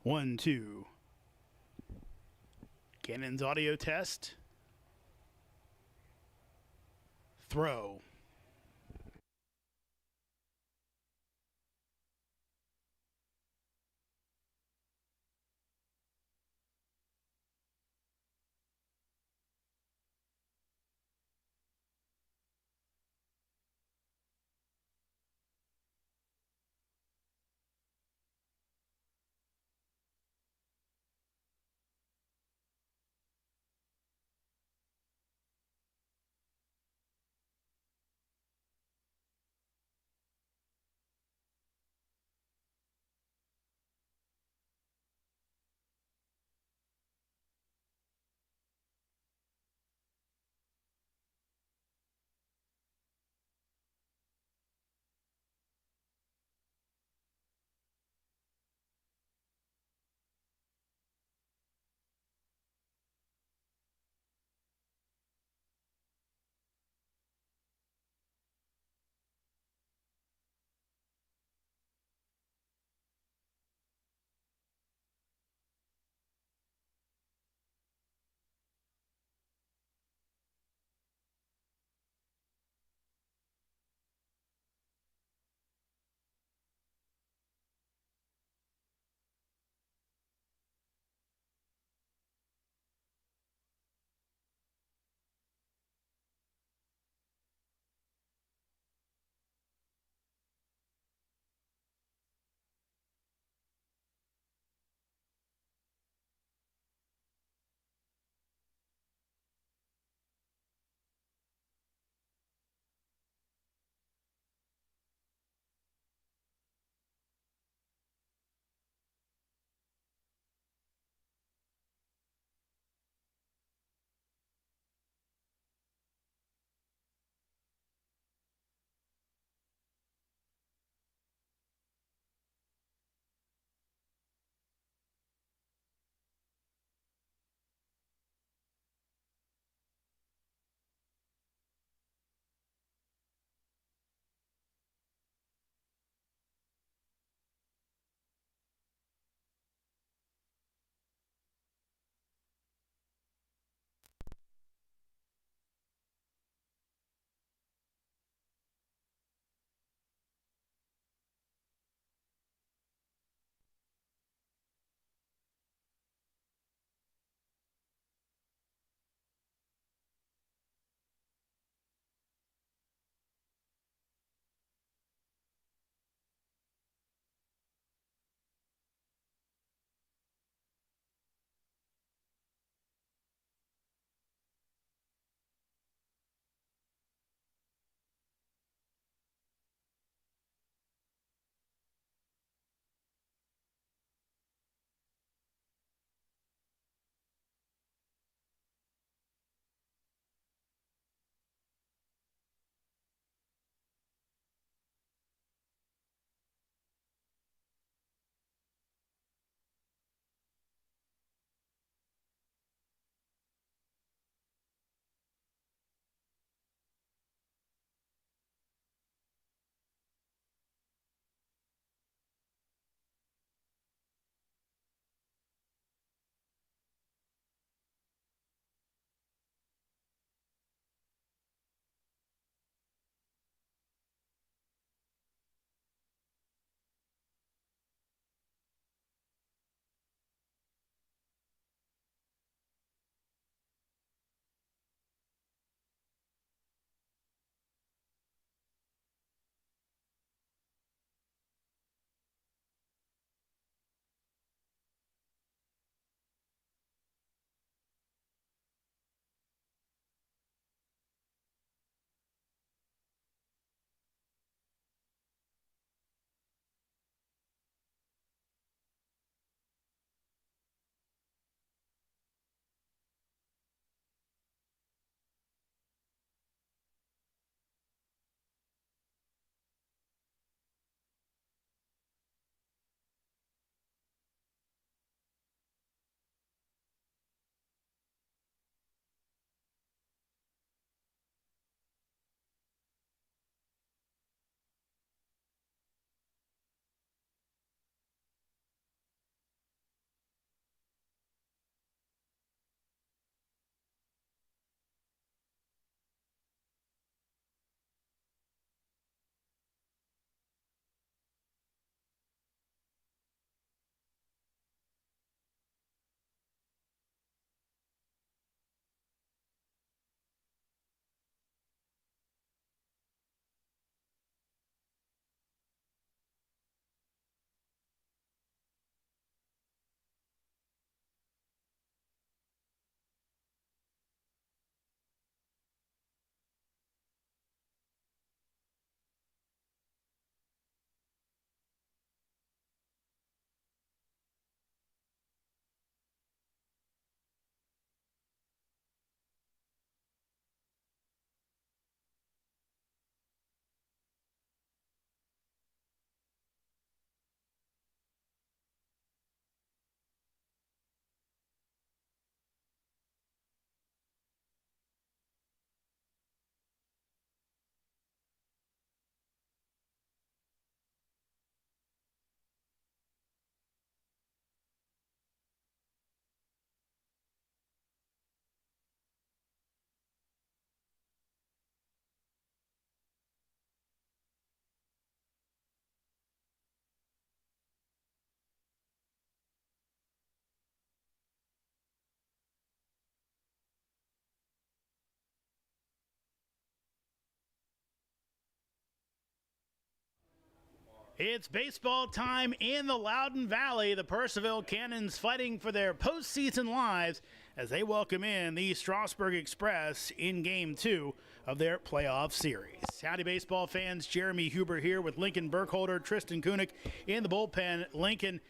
1, 2. Cannon's audio test. Throw. It's baseball time in the Loudoun Valley. The Purcellville Cannons fighting for their postseason lives as they welcome in the Strasburg Express in Game 2 of their playoff series. Howdy, baseball fans. Jeremy Huber here with Lincoln Burkholder, Tristan Kunik in the bullpen. Lincoln,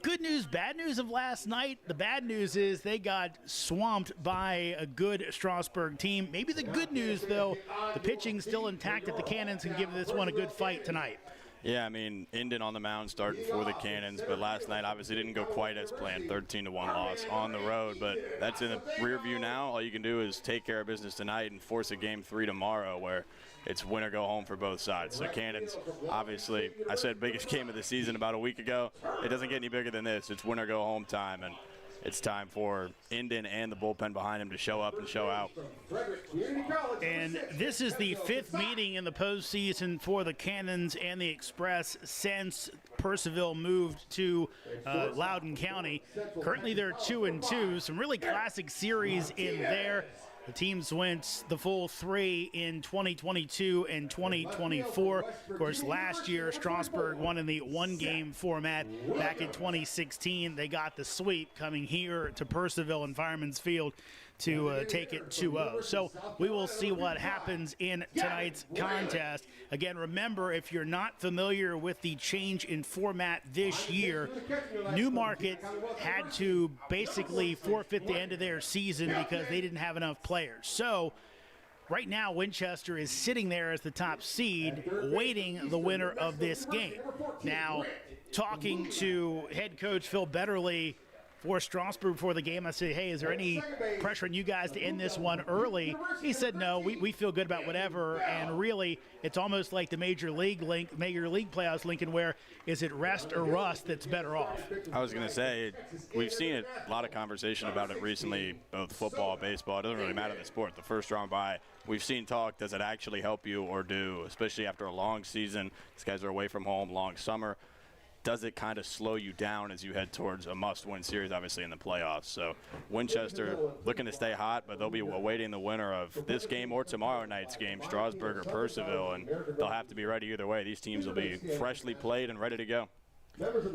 good news, bad news of last night. The bad news is they got swamped by a good Strasburg team. Maybe the good news, though, the pitching's still intact at the Cannons and give this one a good fight tonight. Yeah, I mean, Indian on the mound starting for the Cannons, but last night obviously didn't go quite as planned, 13-1 loss on the road, but that's in the rear view now. All you can do is take care of business tonight and force a Game 3 tomorrow where it's win or go home for both sides. So Cannons, obviously, I said biggest game of the season about a week ago. It doesn't get any bigger than this. It's win or go home time, and it's time for Indian and the bullpen behind him to show up and show out. And this is the fifth meeting in the postseason for the Cannons and the Express since Purcellville moved to Loudoun County. Currently, they're 2-2. Some really classic series in there. The teams went the full three in 2022 and 2024. Of course, last year, Strasburg won in the one-game format. Back in 2016, they got the sweep coming here to Purcellville and Fireman's Field to take it 2-0. So we will see what happens in tonight's contest. Again, remember, if you're not familiar with the change in format this year, Newmarket had to basically forfeit the end of their season because they didn't have enough players. So right now, Winchester is sitting there as the top seed, waiting the winner of this game. Now, talking to head coach Phil Betterly for Strasburg before the game, I said, hey, is there any pressure on you guys to end this one early? He said, no, we feel good about whatever. And really, it's almost like the Major League playoffs, Lincoln, where is it rest or rust that's better off? I was going to say, we've seen a lot of conversation about it recently, both football, baseball. It doesn't really matter the sport. The first round bye, we've seen talk, does it actually help you or do, especially after a long season? These guys are away from home, long summer. Does it kind of slow you down as you head towards a must-win series, obviously, in the playoffs? So Winchester looking to stay hot, but they'll be awaiting the winner of this game or tomorrow night's game, Strasburg or Purcellville, and they'll have to be ready either way. These teams will be freshly played and ready to go.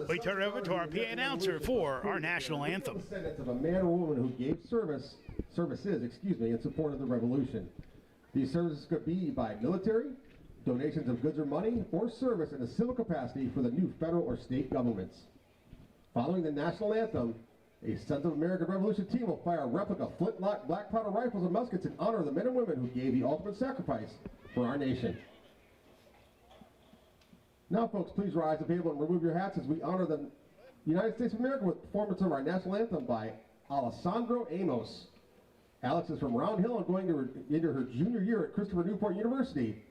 We turn it over to our PA announcer for our national anthem. Descendants of a man or woman who gave services, in support of the revolution. These services could be by military, donations of goods or money, or service in a civil capacity for the new federal or state governments. Following the national anthem, a Sons of American Revolution team will fire replica flintlock black powder rifles and muskets in honor of the men and women who gave the ultimate sacrifice for our nation. Now, folks, please rise to the table and remove your hats as we honor the United States of America with performance of our national anthem by Alessandro Amos. Alex is from Round Hill and going into her junior year at Christopher Newport University.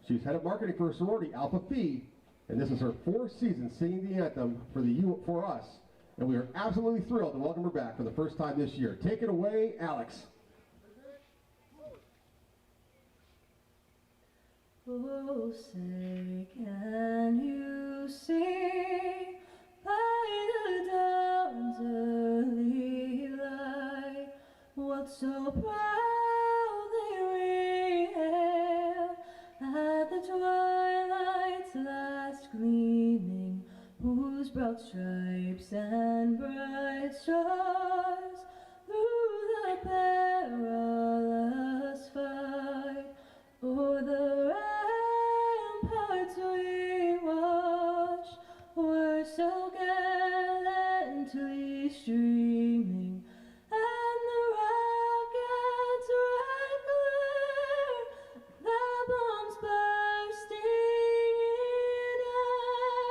She's head of marketing for a sorority, Alpha Phi, and this is her fourth season singing the anthem for us. And we are absolutely thrilled to welcome her back for the first time this year. Take it away, Alex. Oh, say, can you see by the dawn's early light what so proudly we hail at the twilight's last gleaming, whose broad stripes and bright stars through the perilous fight o'er the ramparts we watch were so gallantly streaming, and the rockets' red glare, the bombs bursting in air,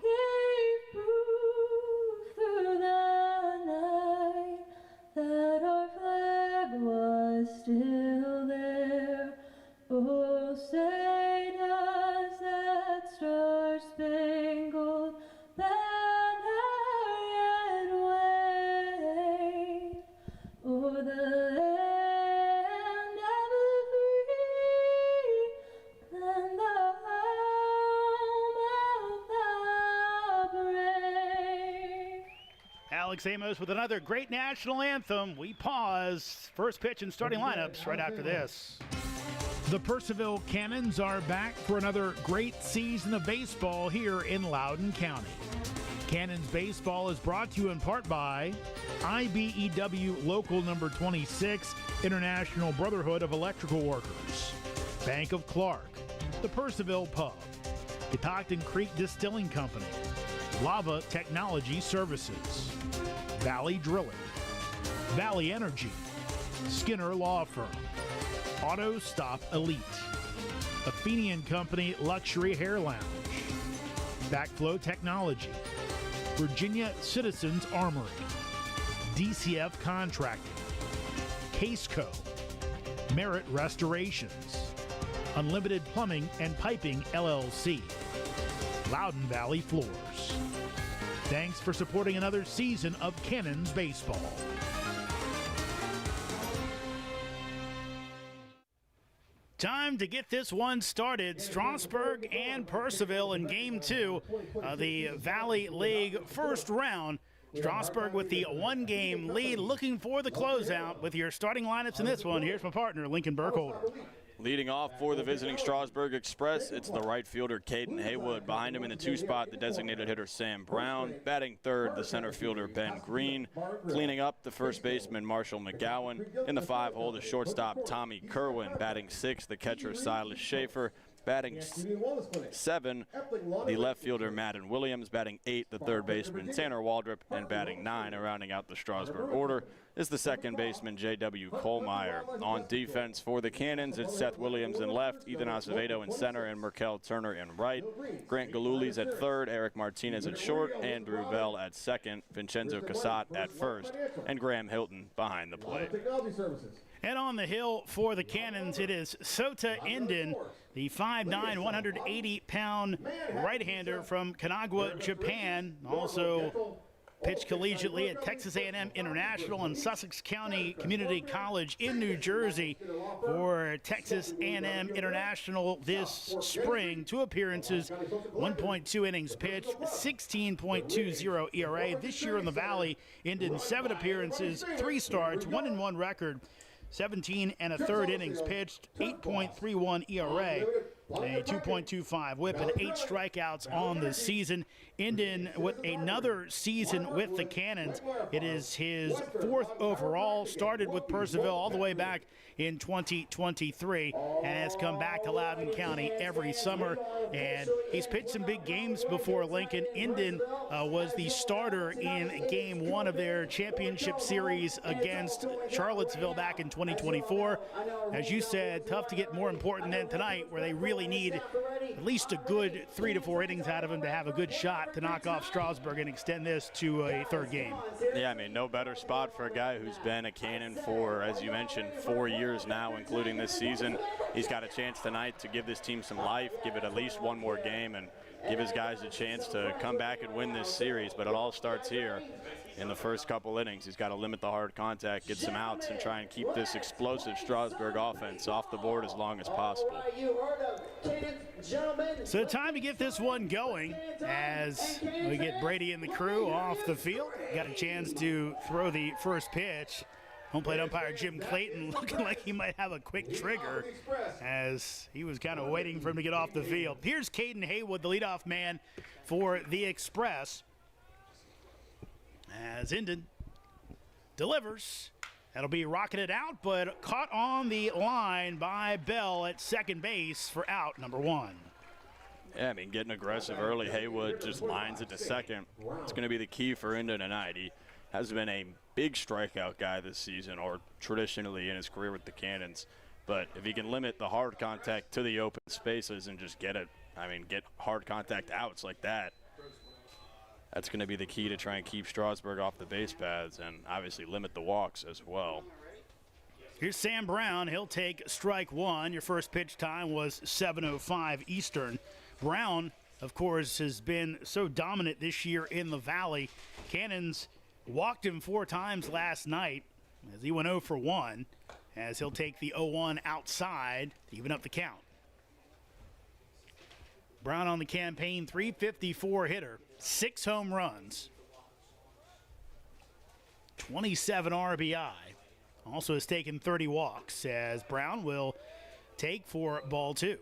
gave proof through the night that our flag was still there. Oh, say does that star-spangled banner yet wave o'er the land of the free and the home of the brave? Alex Amos with another great national anthem. We pause. First pitch and starting lineups right after this. The Purcellville Cannons are back for another great season of baseball here in Loudoun County. Cannons baseball is brought to you in part by IBEW Local Number 26, International Brotherhood of Electrical Workers, Bank of Clark, the Purcellville Pub, Catoctin Creek Distilling Company, Lava Technology Services, Valley Drilling, Valley Energy, Skinner Law Firm, Auto Stop Elite, Athenian Company Luxury Hair Lounge, Backflow Technology, Virginia Citizens Armory, DCF Contracting, Caseco, Merit Restorations, Unlimited Plumbing and Piping LLC, Loudoun Valley Floors. Thanks for supporting another season of Cannons baseball. Time to get this one started. Strasburg and Purcellville in Game 2 of the Valley League first round. Strasburg with the one-game lead, looking for the closeout with your starting lineups in this one. Here's my partner, Lincoln Burkholder. Leading off for the visiting Strasburg Express, it's the right fielder, Caden Haywood. Behind him in the 2 spot, the designated hitter, Sam Brown. Batting third, the center fielder, Ben Green. Cleaning up, the first baseman, Marshall McGowan. In the 5 hole, the shortstop, Tommy Kerwin. Batting 6, the catcher, Silas Schaefer. Batting 7, the left fielder, Madden Williams. Batting 8, the third baseman, Tanner Waldrop. And batting 9, rounding out the Strasburg order, is the second baseman, J.W. Kohlmeyer. On defense for the Cannons, it's Seth Williams in left, Ethan Acevedo in center, and Merkel Turner in right. Grant Galulis at third, Eric Martinez at short, Andrew Bell at second, Vincenzo Casat at first, and Graham Hilton behind the plate. And on the hill for the Cannons, it is Sota Inden, the 5'9", 180-pound right-hander from Kanagawa, Japan. Also pitched collegiately at Texas A&M International and Sussex County Community College in New Jersey for Texas A&M International this spring. 2 appearances, 1.2 innings pitched, 16.20 ERA. This year in the Valley, Inden 7 appearances, 3 starts, 1-1 record. 17 1/3 innings pitched, 8.31 ERA, a 2.25 whip, and 8 strikeouts on the season. Inden with another season with the Cannons. It is his 4th overall, started with Purcellville all the way back in 2023 and has come back to Loudoun County every summer. And he's pitched some big games before Lincoln. Inden was the starter in Game 1 of their championship series against Charlottesville back in 2024. As you said, tough to get more important than tonight, where they really need at least a good 3 to 4 innings out of him to have a good shot to knock off Strasburg and extend this to a 3rd game. Yeah, I mean, no better spot for a guy who's been a Cannon for, as you mentioned, 4 years now, including this season. He's got a chance tonight to give this team some life, give it at least one more game, and give his guys a chance to come back and win this series. But it all starts here in the first couple innings. He's got to limit the hard contact, get some outs, and try and keep this explosive Strasburg offense off the board as long as possible. So time to get this one going as we get Brady and the crew off the field. Got a chance to throw the first pitch. Home plate umpire Jim Clayton looking like he might have a quick trigger as he was kind of waiting for him to get off the field. Here's Caden Haywood, the leadoff man for the Express, as Inden delivers. That'll be rocketed out, but caught on the line by Bell at second base for out number 1. Yeah, I mean, getting aggressive early. Haywood just lines it to second. It's going to be the key for Inden tonight. He has been a big strikeout guy this season, or traditionally in his career with the Cannons. But if he can limit the hard contact to the open spaces and just get hard contact outs like that, that's going to be the key to try and keep Strasburg off the base paths and obviously limit the walks as well. Here's Sam Brown. He'll take strike 1. Your first pitch time was 7:05 Eastern. Brown, of course, has been so dominant this year in the Valley. Cannons walked him 4 times last night as he went 0 for 1, as he'll take the 0-1 outside to even up the count. Brown on the campaign, .354 hitter, 6 home runs, 27 RBI. Also has taken 30 walks, as Brown will take for ball 2.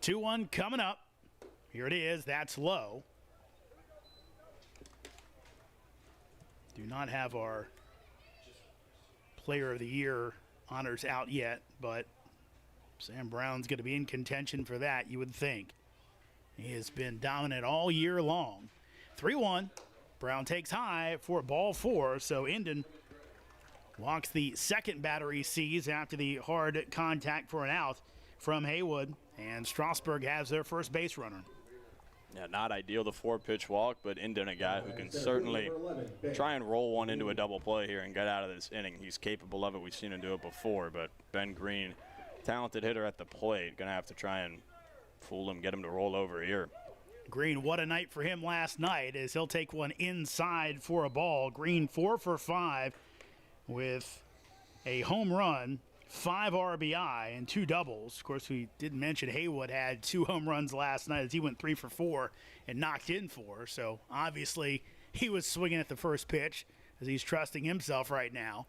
Two one coming up. Here it is. That's low. Do not have our Player of the Year honors out yet, but Sam Brown's going to be in contention for that, you would think. He has been dominant all year long. 3-1. Brown takes high for ball 4, so Indon walks the second batter he sees after the hard contact for an out from Haywood, and Strasburg has their first base runner. Yeah, not ideal, the 4-pitch walk, but Indon, a guy who can certainly try and roll one into a double play here and get out of this inning. He's capable of it. We've seen him do it before, but Ben Green, talented hitter at the plate, going to have to try and fool him, get him to roll over here. Green, what a night for him last night as he'll take one inside for a ball. Green 4 for 5 with a home run, 5 RBI, and 2 doubles. Of course, we didn't mention Haywood had 2 home runs last night as he went 3 for 4 and knocked in 4. So obviously he was swinging at the first pitch as he's trusting himself right now.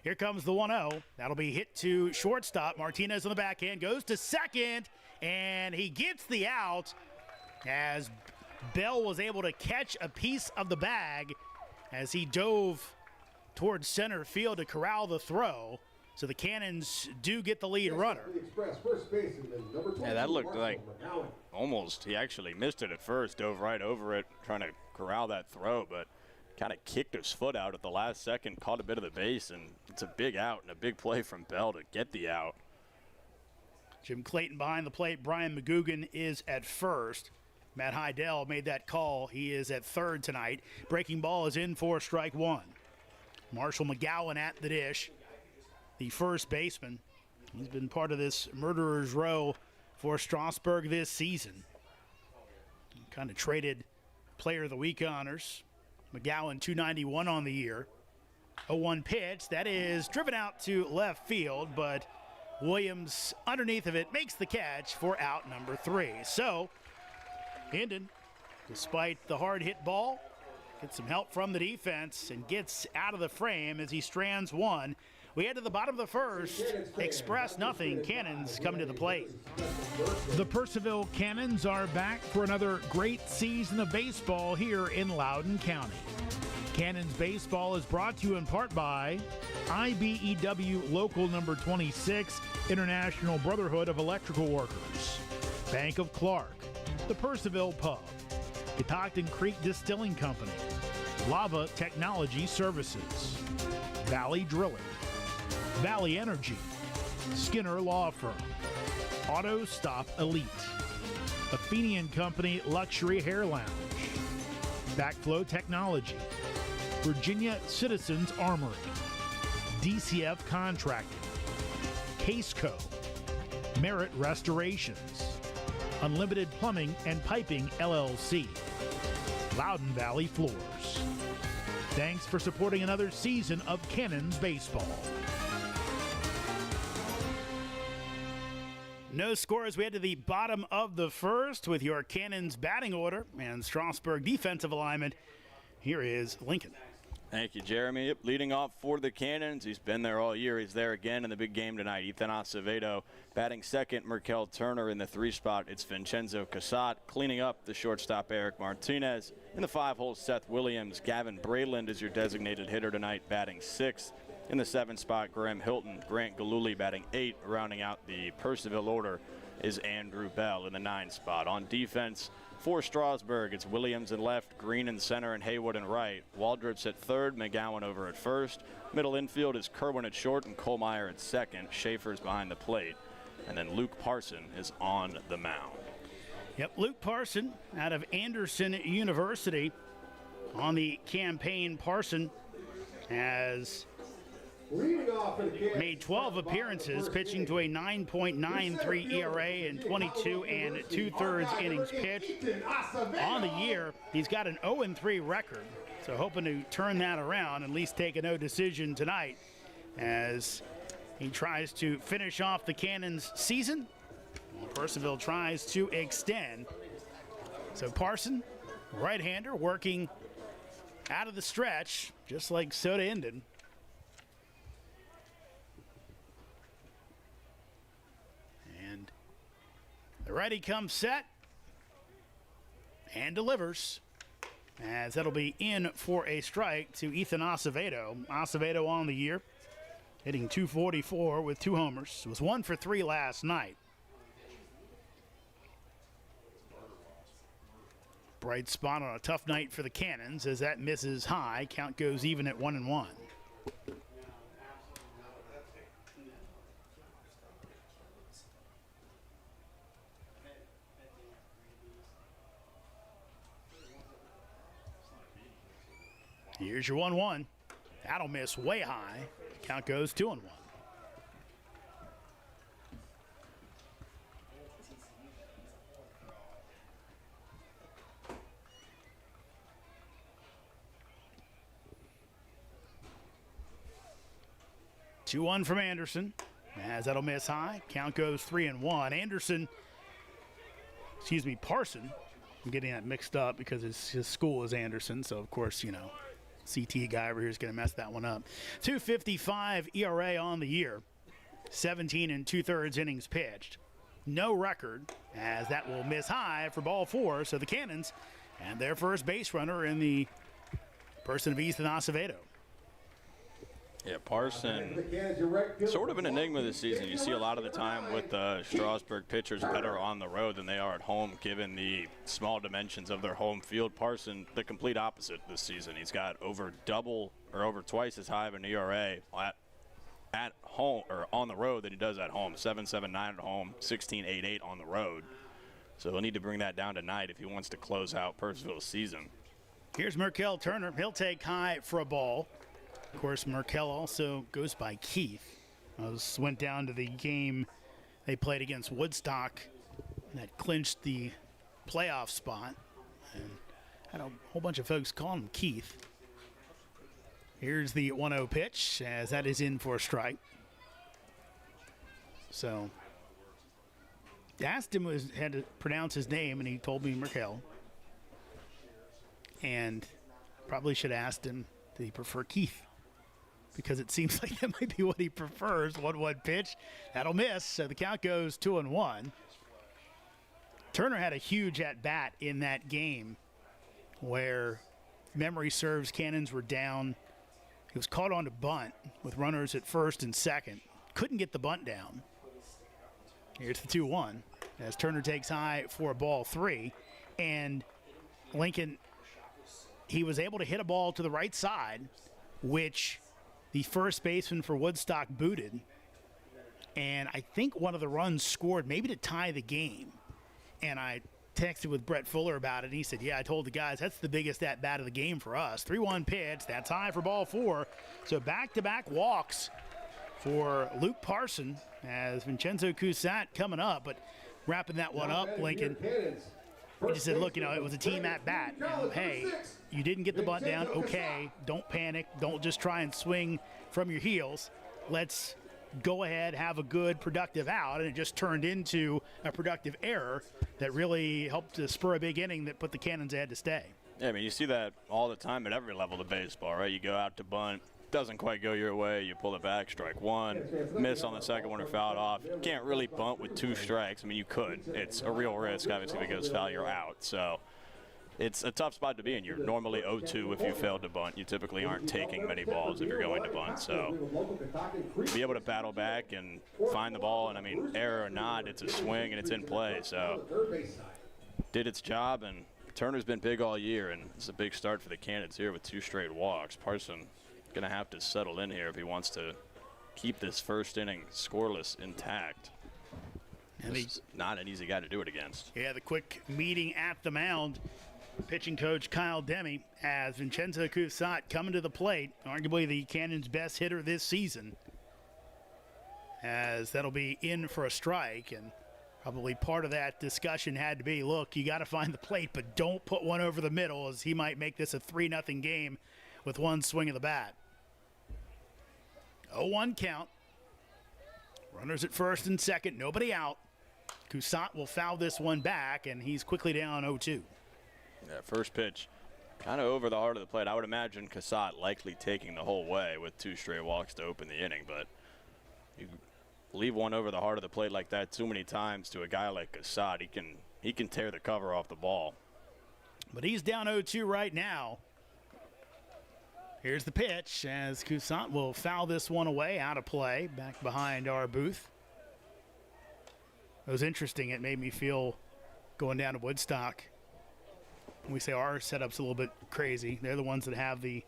Here comes the 1-0. That'll be hit to shortstop. Martinez on the backhand goes to second, and he gets the out as Bell was able to catch a piece of the bag as he dove towards center field to corral the throw. So the Cannons do get the lead runner. Yeah, that looked like almost, he actually missed it at first, dove right over it, trying to corral that throw, but kind of kicked his foot out at the last second, caught a bit of the base, and it's a big out and a big play from Bell to get the out. Jim Clayton behind the plate. Brian McGugan is at first. Matt Heidel made that call. He is at third tonight. Breaking ball is in for strike 1. Marshall McGowan at the dish, the first baseman. He's been part of this murderer's row for Strasburg this season. Kind of traded Player of the Week honors. McGowan 291 on the year. 0-1 pitch. That is driven out to left field, but Williams underneath of it makes the catch for out number 3. So Indon, despite the hard hit ball, gets some help from the defense and gets out of the frame as he strands one. We head to the bottom of the first. Express nothing. Cannons coming to the plate. The Purcellville Cannons are back for another great season of baseball here in Loudoun County. Cannons baseball is brought to you in part by IBEW Local Number 26, International Brotherhood of Electrical Workers, Bank of Clark, the Purcellville Pub, Catoctin Creek Distilling Company, Lava Technology Services, Valley Drilling, Valley Energy, Skinner Law Firm, Auto Stop Elite, Athenian Company Luxury Hair Lounge, Backflow Technology, Virginia Citizens Armory, DCF Contracting, Caseco, Merit Restorations, Unlimited Plumbing and Piping LLC, Loudoun Valley Floors. Thanks for supporting another season of Cannons baseball. No score as we head to the bottom of the first with your Cannons batting order and Strasburg defensive alignment. Here is Lincoln. Thank you, Jeremy. Yep, leading off for the Cannons. He's been there all year. He's there again in the big game tonight. Ethan Acevedo batting second. Merkel Turner in the 3 spot. It's Vincenzo Casat cleaning up the shortstop Eric Martinez. In the 5 hole, Seth Williams. Gavin Brayland is your designated hitter tonight, batting 6th. In the 7 spot, Graham Hilton. Grant Galuli batting 8. Rounding out the Purcellville order is Andrew Bell in the 9 spot. On defense, for Strasburg, it's Williams in left, Green in center, and Haywood in right. Waldrop's at third, McGowan over at first. Middle infield is Kerwin at short and Kohlmeyer at second. Schaefer's behind the plate. And then Luke Parson is on the mound. Yep, Luke Parson out of Anderson University on the campaign. Parson has made 12 appearances, pitching to a 9.93 ERA in 22 and 2/3 innings pitched. On the year, he's got an 0-3 record, so hoping to turn that around, at least take a no decision tonight as he tries to finish off the Cannons season. Purcellville tries to extend. So Parson Right-hander working out of the stretch, just like Soda ended. And the righty comes set and delivers, as that'll be in for a strike to Ethan Acevedo. Acevedo on the year, hitting .244 with 2 homers. Was 1 for 3 last night. Bright spot on a tough night for the Cannons as that misses high. Count goes even at 1-1. Here's your 1-1. That'll miss way high. Count goes 2-1. 2-1 from Anderson, as that'll miss high. Count goes 3-1. Parson. I'm getting that mixed up because his school is Anderson, so of course, CT guy over here is going to mess that one up. 2.55 ERA on the year. 17 2/3 innings pitched. No record, as that will miss high for ball 4. So the Cannons and their first base runner in the person of Ethan Acevedo. Yeah, Parson, sort of an enigma this season. You see a lot of the time with the Strasburg pitchers better on the road than they are at home, given the small dimensions of their home field. Parson, the complete opposite this season. He's got over twice as high of an ERA at home or on the road than he does at home. 7.79 at home, 16.88 on the road. So he'll need to bring that down tonight if he wants to close out Purcellville's season. Here's Merkel Turner. He'll take high for a ball. Of course, Merkel also goes by Keith. Went down to the game they played against Woodstock that clinched the playoff spot. And had a whole bunch of folks calling him Keith. Here's the 1-0 pitch, as that is in for a strike. So, asked him had to pronounce his name, and he told me Merkel. And probably should have asked him, did he prefer Keith? Because it seems like that might be what he prefers. 1-1 pitch. That'll miss. So the count goes 2-1. Turner had a huge at-bat in that game where, if memory serves, Cannons were down. He was caught on to bunt with runners at first and second. Couldn't get the bunt down. Here's the 2-1 as Turner takes high for ball 3. And Lincoln, he was able to hit a ball to the right side, which the first baseman for Woodstock booted, and I think one of the runs scored maybe to tie the game. And I texted with Brett Fuller about it, and he said, yeah, I told the guys that's the biggest at-bat of the game for us. 3-1 pitch, that's high for ball 4. So back-to-back walks for Luke Parson as Vincenzo Cusat coming up, but wrapping that one up, Lincoln. He just said, look, it was a team at bat. Hey, you didn't get the bunt down. Okay, don't panic. Don't just try and swing from your heels. Let's go ahead, have a good, productive out. And it just turned into a productive error that really helped to spur a big inning that put the Cannons ahead to stay. Yeah, I mean, you see that all the time at every level of baseball, right? You go out to bunt, doesn't quite go your way, you pull it back, strike 1, miss on the second one or fouled off. You can't really bunt with 2 strikes. I mean, you could. It's a real risk. Obviously, if it goes foul, you're out. So it's a tough spot to be in. You're normally 0-2 if you failed to bunt. You typically aren't taking many balls if you're going to bunt. So be able to battle back and find the ball, and I mean, error or not, it's a swing and it's in play. So did its job, and Turner's been big all year, and it's a big start for the Cannons here with 2 straight walks. Parson going to have to settle in here if he wants to keep this first inning scoreless intact. And he's not an easy guy to do it against. Yeah, the quick meeting at the mound. Pitching coach Kyle Demme as Vincenzo Cusat coming to the plate, arguably the Cannons' best hitter this season, as that'll be in for a strike. And probably part of that discussion had to be, look, you got to find the plate, but don't put one over the middle, as he might make this a 3-0 game with one swing of the bat. 0-1 count. Runners at first and second, nobody out. Cusat will foul this one back, and he's quickly down 0-2. Yeah, first pitch kind of over the heart of the plate. I would imagine Cassatt likely taking the whole way with 2 straight walks to open the inning, but you leave one over the heart of the plate like that too many times to a guy like Cassatt, he can tear the cover off the ball. But he's down 0-2 right now. Here's the pitch as Cassatt will foul this one away, out of play, back behind our booth. It was interesting. It made me feel going down to Woodstock. We say our setup's a little bit crazy. They're the ones that have the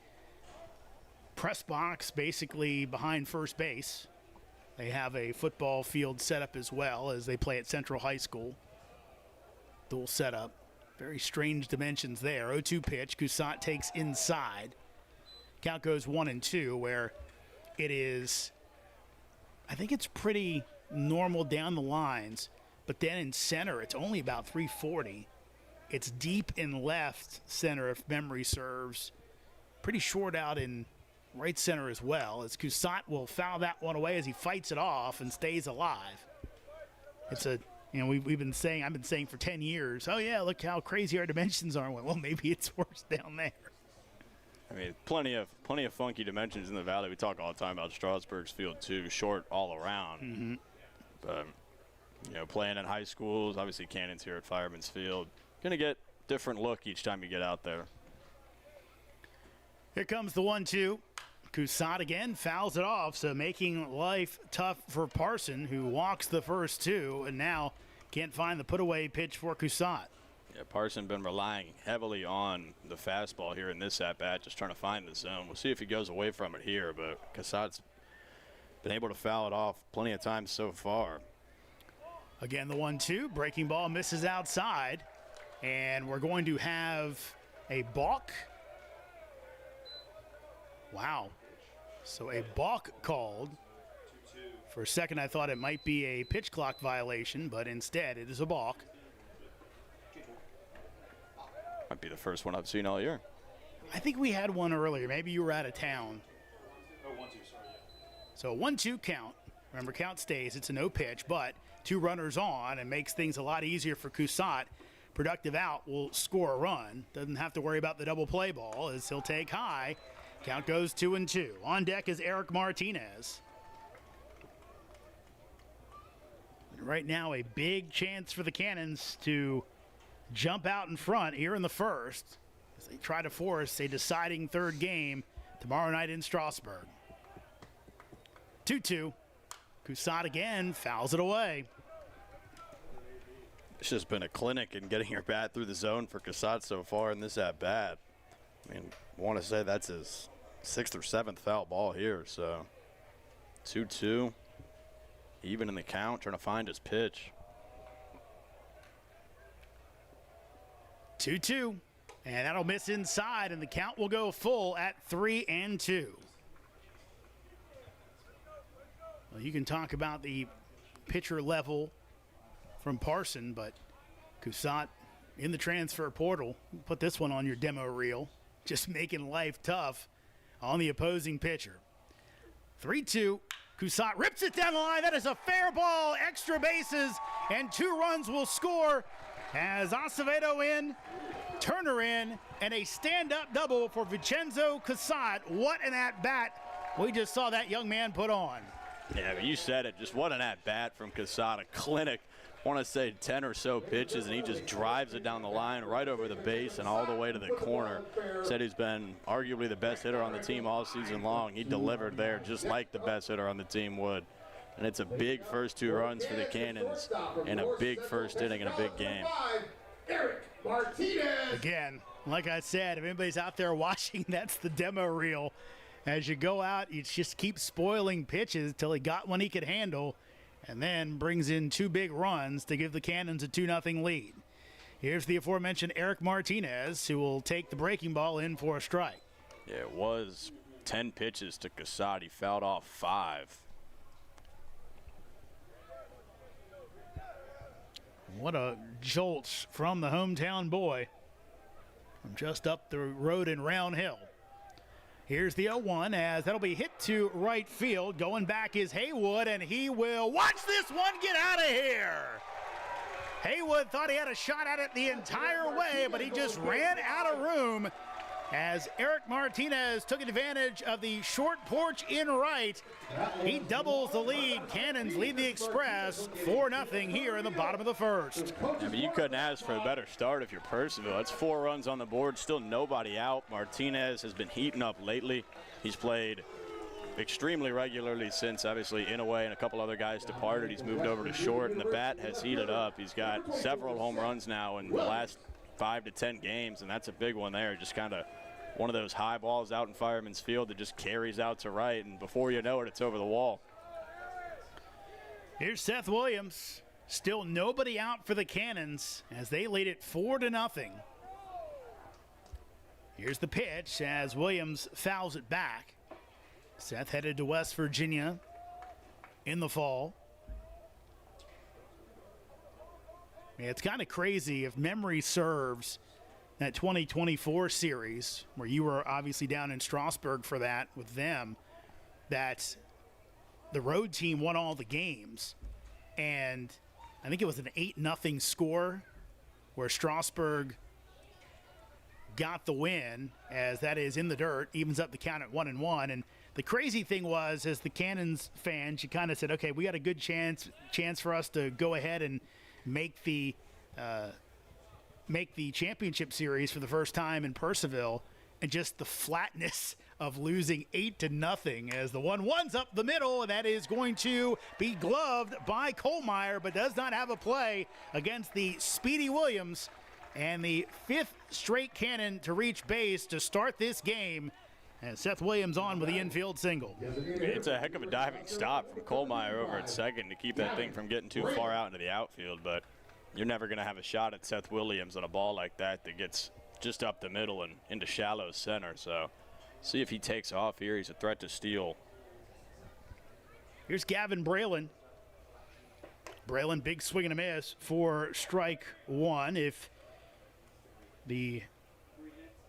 press box basically behind first base. They have a football field setup as well as they play at Central High School. Dual setup. Very strange dimensions there. 0-2 pitch. Cassatt takes inside. Count goes 1-2, where it is, I think it's pretty normal down the lines, but then in center, it's only about 340. It's deep in left center, if memory serves. Pretty short out in right center as well, as Cassatt will foul that one away as he fights it off and stays alive. It's a, I've been saying for 10 years, oh yeah, look how crazy our dimensions are. Well, maybe it's worse down there. I mean, plenty of funky dimensions in the Valley. We talk all the time about Strasburg's field too, short all around. Mm-hmm. But playing in high schools, obviously Cannons here at Fireman's Field, gonna get different look each time you get out there. Here comes the 1-2. Cassatt again fouls it off, so making life tough for Parson, who walks the first 2 and now can't find the put-away pitch for Cassatt. Yeah, Parson been relying heavily on the fastball here in this at-bat, just trying to find the zone. We'll see if he goes away from it here, but Cassatt's been able to foul it off plenty of times so far. Again, the 1-2. Breaking ball misses outside, and we're going to have a balk. Wow. So a balk called. For a second, I thought it might be a pitch clock violation, but instead it is a balk. Might be the first one I've seen all year. I think we had one earlier. Maybe you were out of town. Oh, 1-2, sorry, yeah. So a 1-2 count. Remember, count stays. It's a no pitch, but 2 runners on and makes things a lot easier for Cassatt. Productive out will score a run. Doesn't have to worry about the double play ball as he'll take high. Count goes 2-2. On deck is Eric Martinez. And right now, a big chance for the Cannons to jump out in front here in the first as they try to force a deciding 3rd game tomorrow night in Strasburg. 2-2. Cassatt again fouls it away. It's just been a clinic in getting your bat through the zone for Cassatt so far in this at-bat. I mean, I want to say that's his 6th or 7th foul ball here, so 2-2. Even in the count, trying to find his pitch. 2-2, and that'll miss inside, and the count will go full at 3-2. Well, you can talk about the pitcher level from Parson, but Cassatt in the transfer portal. Put this one on your demo reel, just making life tough on the opposing pitcher. 3-2. Cassatt rips it down the line. That is a fair ball, extra bases, and 2 runs will score as Acevedo in, Turner in, and a stand-up double for Vincenzo Cassatt. What an at-bat we just saw that young man put on. Yeah, but you said it. Just what an at-bat from Cassatt. A clinic, I want to say 10 or so pitches, and he just drives it down the line right over the base and all the way to the corner. Said he's been arguably the best hitter on the team all season long. He delivered there just like the best hitter on the team would. And it's a big first 2 runs for the Cannons and a big first inning in a big game. Eric Martinez. Again, like I said, if anybody's out there watching, that's the demo reel. As you go out, you just keep spoiling pitches till he got one he could handle, and then brings in 2 big runs to give the Cannons a 2-0 lead. Here's the aforementioned Eric Martinez, who will take the breaking ball in for a strike. Yeah, it was 10 pitches to Cassatt. He fouled off 5. What a jolt from the hometown boy from just up the road in Round Hill. Here's the 0-1 as that'll be hit to right field. Going back is Haywood, and he will watch this one get out of here. Haywood thought he had a shot at it the entire way, but he just ran out of room as Eric Martinez took advantage of the short porch in right. He doubles the lead. Cannons lead the Express 4-0 here in the bottom of the first. I mean, you couldn't ask for a better start if you're Purcellville. That's 4 runs on the board, still nobody out. Martinez has been heating up lately. He's played extremely regularly since, obviously, Inouye and a couple other guys departed. He's moved over to short, and the bat has heated up. He's got several home runs now in the last 5 to 10 games, and that's a big one there. Just kind of one of those high balls out in Fireman's Field that just carries out to right, and before you know it, it's over the wall. Here's Seth Williams. Still nobody out for the Cannons as they lead it 4-0. Here's the pitch as Williams fouls it back. Seth headed to West Virginia in the fall. Yeah, it's kind of crazy if memory serves. That 2024 series, where you were obviously down in Strasburg for that with them, that the road team won all the games. And I think it was an 8-0 score where Strasburg got the win, as that is in the dirt, evens up the count at 1-1. And the crazy thing was, as the Cannons fans, you kind of said, okay, we got a good chance for us to go ahead and make the championship series for the first time in Purcellville, and just the flatness of losing 8-0 as the 1-1's up the middle, and that is going to be gloved by Kohlmeyer, but does not have a play against the speedy Williams, and the 5th straight Cannon to reach base to start this game. And Seth Williams on with the infield single. It's a heck of a diving stop from Kohlmeyer over at second to keep that thing from getting too far out into the outfield, but you're never going to have a shot at Seth Williams on a ball like that gets just up the middle and into shallow center. So see if he takes off here. He's a threat to steal. Here's Gavin Braylon. Braylon, big swing and a miss for strike one. If the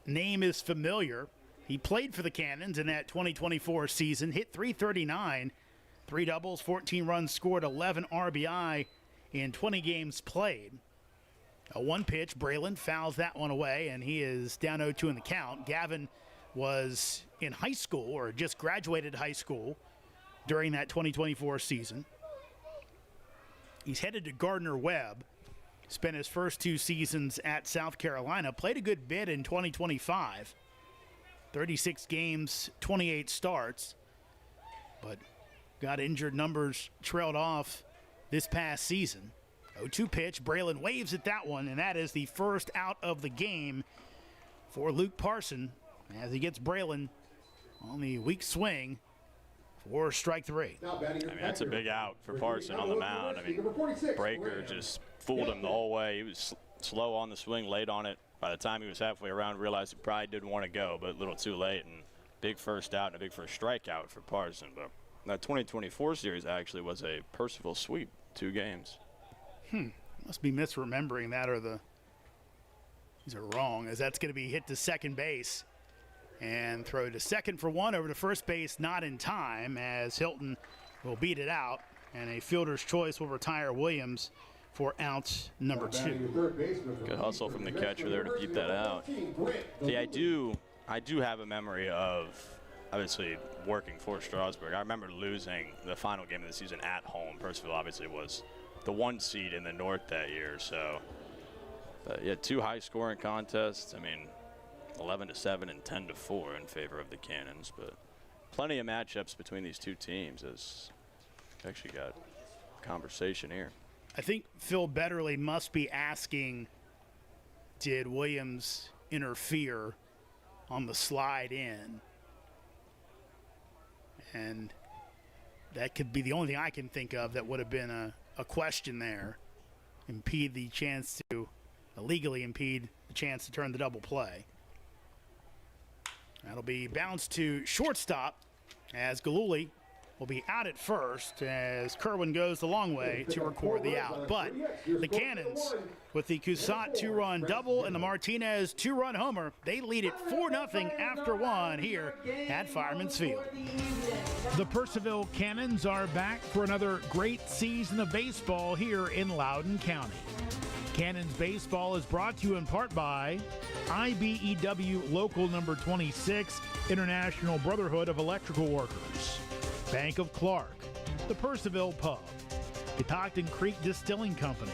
name is familiar, he played for the Cannons in that 2024 season, hit .339, 3 doubles, 14 runs scored, 11 RBI in 20 games played. A one pitch, Braylon fouls that one away, and he is down 0-2 in the count. Gavin was in high school, or just graduated high school, during that 2024 season. He's headed to Gardner-Webb. Spent his first 2 seasons at South Carolina. Played a good bit in 2025. 36 games, 28 starts. But got injured, numbers trailed off this past season. 0-2 pitch. Braylon waves at that one, and that is the first out of the game for Luke Parson as he gets Braylon on the weak swing for strike 3. I mean, that's a big out for Parson on the mound. I mean, Breaker just fooled him the whole way. He was slow on the swing, late on it. By the time he was halfway around, realized he probably didn't want to go, but a little too late. And big first out and a big first strikeout for Parson. But that 2024 series actually was a Purcellville sweep, 2 games. Must be misremembering that, or these are wrong, as that's going to be hit to second base. And throw to second for 1, over to first base, not in time, as Hilton will beat it out. And a fielder's choice will retire Williams for out number 2. Good hustle from the catcher there to keep that out. See, I do have a memory of, obviously, working for Strasburg. I remember losing the final game of the season at home. Purcellville obviously was the 1 seed in the North that year. So, yeah, 2 high-scoring contests. I mean, 11-7 and 10-4 in favor of the Cannons, but plenty of matchups between these 2 teams. As actually got conversation here. I think Phil Betterly must be asking, did Williams interfere on the slide in? And that could be the only thing I can think of that would have been a question there. Illegally impede the chance to turn the double play. That'll be bounced to shortstop as Galuli will be out at first as Kerwin goes the long way to record the out. But the Cannons, with the Cusat 2-run double and the Martinez 2-run homer, they lead it 4-0 after 1 here at Fireman's Field. The Purcellville Cannons are back for another great season of baseball here in Loudoun County. Cannons Baseball is brought to you in part by IBEW Local Number 26, International Brotherhood of Electrical Workers, Bank of Clark, the Purcellville Pub, Catoctin Creek Distilling Company,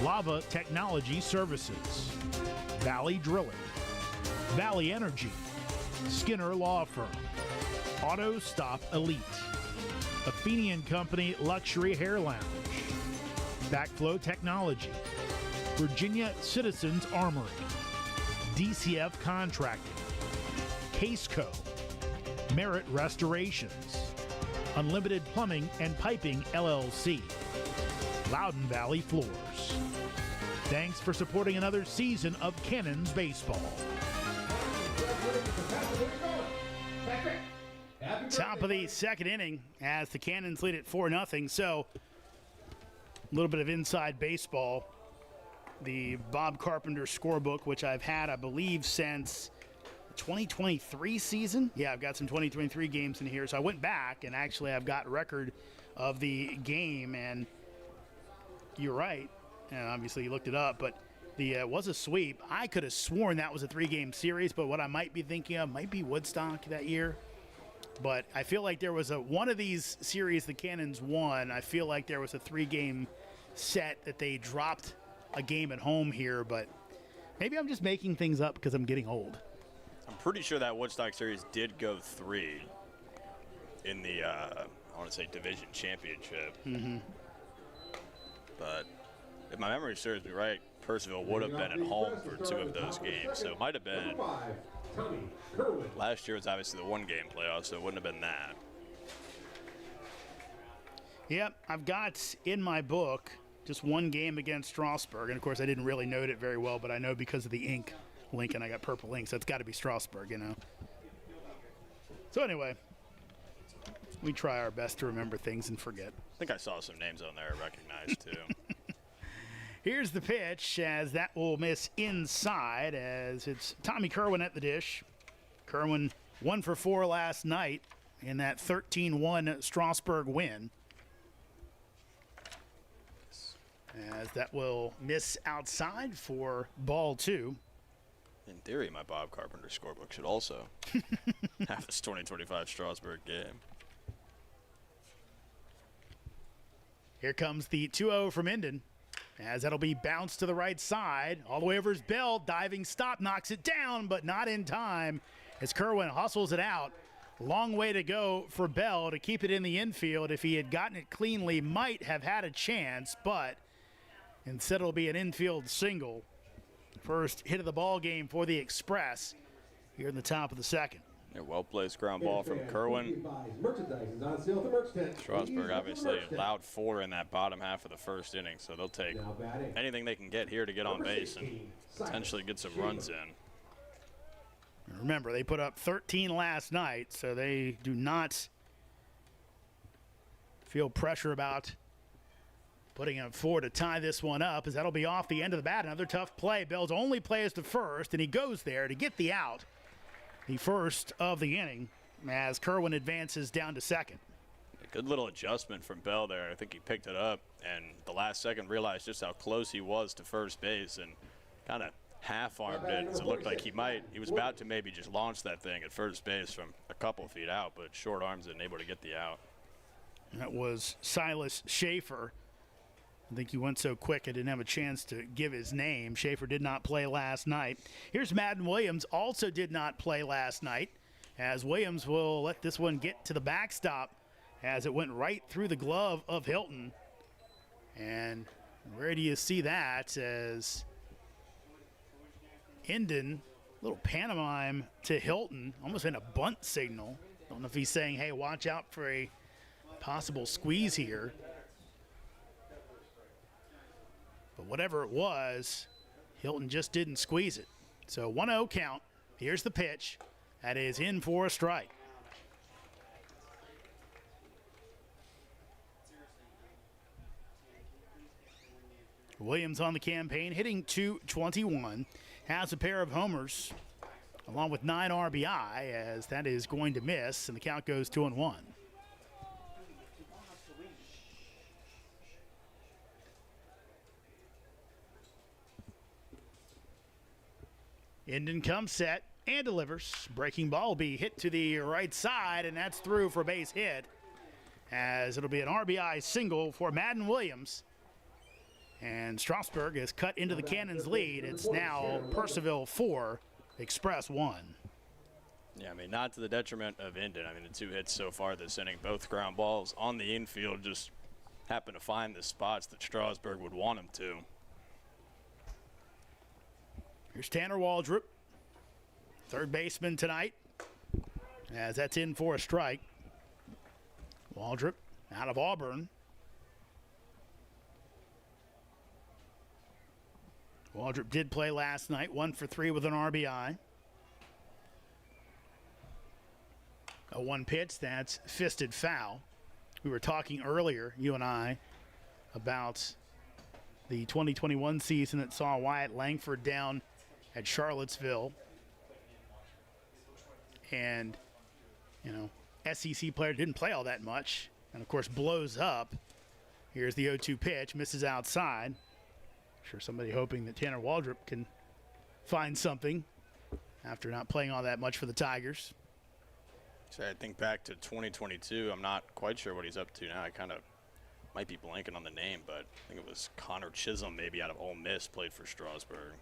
Lava Technology Services, Valley Drilling, Valley Energy, Skinner Law Firm, Auto Stop Elite, Athenian Company Luxury Hair Lounge, Backflow Technology, Virginia Citizens Armory, DCF Contracting, Caseco, Merit Restorations, Unlimited Plumbing and Piping LLC, Loudoun Valley Floors. Thanks for supporting another season of Cannons Baseball. Top of the second inning as the Cannons lead at 4-0. So a little bit of inside baseball. The Bob Carpenter scorebook, which I've had, I believe, since the 2023 season. Yeah, I've got some 2023 games in here. So I went back, and actually I've got record of the game. And you're right. And obviously you looked it up, but it was a sweep. I could have sworn that was a 3-game series, but what I might be thinking of might be Woodstock that year. But I feel like there was one of these series the Cannons won. I feel like there was a 3-game set that they dropped a game at home here, but maybe I'm just making things up because I'm getting old. I'm pretty sure that Woodstock series did go 3 in the, I want to say, division championship. Mm-hmm. But if my memory serves me right, Purcellville would have been at home for 2 of those games, so it might have been. Last year was obviously the 1-game playoff, so it wouldn't have been that. Yep, I've got in my book just 1 game against Strasburg, and of course I didn't really note it very well, but I know because of the ink, Lincoln, I got purple ink, so it's got to be Strasburg, you know. So anyway, we try our best to remember things and forget. I think I saw some names on there I recognized too. Here's the pitch, as that will miss inside, as it's Tommy Kerwin at the dish. Kerwin 1 for 4 last night in that 13-1 Strasburg win. As that will miss outside for ball 2. In theory, my Bob Carpenter scorebook should also have this 2025 Strasburg game. Here comes the 2-0 from Minden, as that'll be bounced to the right side. All the way over his Bell, diving stop, knocks it down, but not in time as Kerwin hustles it out. Long way to go for Bell to keep it in the infield. If he had gotten it cleanly, might have had a chance, but instead it'll be an infield single. First hit of the ball game for the Express here in the top of the second. A well-placed ground ball from Kerwin. Strasburg obviously allowed 4 in that bottom half of the first inning, so they'll take anything they can get here to get on base and potentially get some runs in. Remember, they put up 13 last night, so they do not feel pressure about putting up 4 to tie this one up, as that'll be off the end of the bat. Another tough play. Bell's only play is to first, and he goes there to get the out. The first of the inning as Kerwin advances down to second. A good little adjustment from Bell there. I think he picked it up and the last second realized just how close he was to first base and kind of half-armed it. So it looked like he was about to maybe just launch that thing at first base from a couple feet out, but short arms it and able to get the out. That was Silas Schaefer. I think he went so quick I didn't have a chance to give his name. Schaefer did not play last night. Here's Madden Williams, also did not play last night, as Williams will let this one get to the backstop as it went right through the glove of Hilton. And where do you see that, as Minden, little pantomime to Hilton, almost in a bunt signal. Don't know if he's saying, hey, watch out for a possible squeeze here. But whatever it was, Hilton just didn't squeeze it. So 1-0 count. Here's the pitch. That is in for a strike. Williams on the campaign, hitting .221. Has a pair of homers, along with 9 RBI, as that is going to miss, and the count goes 2-1. Inden comes set and delivers. Breaking ball will be hit to the right side, and that's through for a base hit, as it'll be an RBI single for Madden Williams. And Strasburg has cut into the Cannons lead. It's now Purcellville 4, Express 1. Yeah, I mean, not to the detriment of Inden. I mean, the 2 hits so far this inning, both ground balls on the infield, just happen to find the spots that Strasburg would want him to. Here's Tanner Waldrop, third baseman tonight, as that's in for a strike. Waldrop out of Auburn. Waldrop did play last night, 1 for 3 with an RBI. A 1 pitch, that's fisted foul. We were talking earlier, you and I, about the 2021 season that saw Wyatt Langford down at Charlottesville. And, you know, SEC player didn't play all that much, and of course blows up. Here's the 0-2 pitch, misses outside. Sure, somebody hoping that Tanner Waldrop can find something after not playing all that much for the Tigers. So I think back to 2022. I'm not quite sure what he's up to now. I kind of might be blanking on the name, but I think it was Connor Chisholm, maybe out of Ole Miss, played for Strasburg.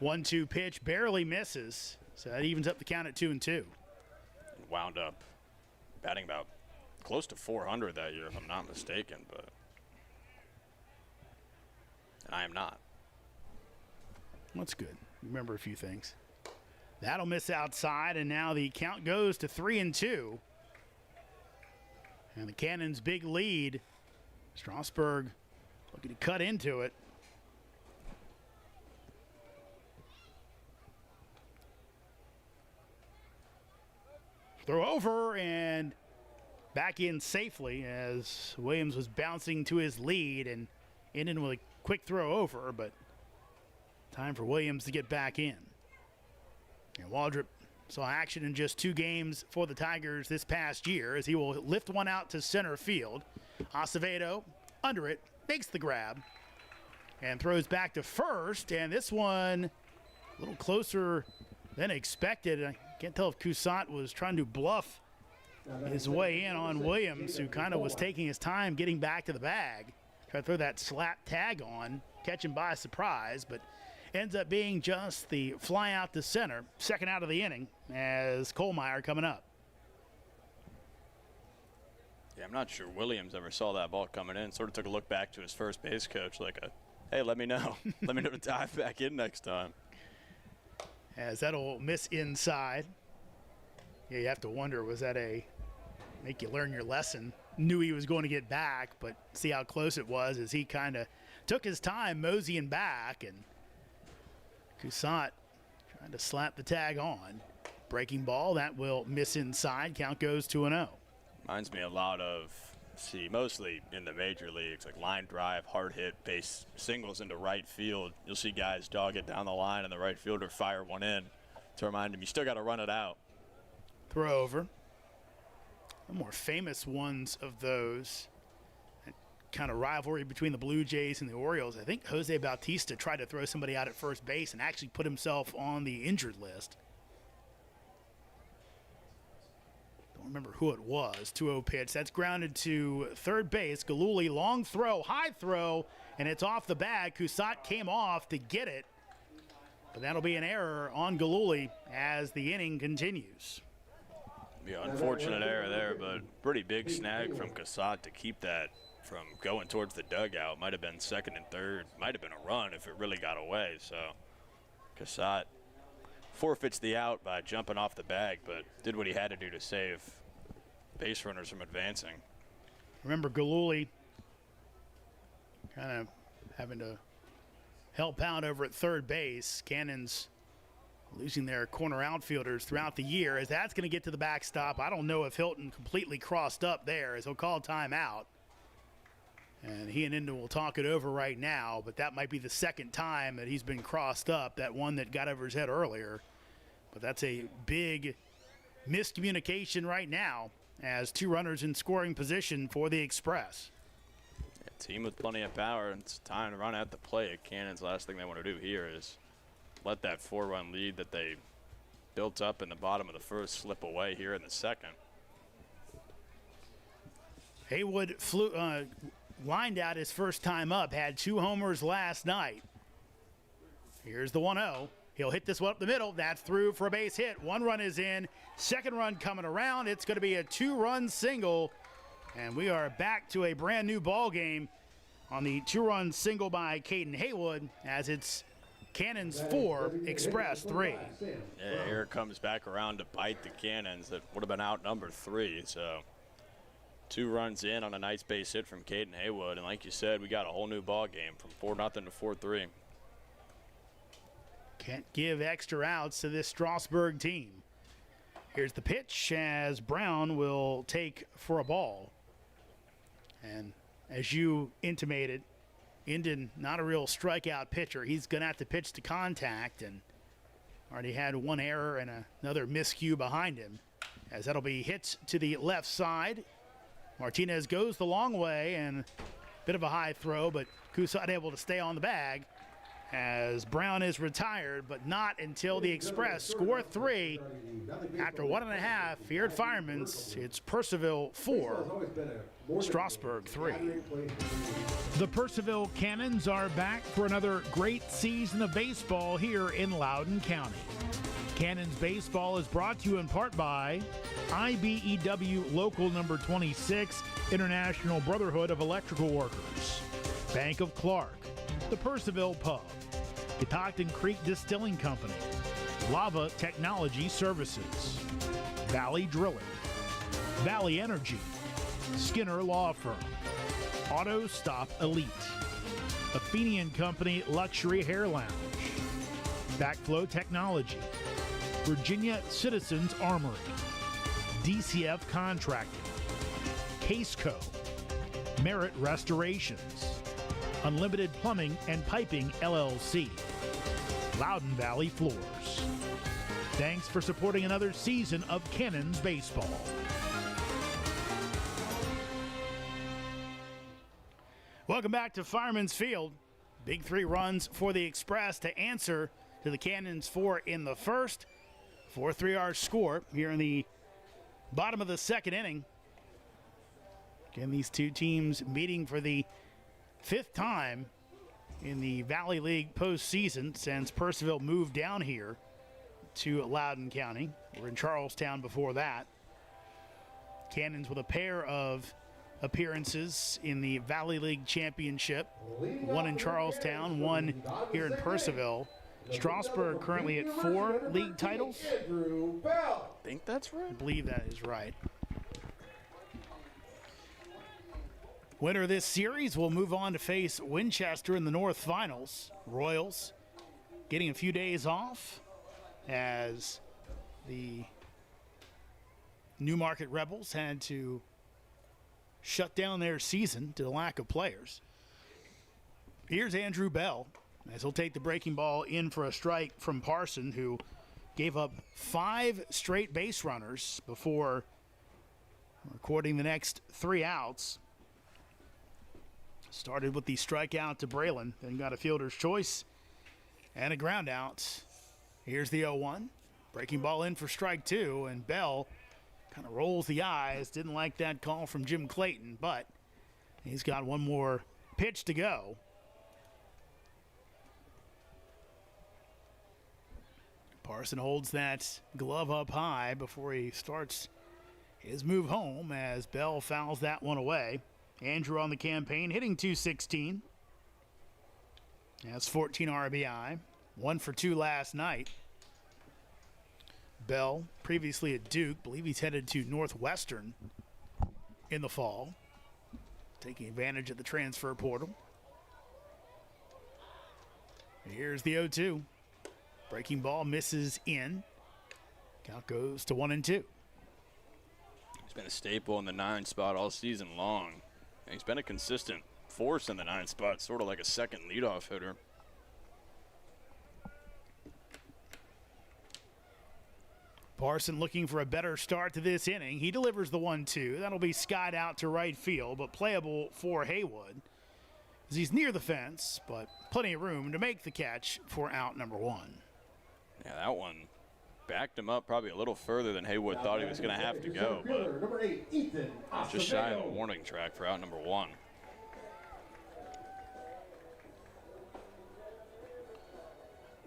1-2 pitch, barely misses, so that evens up the count at 2-2. And wound up batting about close to 400 that year, if I'm not mistaken, but and I am not. That's good. Remember a few things. That'll miss outside, and now the count goes to 3-2. And the Cannons' big lead. Strasburg looking to cut into it. Throw over and back in safely as Williams was bouncing to his lead and ended with a quick throw over, but time for Williams to get back in. And Waldrop saw action in just 2 games for the Tigers this past year as he will lift one out to center field. Acevedo under it, makes the grab, and throws back to first. And this one a little closer than expected. I can't tell if Coussant was trying to bluff his way in on Williams, who kind of was taking his time getting back to the bag. Try to throw that slap tag on, catch him by surprise, but ends up being just the fly out to center, second out of the inning, as Kohlmeyer coming up. Yeah, I'm not sure Williams ever saw that ball coming in. Sort of took a look back to his first base coach like, hey, let me know. Let me know to dive back in next time. As that'll miss inside. Yeah, you have to wonder, was that a make you learn your lesson? Knew he was going to get back, but see how close it was as he kind of took his time moseying back, and Coussant trying to slap the tag on. Breaking ball, that will miss inside. Count goes 2-0. Reminds me a lot of, mostly in the major leagues, like line drive, hard hit, base singles into right field. You'll see guys dog it down the line and the right fielder fire one in to remind him you still got to run it out. Throw over. The more famous ones of those, kind of rivalry between the Blue Jays and the Orioles. I think Jose Bautista tried to throw somebody out at first base and actually put himself on the injured list. Don't remember who it was. 2-0 pitch. That's grounded to third base. Galuli, long throw, high throw, and it's off the bag. Coussant came off to get it, but that'll be an error on Galuli as the inning continues. Yeah, unfortunate error there, but pretty big snag from Coussant to keep that from going towards the dugout. Might have been second and third. Might have been a run if it really got away. So Coussant forfeits the out by jumping off the bag, but did what he had to do to save base runners from advancing. Remember Galuli kind of having to help out over at third base. Cannons losing their corner outfielders throughout the year as that's going to get to the backstop. I don't know if Hilton completely crossed up there as he'll call timeout. And he and Inden will talk it over right now, but that might be the second time that he's been crossed up, that one that got over his head earlier. But that's a big miscommunication right now as 2 runners in scoring position for the Express. Yeah, team with plenty of power, and it's time to run at the plate. Cannon's last thing they want to do here is let that 4-run lead that they built up in the bottom of the first slip away here in the second. Haywood lined out his first time up, had 2 homers last night. Here's the 1-0. He'll hit this one up the middle. That's through for a base hit. 1 run is in. Second run coming around. It's going to be a 2-run single. And we are back to a brand new ball game on the 2-run single by Caden Haywood, as it's Cannons 4, Express 3. Yeah, here it comes back around to bite the Cannons. That would have been out number 3. So 2 runs in on a nice base hit from Caden Haywood. And like you said, we got a whole new ball game from 4-0 to 4-3. Can't give extra outs to this Strasburg team. Here's the pitch as Brown will take for a ball. And as you intimated, Inden, not a real strikeout pitcher. He's going to have to pitch to contact, and already had 1 error and another miscue behind him, as that'll be hits to the left side. Martinez goes the long way, and a bit of a high throw, but Cusat able to stay on the bag, as Brown is retired, but not until the Express score 3 after 1.5 here at Fireman's. It's Purcellville 4, Strasburg 3. The Purcellville Cannons are back for another great season of baseball here in Loudoun County. Cannons baseball is brought to you in part by IBEW Local Number 26, International Brotherhood of Electrical Workers, Bank of Clark, the Purcellville Pub, Catoctin Creek Distilling Company, Lava Technology Services, Valley Drilling, Valley Energy, Skinner Law Firm, Auto Stop Elite, Athenian Company Luxury Hair Lounge, Backflow Technology, Virginia Citizens Armory, DCF Contracting, Caseco, Merit Restorations, Unlimited Plumbing and Piping LLC, Loudoun Valley Floors. Thanks for supporting another season of Cannons baseball. Welcome back to Fireman's Field. Big 3 runs for the Express to answer to the Cannons 4 in the first. 4-3 our score here in the bottom of the second inning. Again, these two teams meeting for the 5th time in the Valley League postseason since Purcellville moved down here to Loudoun County. We're in Charlestown before that. Cannons with a pair of appearances in the Valley League Championship, 1 in Charlestown, 1 here in Purcellville. Strasburg currently at 4 league titles. I think that's right. I believe that is right. Winner of this series will move on to face Winchester in the North Finals. Royals getting a few days off as the Newmarket Rebels had to shut down their season due to lack of players. Here's Andrew Bell as he'll take the breaking ball in for a strike from Parson, who gave up 5 straight base runners before recording the next 3 outs. Started with the strikeout to Braylon, then got a fielder's choice and a ground out. Here's the 0-1. Breaking ball in for strike 2, and Bell kind of rolls the eyes. Didn't like that call from Jim Clayton, but he's got one more pitch to go. Parson holds that glove up high before he starts his move home as Bell fouls that one away. Andrew on the campaign, hitting .216. Has 14 RBI. 1 for 2 last night. Bell, previously at Duke, believe he's headed to Northwestern in the fall, taking advantage of the transfer portal. Here's the 0-2. Breaking ball misses in. Count goes to 1-2. He's been a staple in the 9 spot all season long. And he's been a consistent force in the 9 spot, sort of like a second leadoff hitter. Parson looking for a better start to this inning. He delivers the 1-2. That'll be skied out to right field, but playable for Haywood, as he's near the fence, but plenty of room to make the catch for out number 1. Yeah, that one backed him up probably a little further than Haywood thought he was going to have to go, but Number 8, Ethan just shy of the Acevedo. warning track for out number 1.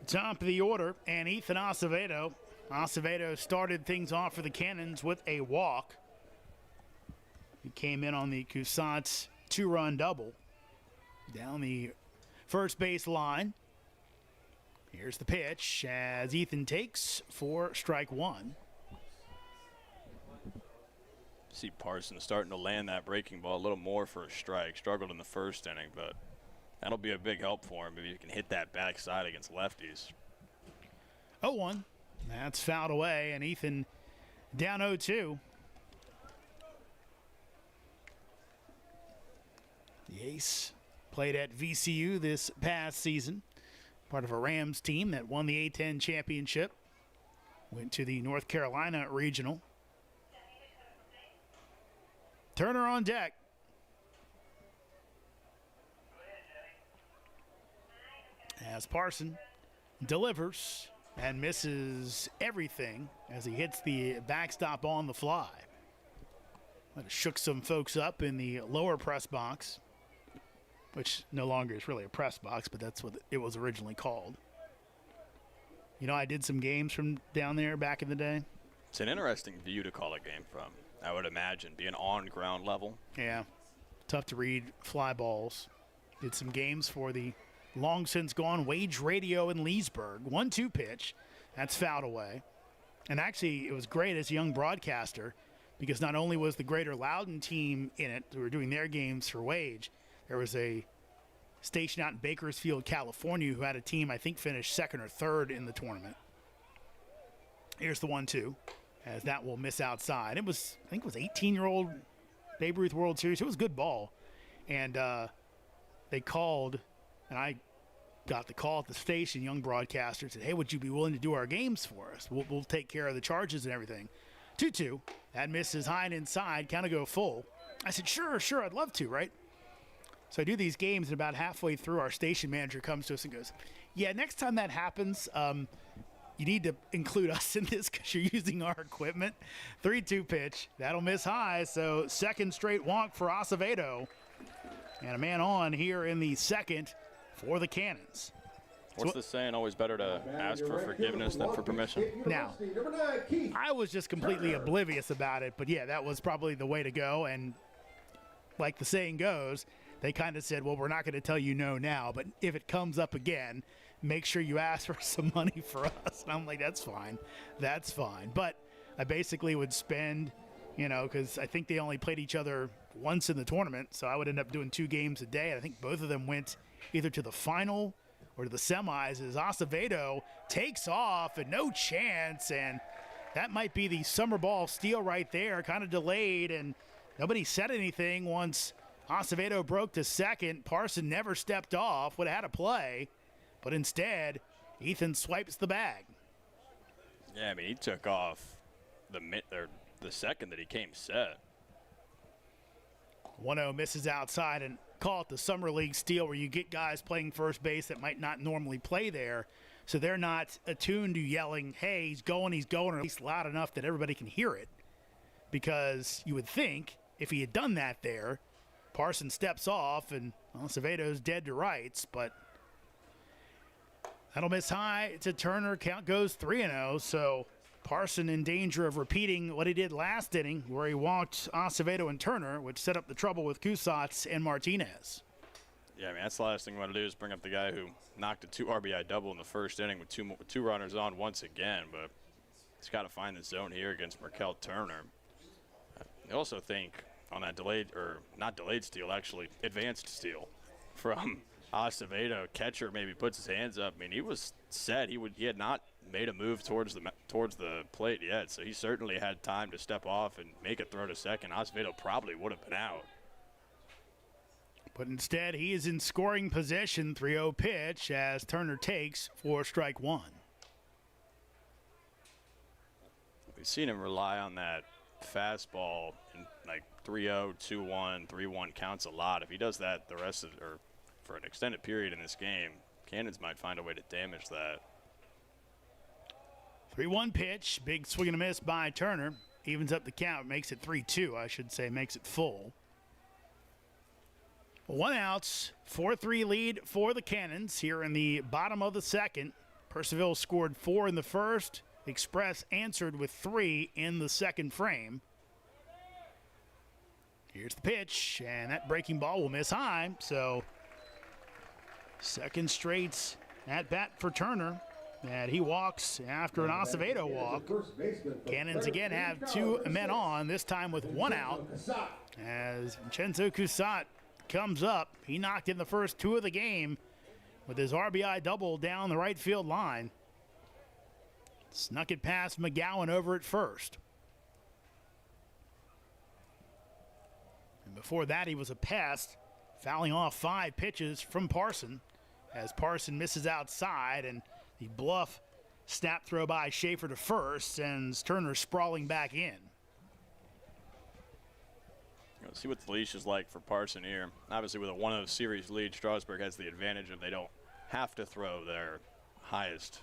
Top of the order, and Ethan Acevedo. Acevedo started things off for the Cannons with a walk. He came in on the Cousins 2-run double down the first base line. Here's the pitch as Ethan takes for strike 1. See Parsons starting to land that breaking ball a little more for a strike. Struggled in the first inning, but that'll be a big help for him if he can hit that backside against lefties. 0-1. That's fouled away, and Ethan down 0-2. The ace played at VCU this past season. Part of a Rams team that won the A-10 championship. Went to the North Carolina Regional. Turner on deck. As Parson delivers and misses everything as he hits the backstop on the fly. That shook some folks up in the lower press box, which no longer is really a press box, but that's what it was originally called. You know, I did some games from down there back in the day. It's an interesting view to call a game from, I would imagine, being on ground level. Yeah, tough to read fly balls. Did some games for the long since gone Wage Radio in Leesburg. 1-2 pitch. That's fouled away. And actually, it was great as a young broadcaster because not only was the Greater Loudoun team in it, who were doing their games for Wage, there was a station out in Bakersfield, California, who had a team, I think, finished second or third in the tournament. Here's the 1-2, as that will miss outside. It was, I think it was 18-year-old Babe Ruth World Series. It was a good ball. And they called, and I got the call at the station, young broadcaster, said, hey, would you be willing to do our games for us? We'll take care of the charges and everything. 2-2. That misses high and inside, kind of go full. I said, sure, I'd love to, right? So I do these games, and about halfway through, our station manager comes to us and goes, yeah, next time that happens, you need to include us in this because you're using our equipment. 3-2 pitch. That'll miss high, so second straight walk for Acevedo. And a man on here in the second for the Cannons. What's the saying? Always better to ask for forgiveness than for permission. Now, I was just completely oblivious about it, but yeah, that was probably the way to go. And like the saying goes, they kind of said, well, we're not going to tell you no now, but if it comes up again, make sure you ask for some money for us. And I'm like, that's fine. But I basically would spend, because I think they only played each other once in the tournament, so I would end up doing 2 games a day. I think both of them went either to the final or to the semis as Acevedo takes off and no chance, and that might be the summer ball steal right there, kind of delayed, and nobody said anything once Acevedo broke to second. Parson never stepped off, would have had a play, but instead, Ethan swipes the bag. Yeah, I mean, he took off the second that he came set. 1-0 misses outside, and call it the Summer League steal where you get guys playing first base that might not normally play there, so they're not attuned to yelling, hey, he's going, or at least loud enough that everybody can hear it. Because you would think if he had done that there, Parson steps off and Acevedo's dead to rights, but that'll miss high to Turner. Count goes 3-0, so Parson in danger of repeating what he did last inning where he walked Acevedo and Turner, which set up the trouble with Cousins and Martinez. Yeah, I mean, that's the last thing we want to do is bring up the guy who knocked a 2 RBI double in the first inning with two runners on once again, but he's got to find the zone here against Markel Turner. I also think on that advanced steal from Acevedo, catcher maybe puts his hands up. I mean, he was set. He had not made a move towards the plate yet, so he certainly had time to step off and make a throw to second. Acevedo probably would have been out. But instead, he is in scoring position. 3-0 pitch as Turner takes for strike 1. We've seen him rely on that fastball in like 3-0, 2-1, 3-1 counts a lot. If he does that for an extended period in this game, Cannons might find a way to damage that. 3-1 pitch. Big swing and a miss by Turner. Evens up the count. Makes it 3-2, I should say. Makes it full. 1 out. 4-3 lead for the Cannons here in the bottom of the second. Purcellville scored 4 in the first. Express answered with 3 in the second frame. Here's the pitch, and that breaking ball will miss high. So, second straight at bat for Turner. And he walks after an Acevedo walk. Cannons again have 2 men on, this time with 1 out. As Vincenzo Cusat comes up, he knocked in the first 2 of the game with his RBI double down the right field line. Snuck it past McGowan over at first. And before that, he was a pest, fouling off 5 pitches from Parson as Parson misses outside, and the bluff snap throw by Schaefer to first sends Turner sprawling back in. Let's see what the leash is like for Parson here. Obviously, with a 1-0 series lead, Strasburg has the advantage of they don't have to throw their highest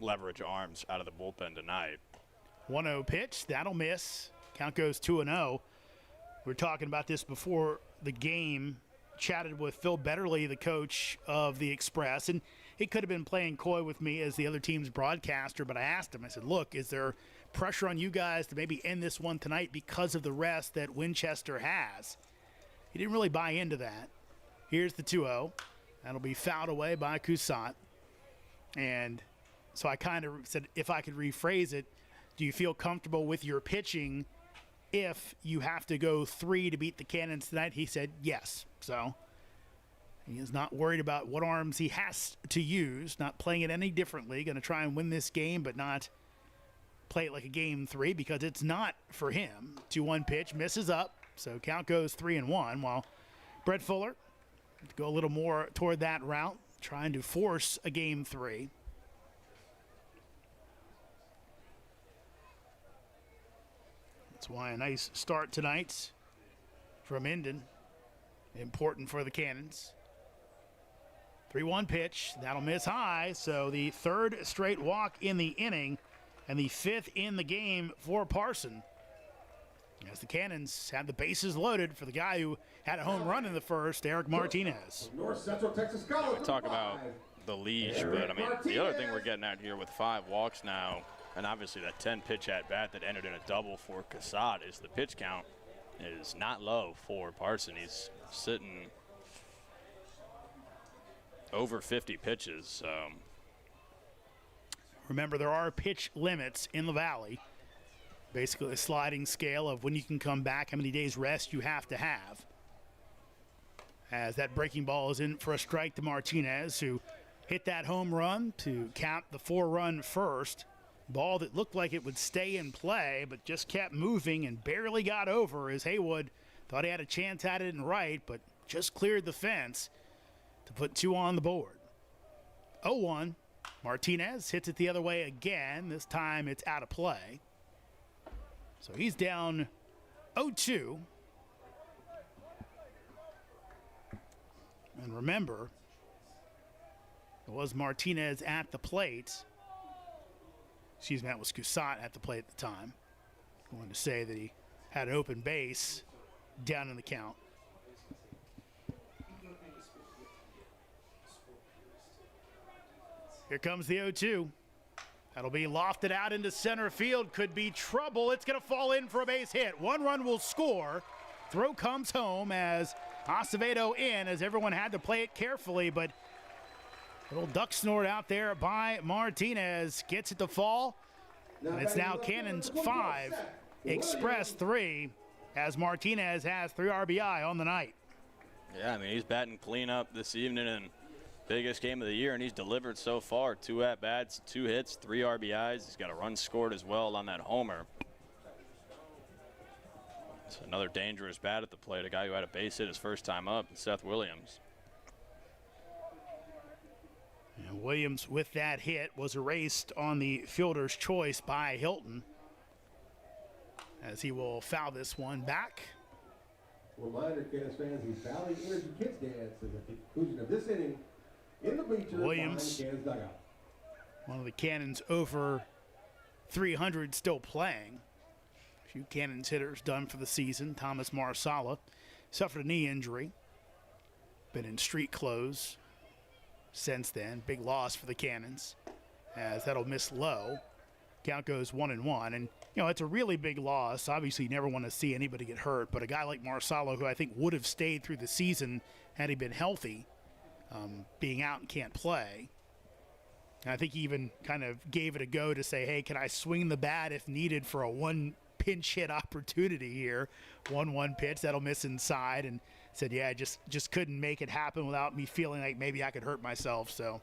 leverage arms out of the bullpen tonight. 1-0 pitch, that'll miss. Count goes 2-0. We were talking about this before the game. Chatted with Phil Betterly, the coach of the Express, and he could have been playing coy with me as the other team's broadcaster, but I asked him, I said, look, is there pressure on you guys to maybe end this one tonight because of the rest that Winchester has? He didn't really buy into that. Here's the 2-0. That'll be fouled away by Cusat. And so I kind of said, if I could rephrase it, do you feel comfortable with your pitching if you have to go 3 to beat the Cannons tonight? He said yes. So he is not worried about what arms he has to use, not playing it any differently, going to try and win this game, but not play it like a game 3 because it's not for him. 2-1 pitch, misses up, so count goes 3-1, while Brett Fuller go a little more toward that route, trying to force a game 3. That's why a nice start tonight from Minden. Important for the Cannons. 3-1 pitch. That'll miss high. So the 3rd straight walk in the inning and the 5th in the game for Parson. As the Cannons have the bases loaded for the guy who had a home run in the first, Eric Martinez. North Central Texas College. Talk about the leash, but I mean, the other thing we're getting at here with 5 walks now, and obviously that 10 pitch at bat that ended in a double for Cusat, is the pitch count is not low for Parson. He's sitting over 50 pitches. Remember, there are pitch limits in the Valley. Basically a sliding scale of when you can come back, how many days rest you have to have. As that breaking ball is in for a strike to Martinez, who hit that home run to cap the 4-run first. Ball that looked like it would stay in play, but just kept moving and barely got over as Haywood thought he had a chance at it in right, but just cleared the fence to put 2 on the board. 0-1. Martinez hits it the other way again. This time it's out of play. So he's down 0-2. And remember, it was Martinez at the plate. Excuse me, that was Cusat at the plate at the time. I wanted to say that he had an open base down in the count. Here comes the 0-2. That'll be lofted out into center field. Could be trouble. It's going to fall in for a base hit. 1 run will score. Throw comes home as Acevedo in, as everyone had to play it carefully, but little duck snort out there by Martinez gets it to fall. And it's now Cannons 5, Express 3, as Martinez has 3 RBI on the night. Yeah, I mean, he's batting clean up this evening and biggest game of the year, and he's delivered so far. 2 at-bats, 2 hits, 3 RBIs. He's got a run scored as well on that homer. It's another dangerous bat at the plate, a guy who had a base hit his first time up, Seth Williams. And Williams, with that hit, was erased on the fielder's choice by Hilton, as he will foul this one back. Reminder, Cannons fans, the Valley Energy Kids Dance is at the conclusion of this inning in the bleachers. Williams, behind the Cannons dugout. one of the Cannons over .300 still playing. A few Cannons hitters done for the season. Thomas Marsala suffered a knee injury. Been in street clothes since then. Big loss for the Cannons, as that'll miss Lowe. Count goes 1-1, and it's a really big loss. Obviously, you never want to see anybody get hurt, but a guy like Marsala, who I think would have stayed through the season had he been healthy, being out and can't play. And I think he even kind of gave it a go to say, hey, can I swing the bat if needed for a one pinch hit opportunity here? 1-1 pitch, that'll miss inside, and said, yeah, I just couldn't make it happen without me feeling like maybe I could hurt myself, so.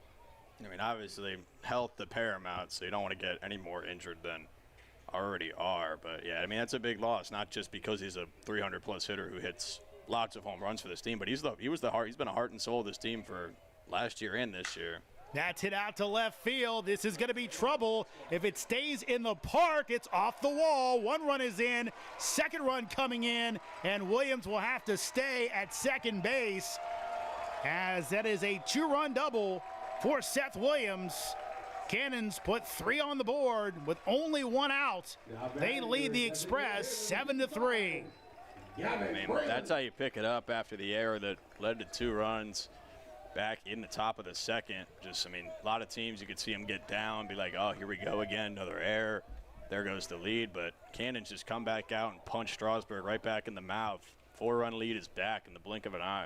I mean, obviously, health the paramount, so you don't want to get any more injured than already are. But, yeah, I mean, that's a big loss, not just because he's a 300-plus hitter who hits lots of home runs for this team, but he's been a heart and soul of this team for last year and this year. That's hit out to left field. This is going to be trouble. If it stays in the park, it's off the wall. One run is in, second run coming in, and Williams will have to stay at second base, as that is a two-run double for Seth Williams. Cannons put 3 on the board with only 1 out. They lead the Express 7-3. I mean, that's how you pick it up after the error that led to 2 runs back in the top of the second. Just, I mean, a lot of teams you could see them get down, be like, oh, here we go again, another error. There goes the lead. But Cannons just come back out and punch Strasburg right back in the mouth. 4-run lead is back in the blink of an eye.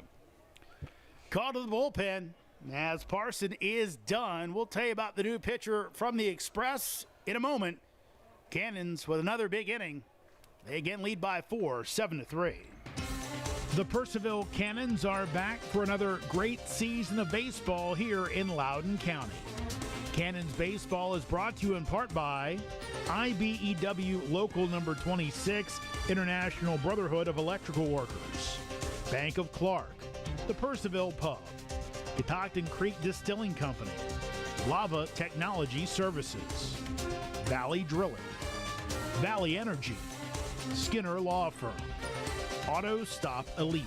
Call to the bullpen as Parson is done. We'll tell you about the new pitcher from the Express in a moment. Cannons with another big inning. They again lead by 4, 7-3. The Purcellville Cannons are back for another great season of baseball here in Loudoun County. Cannons baseball is brought to you in part by IBEW Local Number 26, International Brotherhood of Electrical Workers, Bank of Clark, the Purcellville Pub, Catoctin Creek Distilling Company, Lava Technology Services, Valley Drilling, Valley Energy, Skinner Law Firm, Auto Stop Elite,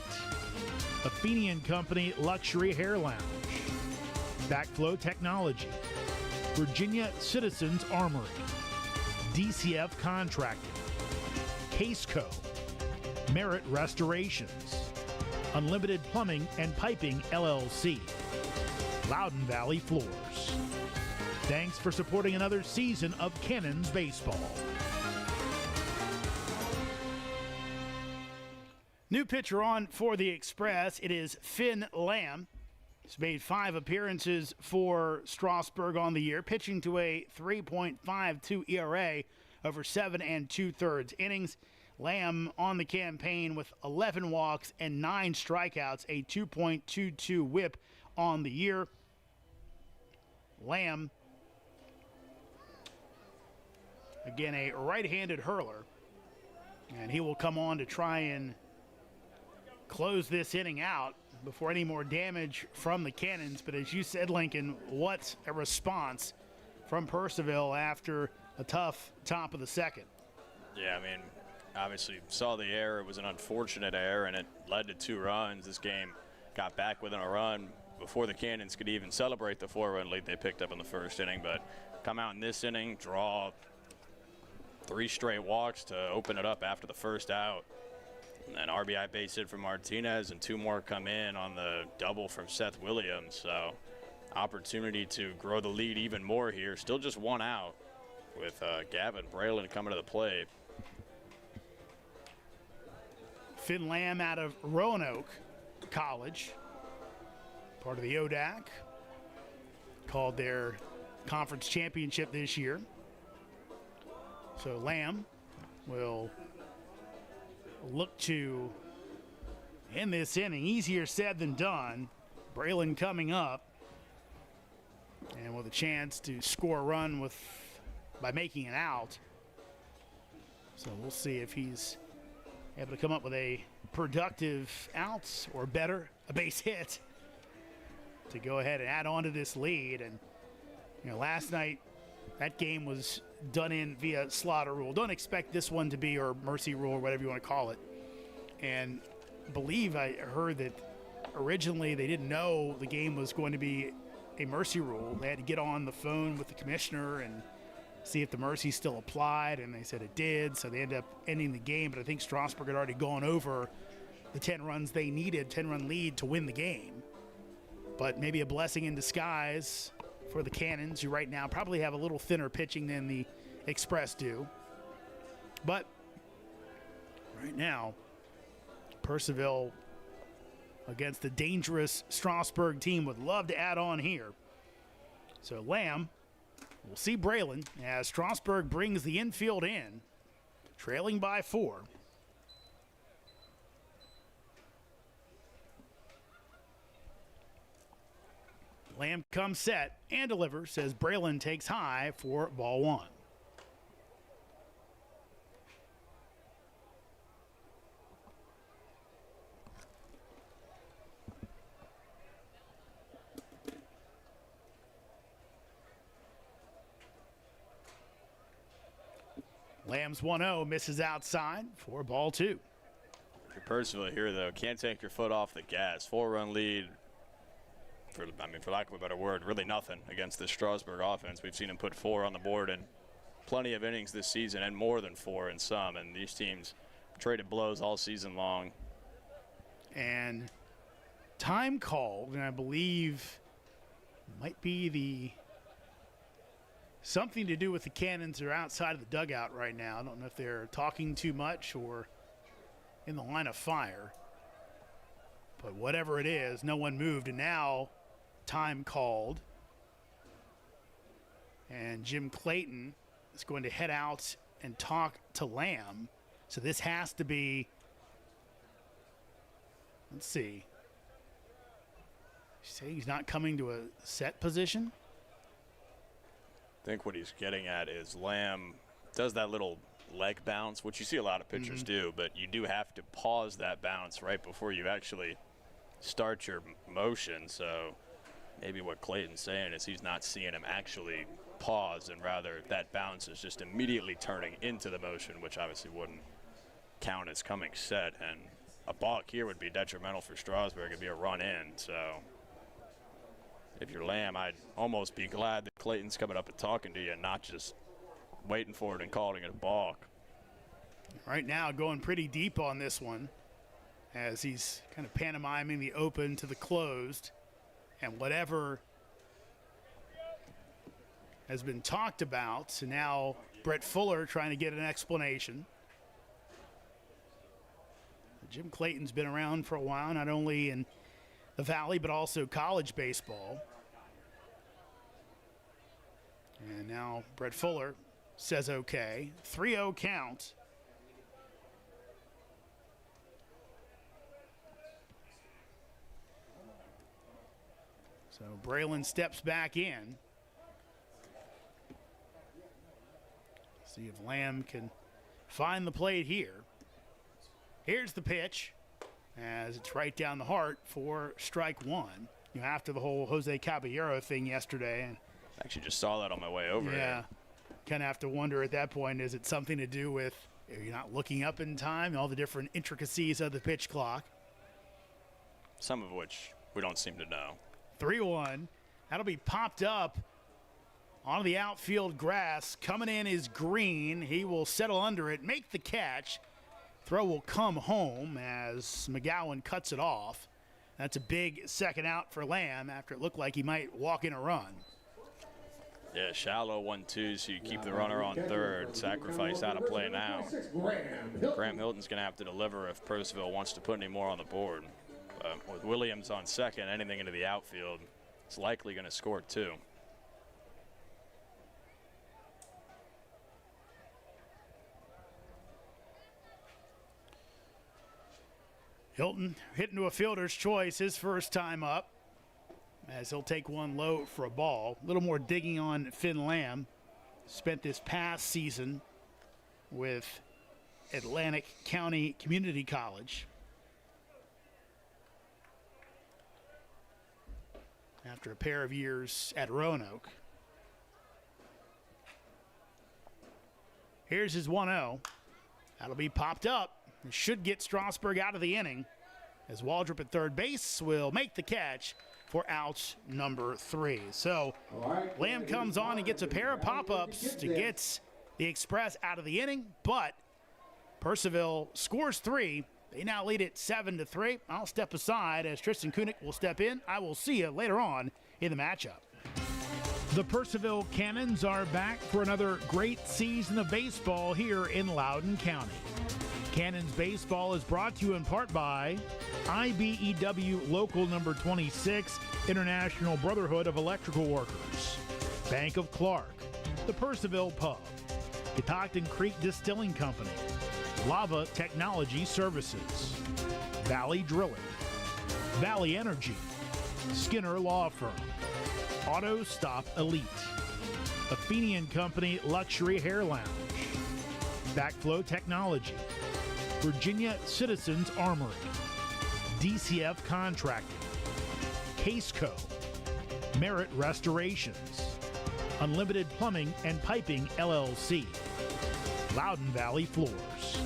Athenian Company Luxury Hair Lounge, Backflow Technology, Virginia Citizens Armory, DCF Contracting, Caseco, Merit Restorations, Unlimited Plumbing and Piping LLC, Loudoun Valley Floors. Thanks for supporting another season of Cannons baseball. New pitcher on for the Express. It is Finn Lamb. He's made 5 appearances for Strasburg on the year, pitching to a 3.52 ERA over 7 2/3 innings. Lamb on the campaign with 11 walks and 9 strikeouts, a 2.22 whip on the year. Lamb, again, a right-handed hurler, and he will come on to try and close this inning out before any more damage from the Cannons. But as you said, Lincoln, what a response from Purcellville after a tough top of the second. Yeah, I mean, obviously saw the error. It was an unfortunate error, and it led to 2 runs. This game got back within a run before the Cannons could even celebrate the 4-run lead they picked up in the first inning. But come out in this inning, draw 3 straight walks to open it up after the first out. And then RBI base hit from Martinez, and 2 more come in on the double from Seth Williams. So opportunity to grow the lead even more here. Still just 1 out with Gavin Braylon coming to the plate. Finn Lamb out of Roanoke College, part of the ODAC, called their conference championship this year. So Lamb will look to end this inning. Easier said than done. Braylon coming up, and with a chance to score a run by making it out. So we'll see if he's able to come up with a productive out or better, a base hit, to go ahead and add on to this lead. And last night that game was done in via slaughter rule. Don't expect this one to be, or mercy rule, or whatever you want to call it. And I heard that originally they didn't know the game was going to be a mercy rule. They had to get on the phone with the commissioner and see if the mercy still applied, and they said it did, so they ended up ending the game. But I think Strasburg had already gone over the 10 runs they needed, 10-run lead to win the game. But maybe a blessing in disguise for the Cannons, who right now probably have a little thinner pitching than the Express do. But right now, Purcellville against the dangerous Strasburg team would love to add on here. So Lamb will see Braylon as Strasburg brings the infield in, trailing by 4. Lamb comes set and delivers as Braylon takes high for ball 1. Lamb's 1-0, misses outside for ball 2. Purcellville here, though, can't take your foot off the gas. 4-run lead, for lack of a better word, really nothing against this Strasburg offense. We've seen them put 4 on the board in plenty of innings this season, and more than 4 in some. And these teams traded blows all season long. And time called, and I believe might be the something to do with the Cannons that are outside of the dugout right now. I don't know if they're talking too much or in the line of fire. But whatever it is, no one moved, and now time called. And Jim Clayton is going to head out and talk to Lamb. So this has to be, let's see. You say he's not coming to a set position? I think what he's getting at is Lamb does that little leg bounce, which you see a lot of pitchers do, but you do have to pause that bounce right before you actually start your motion. So maybe what Clayton's saying is he's not seeing him actually pause, and rather that bounce is just immediately turning into the motion, which obviously wouldn't count as coming set. And a balk here would be detrimental for Strasburg. It'd be a run in. So if you're Lamb, I'd almost be glad that Clayton's coming up and talking to you and not just waiting for it and calling it a balk. Right now going pretty deep on this one as he's kind of pantomiming the open to the closed, and whatever has been talked about. So now Brett Fuller trying to get an explanation. Jim Clayton's been around for a while, not only in the Valley but also college baseball. And now Brett Fuller says okay. 3-0 count. So Braylon steps back in. See if Lamb can find the plate here. Here's the pitch as it's right down the heart for strike 1. You know, after the whole Jose Caballero thing yesterday. And actually just saw that on my way over here. Kind of have to wonder at that point, is it something to do with you're not looking up in time, all the different intricacies of the pitch clock? Some of which we don't seem to know. 3-1. That'll be popped up onto the outfield grass. Coming in is Green. He will settle under it, make the catch. Throw will come home as McGowan cuts it off. That's a big second out for Lamb after it looked like he might walk in a run. Yeah, shallow 1-2, so you keep the runner on third. Sacrifice out of play now. Graham Hilton's going to have to deliver if Purcellville wants to put any more on the board. With Williams on second, anything into the outfield, it's likely going to score 2. Hilton hitting to a fielder's choice his first time up, as he'll take one low for a ball. A little more digging on Finn Lamb. Spent this past season with Atlantic County Community College. After a pair of years at Roanoke. Here's his 1-0. That'll be popped up. It should get Strasburg out of the inning, as Waldrop at third base will make the catch for outs number 3. So Lamb comes on and gets a pair of pop-ups to get the Express out of the inning, but Purcellville scores 3. They now lead it 7-3. I'll step aside as Tristan Kunik will step in. I will see you later on in the matchup. The Purcellville Cannons are back for another great season of baseball here in Loudoun County. Cannons baseball is brought to you in part by IBEW Local Number 26, International Brotherhood of Electrical Workers, Bank of Clark, the Purcellville Pub, Catoctin Creek Distilling Company, Lava Technology Services, Valley Drilling, Valley Energy, Skinner Law Firm, Auto Stop Elite, Athenian Company Luxury Hair Lounge, Backflow Technology, Virginia Citizens Armory, DCF Contracting, Caseco, Merit Restorations, Unlimited Plumbing and Piping LLC, Loudoun Valley Floors.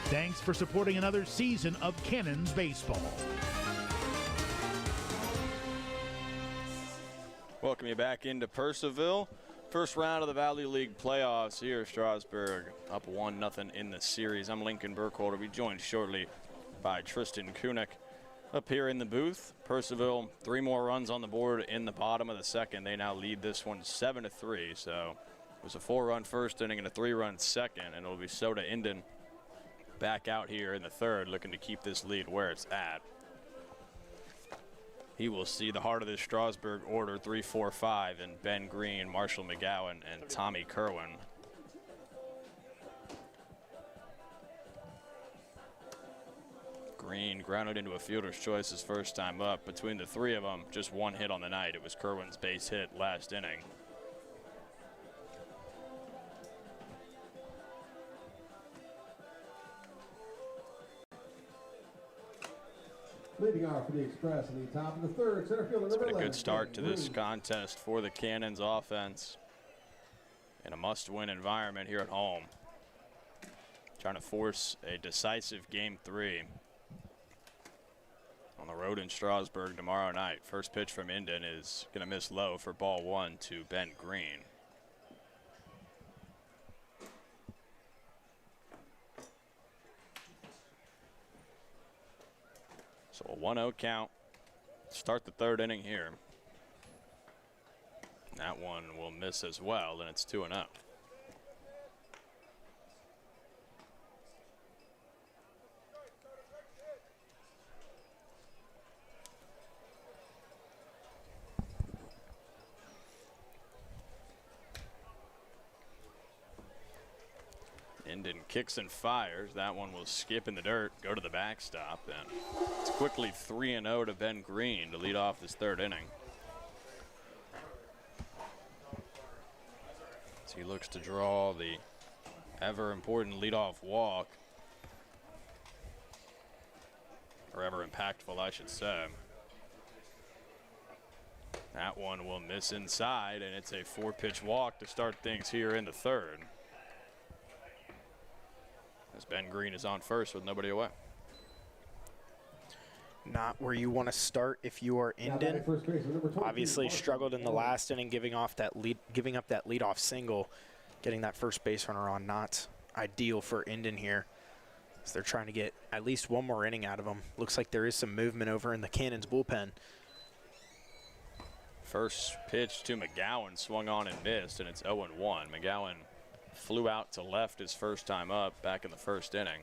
Thanks for supporting another season of Cannons baseball. Welcome you back into Purcellville. First round of the Valley League playoffs here. Strasburg up 1-0 in the series. I'm Lincoln Burkholder. We'll be joined shortly by Tristan Kunik up here in the booth. Purcellville, 3 more runs on the board in the bottom of the second. They now lead this one 7-3. So it was a 4-run first inning and a 3-run second, and it'll be Soda Inden back out here in the third, looking to keep this lead where it's at. He will see the heart of this Strasburg order, 3, 4, 5, and Ben Green, Marshall McGowan, and Tommy Kerwin. Green grounded into a fielder's choice his first time up. Between the 3 of them, just 1 hit on the night. It was Kerwin's base hit last inning. Leading off for the Express in the top of the third, center fielder It's number been a 11. good start to this contest for the Cannons offense in a must-win environment here at home. Trying to force a decisive Game 3 on the road in Strasburg tomorrow night. First pitch from Inden is going to miss low for ball 1 to Ben Green. So a 1-0 count. Start the third inning here. That one will miss as well, and it's 2-0. Inden kicks and fires. That one will skip in the dirt, go to the backstop, and it's quickly 3-0 to Ben Green to lead off this third inning. As he looks to draw the ever important leadoff walk, or ever impactful, I should say. That one will miss inside, and it's a 4-pitch walk to start things here in the third, as Ben Green is on first with nobody away. Not where you want to start if you are Inden. Obviously struggled in the last inning, giving up that leadoff single, getting that first base runner on. Not ideal for Inden here, as they're trying to get at least one more inning out of him. Looks like there is some movement over in the Cannons bullpen. First pitch to McGowan, swung on and missed, and it's 0-1. McGowan flew out to left his first time up back in the first inning.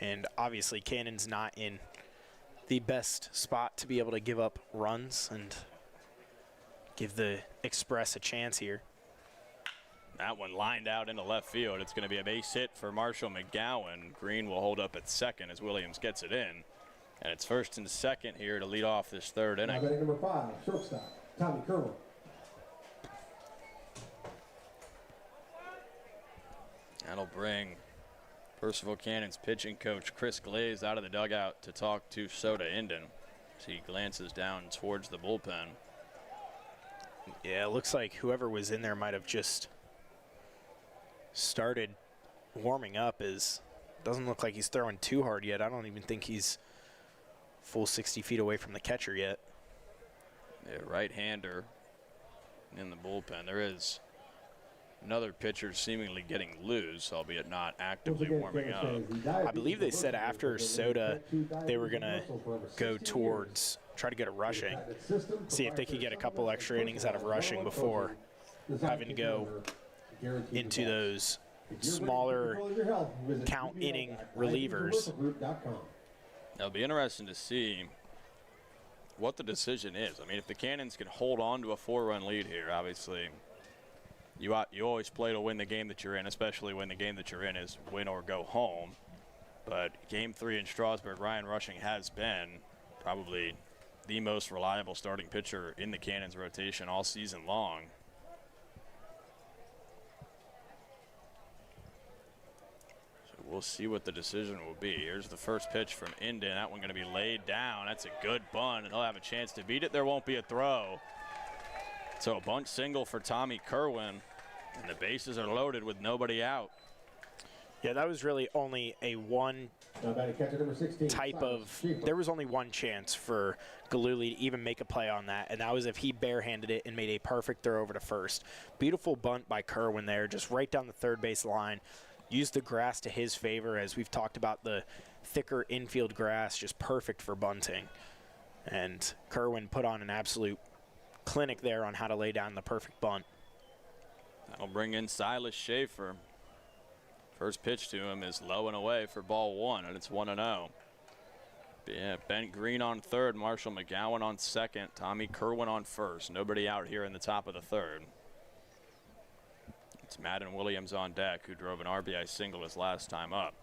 And obviously Cannon's not in the best spot to be able to give up runs and give the Express a chance here. That one lined out into left field. It's going to be a base hit for Marshall McGowan. Green will hold up at second as Williams gets it in. And it's first and second here to lead off this third inning. Now batting number 5, shortstop, Tommy Kerwin. That'll bring Purcellville Cannons pitching coach Chris Glaze out of the dugout to talk to Soda Inden as he glances down towards the bullpen. Yeah, it looks like whoever was in there might have just started warming up. Doesn't look like he's throwing too hard yet. I don't even think he's full 60 feet away from the catcher yet. a right-hander in the bullpen. There is another pitcher seemingly getting loose, albeit not actively warming up. I believe they said after Soda they were going to go towards try to get a rushing, see if they could get a couple extra innings out of rushing before having to go into those smaller count inning relievers. It'll be interesting to see what the decision is. I mean, if the Cannons can hold on to a 4-run lead here, obviously you always play to win the game that you're in, especially when the game that you're in is win or go home. But Game 3 in Strasburg, Ryan Rushing has been probably the most reliable starting pitcher in the Cannons rotation all season long. So we'll see what the decision will be. Here's the first pitch from Indon. That one going to be laid down. That's a good bunt, and they'll have a chance to beat it. There won't be a throw. So a bunt single for Tommy Kerwin, and the bases are loaded with nobody out. Yeah, that was really only a one type of, there was only one chance for Galuli to even make a play on that, and that was if he barehanded it and made a perfect throw over to first. Beautiful bunt by Kerwin there, just right down the third base line. Used the grass to his favor, as we've talked about the thicker infield grass, just perfect for bunting. And Kerwin put on an absolute clinic there on how to lay down the perfect bunt. That'll bring in Silas Schaefer. First pitch to him is low and away for ball one, and it's 1-0. Yeah, Bent Green on third, Marshall McGowan on second, Tommy Kerwin on first. Nobody out here in the top of the third. It's Madden Williams on deck, who drove an RBI single his last time up.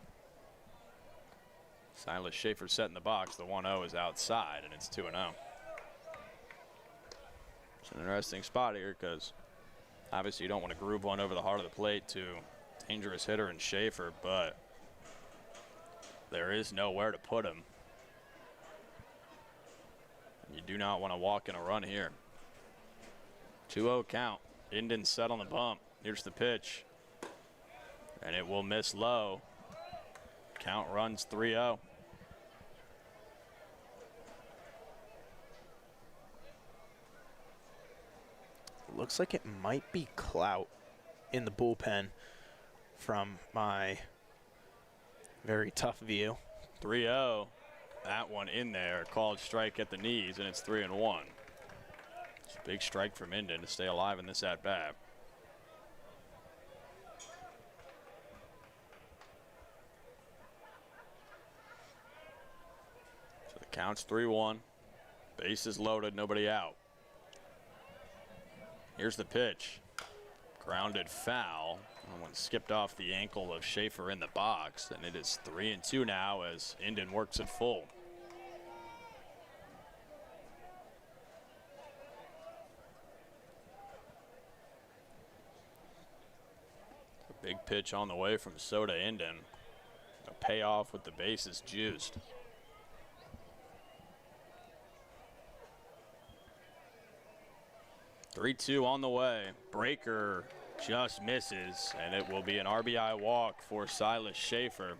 Silas Schaefer set in the box. The 1-0 is outside, and it's 2-0. It's an interesting spot here because obviously you don't want to groove one over the heart of the plate to dangerous hitter in Schaefer, but there is nowhere to put him. You do not want to walk in a run here. 2-0 count. Indon set on the bump. Here's the pitch, and it will miss low. Count runs 3-0. Looks like it might be Clout in the bullpen from my very tough view. 3-0. That one in there. Called strike at the knees, and it's 3-1. It's a big strike from Indon to stay alive in this at-bat. So the count's 3-1. Bases loaded, nobody out. Here's the pitch. Grounded foul. That one skipped off the ankle of Schaefer in the box, and it is 3-2 now as Indon works it full. A big pitch on the way from Soda Indon. A payoff with the bases juiced. Three-2 on the way. Breaker just misses, and it will be an RBI walk for Silas Schaefer.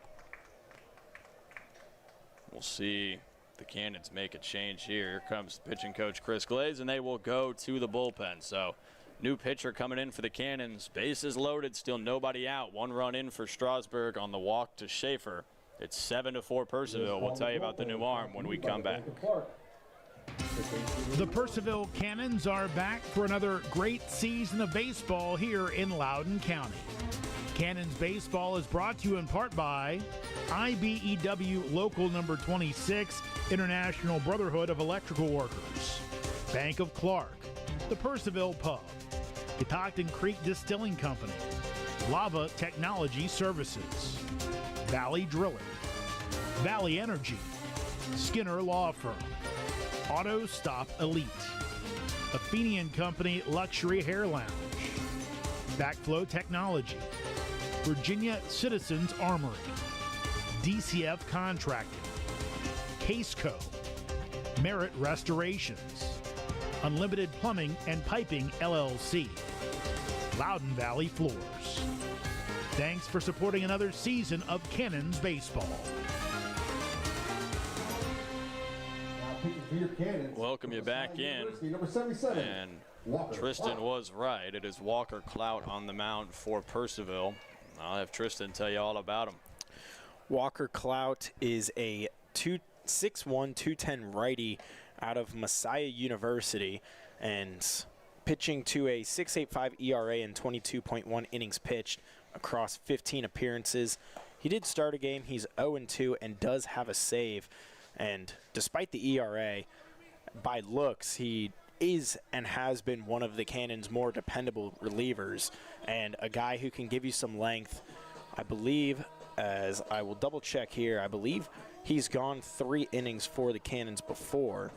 We'll see the Cannons make a change here. Here comes pitching coach Chris Glaze, and they will go to the bullpen. So new pitcher coming in for the Cannons. Bases loaded, still nobody out. One run in for Strasburg on the walk to Schaefer. It's 7-4 Purcellville. We'll tell you about the new arm when we come back. The Purcellville Cannons are back for another great season of baseball here in Loudoun County. Cannons baseball is brought to you in part by IBEW Local Number 26, International Brotherhood of Electrical Workers, Bank of Clark, the Purcellville Pub, Catoctin Creek Distilling Company, Lava Technology Services, Valley Drilling, Valley Energy, Skinner Law Firm, Auto Stop Elite, Athenian Company Luxury Hair Lounge, Backflow Technology, Virginia Citizens Armory, DCF Contracting, Caseco, Merit Restorations, Unlimited Plumbing and Piping LLC, Loudoun Valley Floors. Thanks for supporting another season of Cannons baseball. Welcome you back in. Number 77. And Walker Tristan Clout. was right. It is Walker Clout on the mound for Purcellville. I'll have Tristan tell you all about him. Walker Clout is a 6'1", 210 righty out of Messiah University, and pitching to a 6.85 ERA and 22.1 innings pitched across 15 appearances. He did start a game. He's 0-2 and does have a save. And despite the ERA, by looks, he is and has been one of the Cannons' more dependable relievers and a guy who can give you some length. I believe, as I will double check here, I believe he's gone 3 innings for the Cannons before.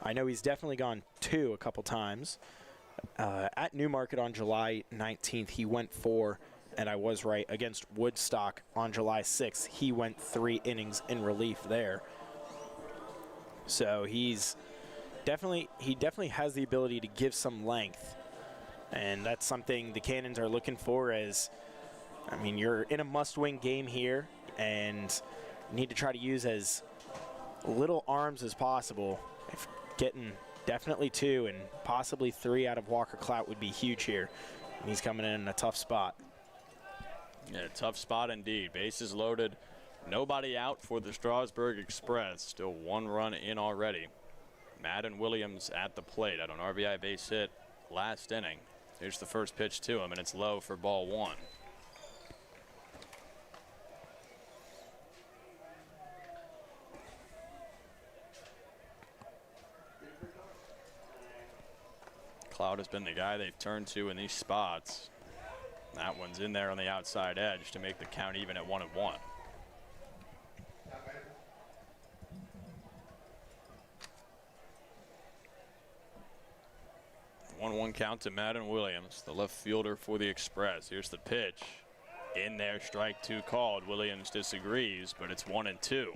I know he's definitely gone 2 a couple times. At Newmarket on July 19th, he went 4, and I was right. Against Woodstock on July 6th, he went 3 innings in relief there. So he definitely has the ability to give some length, and that's something the Cannons are looking for. As I mean, you're in a must-win game here, and you need to try to use as little arms as possible. If getting definitely 2 and possibly 3 out of Walker Clout would be huge here, and he's coming in a tough spot. Yeah, tough spot indeed. Bases loaded. Nobody out for the Strasburg Express. Still 1 run in already. Madden Williams at the plate. At an RBI base hit last inning. Here's the first pitch to him, and it's low for ball 1. Cloud has been the guy they've turned to in these spots. That one's in there on the outside edge to make the count even at 1-1. 1-1 count to Madden Williams, the left fielder for the Express. Here's the pitch. In there, strike 2 called. Williams disagrees, but it's 1-2.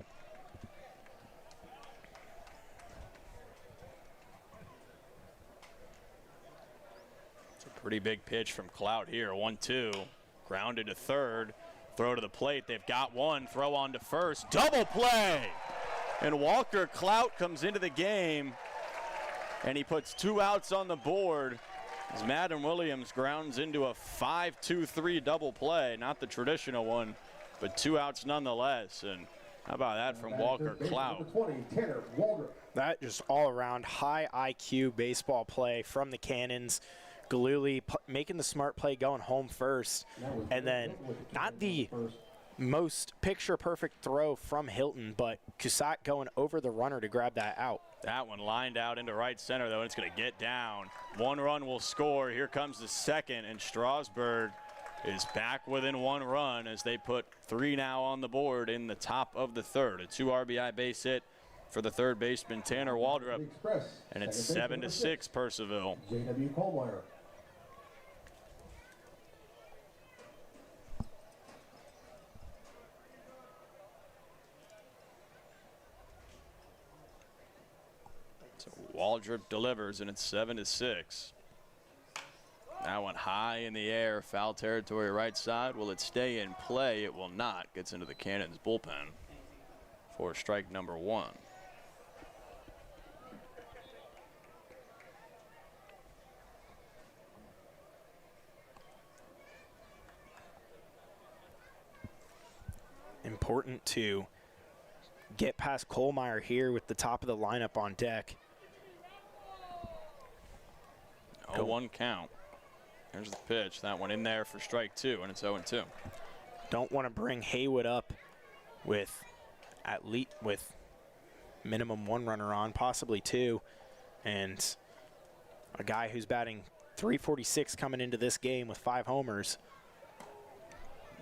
It's a pretty big pitch from Clout here. 1-2. Grounded to third. Throw to the plate. They've got one. Throw on to first. Double play! And Walker Clout comes into the game, and he puts 2 outs on the board as Madden Williams grounds into a 5-2-3 double play. Not the traditional one, but 2 outs nonetheless. And how about that from Walker Clout? That just all around high IQ baseball play from the Cannons. Galuli making the smart play, going home first. And then not the most picture-perfect throw from Hilton, but Cusack going over the runner to grab that out. That one lined out into right center, though, and it's going to get down. 1 run will score. Here comes the second, and Strasburg is back within 1 run as they put 3 now on the board in the top of the third. A 2 RBI base hit for the third baseman, Tanner Waldrop, and it's 7-6 Purcellville. J.W. Kohlmeyer. Waldrop delivers, and it's 7-6. That one high in the air, foul territory right side. Will it stay in play? It will not. Gets into the Cannons bullpen for strike number 1. Important to get past Kohlmeyer here with the top of the lineup on deck. 0-1 count. There's the pitch. That one in there for strike 2, and it's 0-2. Don't want to bring Haywood up with minimum 1 runner on, possibly 2, and a guy who's batting .346 coming into this game with 5 homers.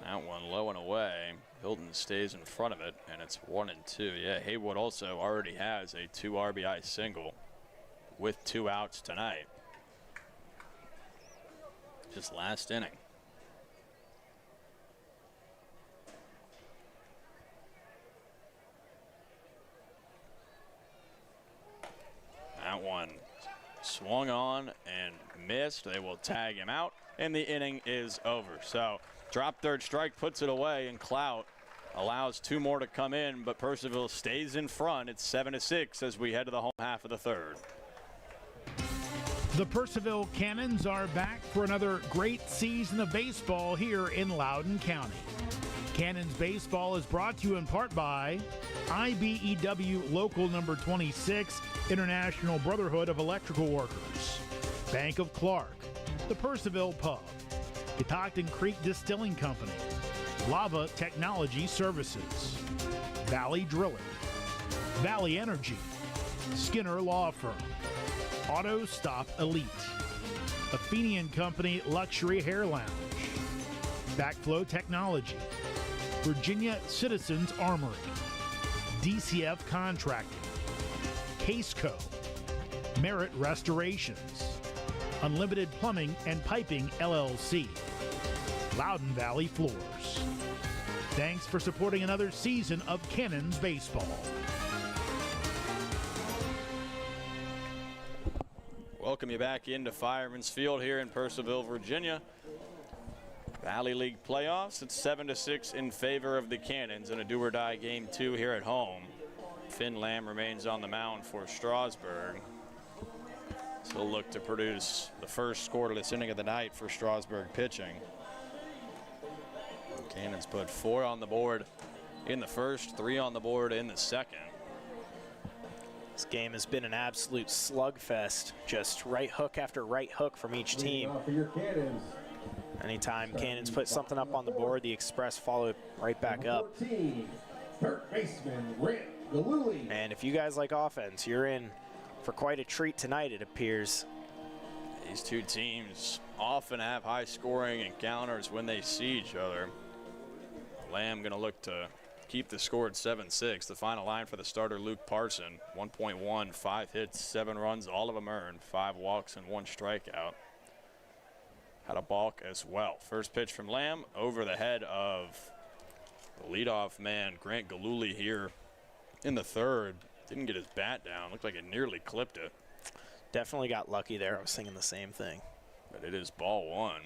That one low and away. Hilton stays in front of it, and it's 1-2. Yeah, Haywood also already has a 2 RBI single with 2 outs tonight. Just last inning. That one swung on and missed. They will tag him out, and the inning is over. So drop third strike puts it away, and Clout allows 2 more to come in, but Purcellville stays in front. It's 7-6 as we head to the home half of the third. The Purcellville Cannons are back for another great season of baseball here in Loudoun County. Cannons baseball is brought to you in part by IBEW Local Number 26, International Brotherhood of Electrical Workers, Bank of Clark, the Purcellville Pub, Catoctin Creek Distilling Company, Lava Technology Services, Valley Drilling, Valley Energy, Skinner Law Firm, Auto Stop Elite, Athenian Company Luxury Hair Lounge, Backflow Technology, Virginia Citizens Armory, DCF Contracting, Caseco, Merit Restorations, Unlimited Plumbing and Piping LLC, Loudoun Valley Floors. Thanks for supporting another season of Cannons baseball. Welcome you back into Fireman's Field here in Purcellville, Virginia. Valley League playoffs. It's 7-6 in favor of the Cannons in a do-or-die game 2 here at home. Finn Lamb remains on the mound for Strasburg. So he'll look to produce the first scoreless inning of the night for Strasburg pitching. The Cannons put 4 on the board in the first, 3 on the board in the second. This game has been an absolute slugfest. Just right hook after right hook from each team. Anytime Cannons put something up on the board, the Express followed right back up. 14, third baseman, Grant Galuli. And if you guys like offense, you're in for quite a treat tonight, it appears. These two teams often have high scoring encounters when they see each other. Lamb going to look to keep the score at 7-6. The final line for the starter, Luke Parson, 1.1, 5 hits, 7 runs, all of them earned, 5 walks and 1 strikeout. Had a balk as well. First pitch from Lamb over the head of the leadoff man, Grant Galuli, here in the third. Didn't get his bat down. Looked like it nearly clipped it. Definitely got lucky there. I was thinking the same thing. But it is ball 1.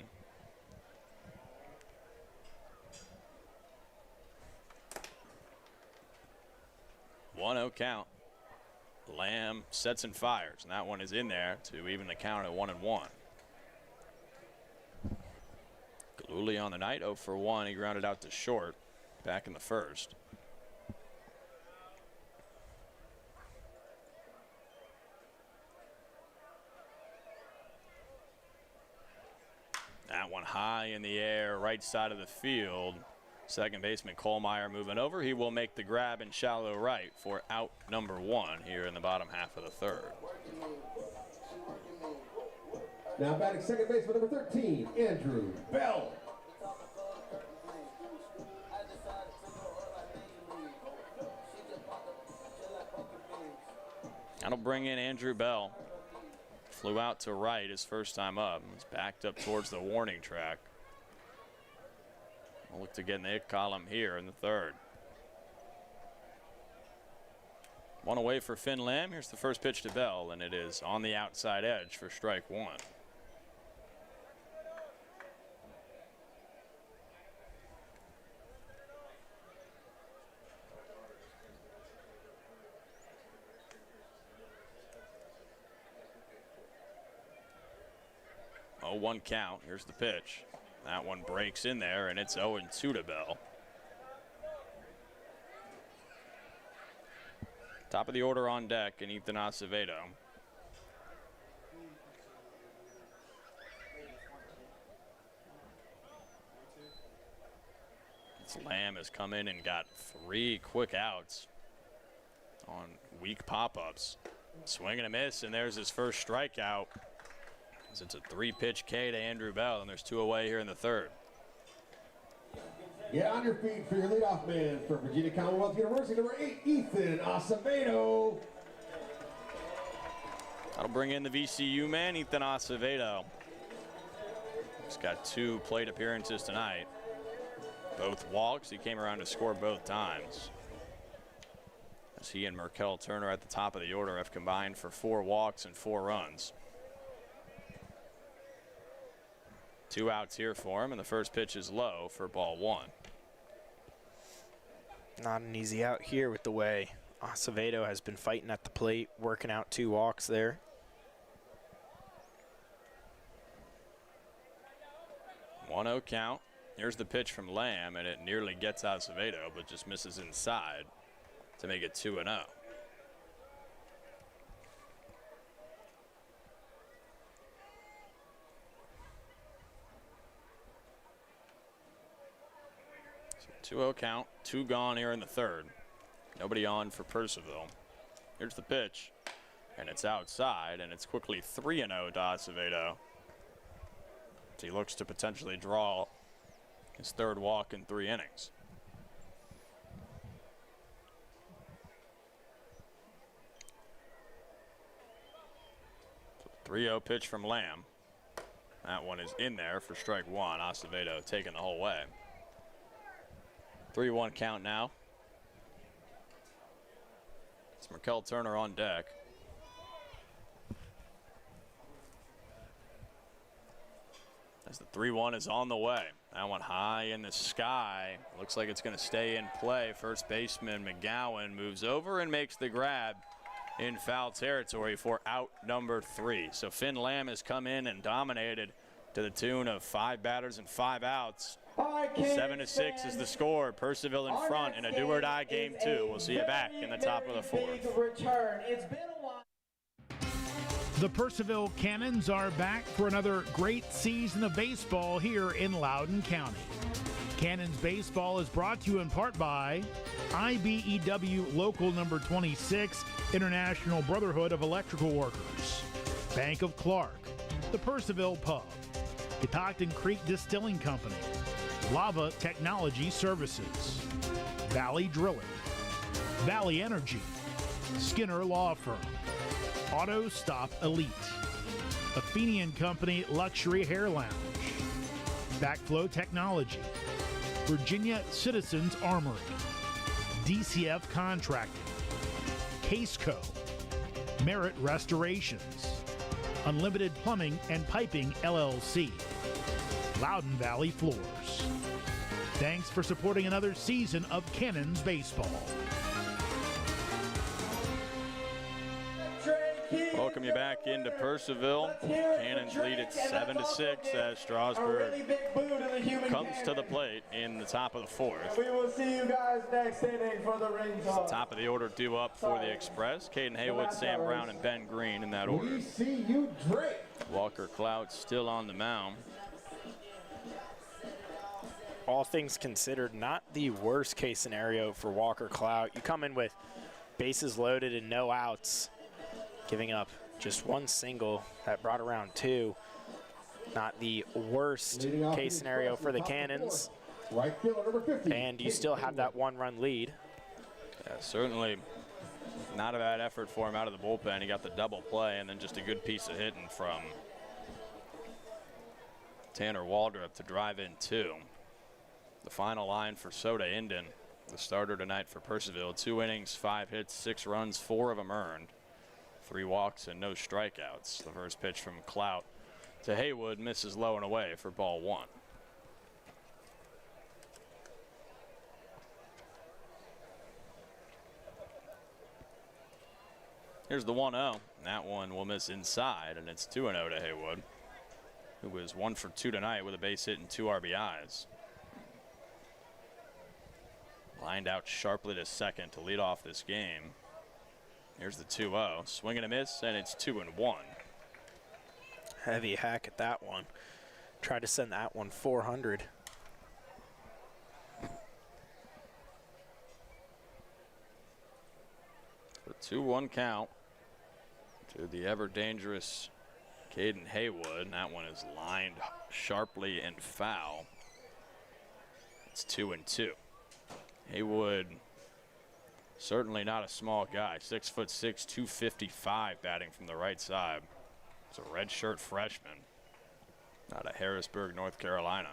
One-0 count. Lamb sets and fires, and that one is in there to even the count at 1-1. Galuli on the night, 0 for 1. He grounded out to short back in the first. That one high in the air, right side of the field. Second baseman Kohlmeyer moving over. He will make the grab in shallow right for out number 1 here in the bottom half of the third. Now batting second baseman number 13, Andrew Bell. That'll bring in Andrew Bell. Flew out to right his first time up. He's backed up towards the warning track. We'll look to get in the hit column here in the third. One away for Finn Lamb. Here's the first pitch to Bell, and it is on the outside edge for strike 1. Oh, 1 count. Here's the pitch. That one breaks in there, and it's 0-2 to Bell. Top of the order on deck, and Ethan Acevedo. This Lamb has come in and got 3 quick outs on weak pop-ups. Swing and a miss, and there's his first strikeout. It's a 3-pitch K to Andrew Bell, and there's 2 away here in the third. Get on your feet for your leadoff man for Virginia Commonwealth University, number 8, Ethan Acevedo. That'll bring in the VCU man, Ethan Acevedo. He's got 2 plate appearances tonight. Both walks. He came around to score both times. As he and Merkel Turner at the top of the order have combined for 4 walks and 4 runs. 2 outs here for him, and the first pitch is low for ball 1. Not an easy out here with the way Acevedo has been fighting at the plate, working out 2 walks there. One 0 count. Here's the pitch from Lamb, and it nearly gets Acevedo, but just misses inside to make it 2-0. So 2-0 count, 2 gone here in the third. Nobody on for Purcellville. Here's the pitch, and it's outside, and it's quickly 3-0 to Acevedo. He looks to potentially draw his 3rd walk in 3 innings. So 3-0 pitch from Lamb. That one is in there for strike 1. Acevedo taking the whole way. 3-1 count now. It's Markel Turner on deck. As the 3-1 is on the way. That one high in the sky. Looks like it's going to stay in play. First baseman McGowan moves over and makes the grab in foul territory for out number 3. So Finn Lamb has come in and dominated to the tune of 5 batters and 5 outs. 7-6 is the score. Purcellville in front in a do-or-die game 2. We'll see you back in the top of the 4th. The Purcellville Cannons are back for another great season of baseball here in Loudoun County. Cannons baseball is brought to you in part by IBEW Local Number 26, International Brotherhood of Electrical Workers, Bank of Clark, the Purcellville Pub, Catoctin Creek Distilling Company, Lava Technology Services, Valley Drilling, Valley Energy, Skinner Law Firm, Auto Stop Elite, Athenian Company Luxury Hair Lounge, Backflow Technology, Virginia Citizens Armory, DCF Contracting, Caseco, Merit Restorations, Unlimited Plumbing and Piping LLC, Loudoun Valley Floors. Thanks for supporting another season of Cannons baseball. Welcome you back into Purcellville. Cannons lead at 7-6 as Strasburg comes to the plate in the top of the 4th. We will see you guys next inning for the ring toss. Top of the order due up for the Express. Caden Haywood, Sam Brown, and Ben Green in that order. We see you, Drake. Walker Clout still on the mound. All things considered, not the worst case scenario for Walker Clout. You come in with bases loaded and no outs, giving up just 1 single that brought around 2. Not the worst case scenario for the Cannons. Right fielder, number 50. And you still have that 1-run lead. Yeah, certainly not a bad effort for him out of the bullpen. He got the double play and then just a good piece of hitting from Tanner Waldrop to drive in 2. The final line for Soda Inden, the starter tonight for Purcellville. 2 innings, 5 hits, 6 runs, 4 of them earned. 3 walks and no strikeouts. The first pitch from Clout to Haywood misses low and away for ball 1. Here's the 1-0. That one will miss inside, and it's 2-0 to Haywood, who was 1 for 2 tonight with a base hit and 2 RBIs. Lined out sharply to second to lead off this game. Here's the 2-0. Swing and a miss, and it's 2-1. Heavy hack at that one. Tried to send that one 400. The 2-1 count to the ever-dangerous Caden Haywood. That one is lined sharply and foul. It's 2-2. Haywood, certainly not a small guy. 6'6", 255 batting from the right side. It's a redshirt freshman out of Harrisburg, North Carolina.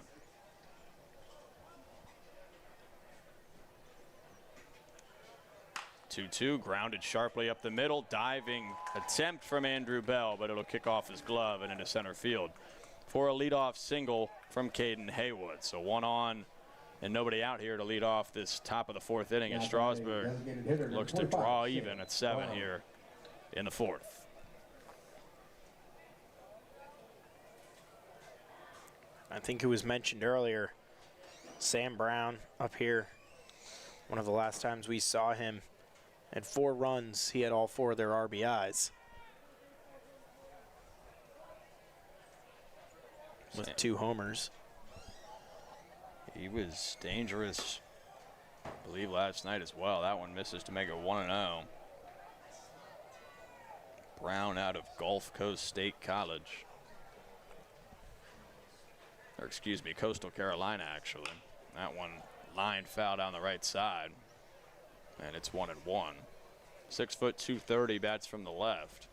Two grounded sharply up the middle. Diving attempt from Andrew Bell, but it'll kick off his glove and into center field for a leadoff single from Caden Haywood. So 1 on and nobody out here to lead off this top of the 4th inning as Strasburg looks to draw even at 7 here in the 4th. I think it was mentioned earlier, Sam Brown up here, one of the last times we saw him, had 4 runs. He had all 4 of their RBIs. With 2 homers. He was dangerous, I believe, last night as well. That one misses to make it 1-0. Brown out of Gulf Coast State College. Or excuse me, Coastal Carolina, actually. That one line foul down the right side. And it's 1-1. 6 foot 230, bats from the left.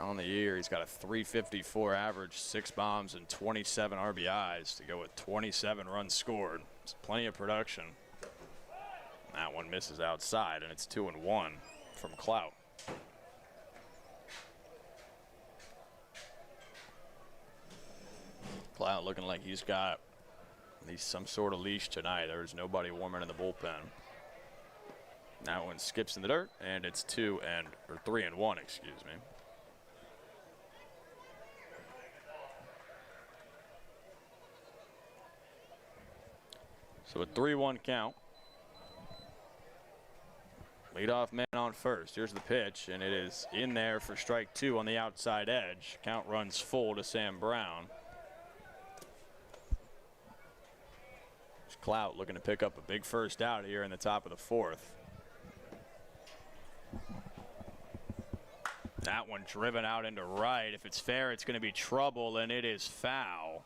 On the year, he's got a .354 average, 6 bombs, and 27 RBIs to go with 27 runs scored. It's plenty of production. That one misses outside, and it's 2-1 from Clout. Clout looking like he's got at least some sort of leash tonight. There's nobody warmer in the bullpen. That one skips in the dirt, and it's 3-1, excuse me. So a 3-1 count. Leadoff man on first. Here's the pitch, and it is in there for strike 2 on the outside edge. Count runs full to Sam Brown. Clout looking to pick up a big first out here in the top of the 4th. That one driven out into right. If it's fair, it's going to be trouble, and it is foul.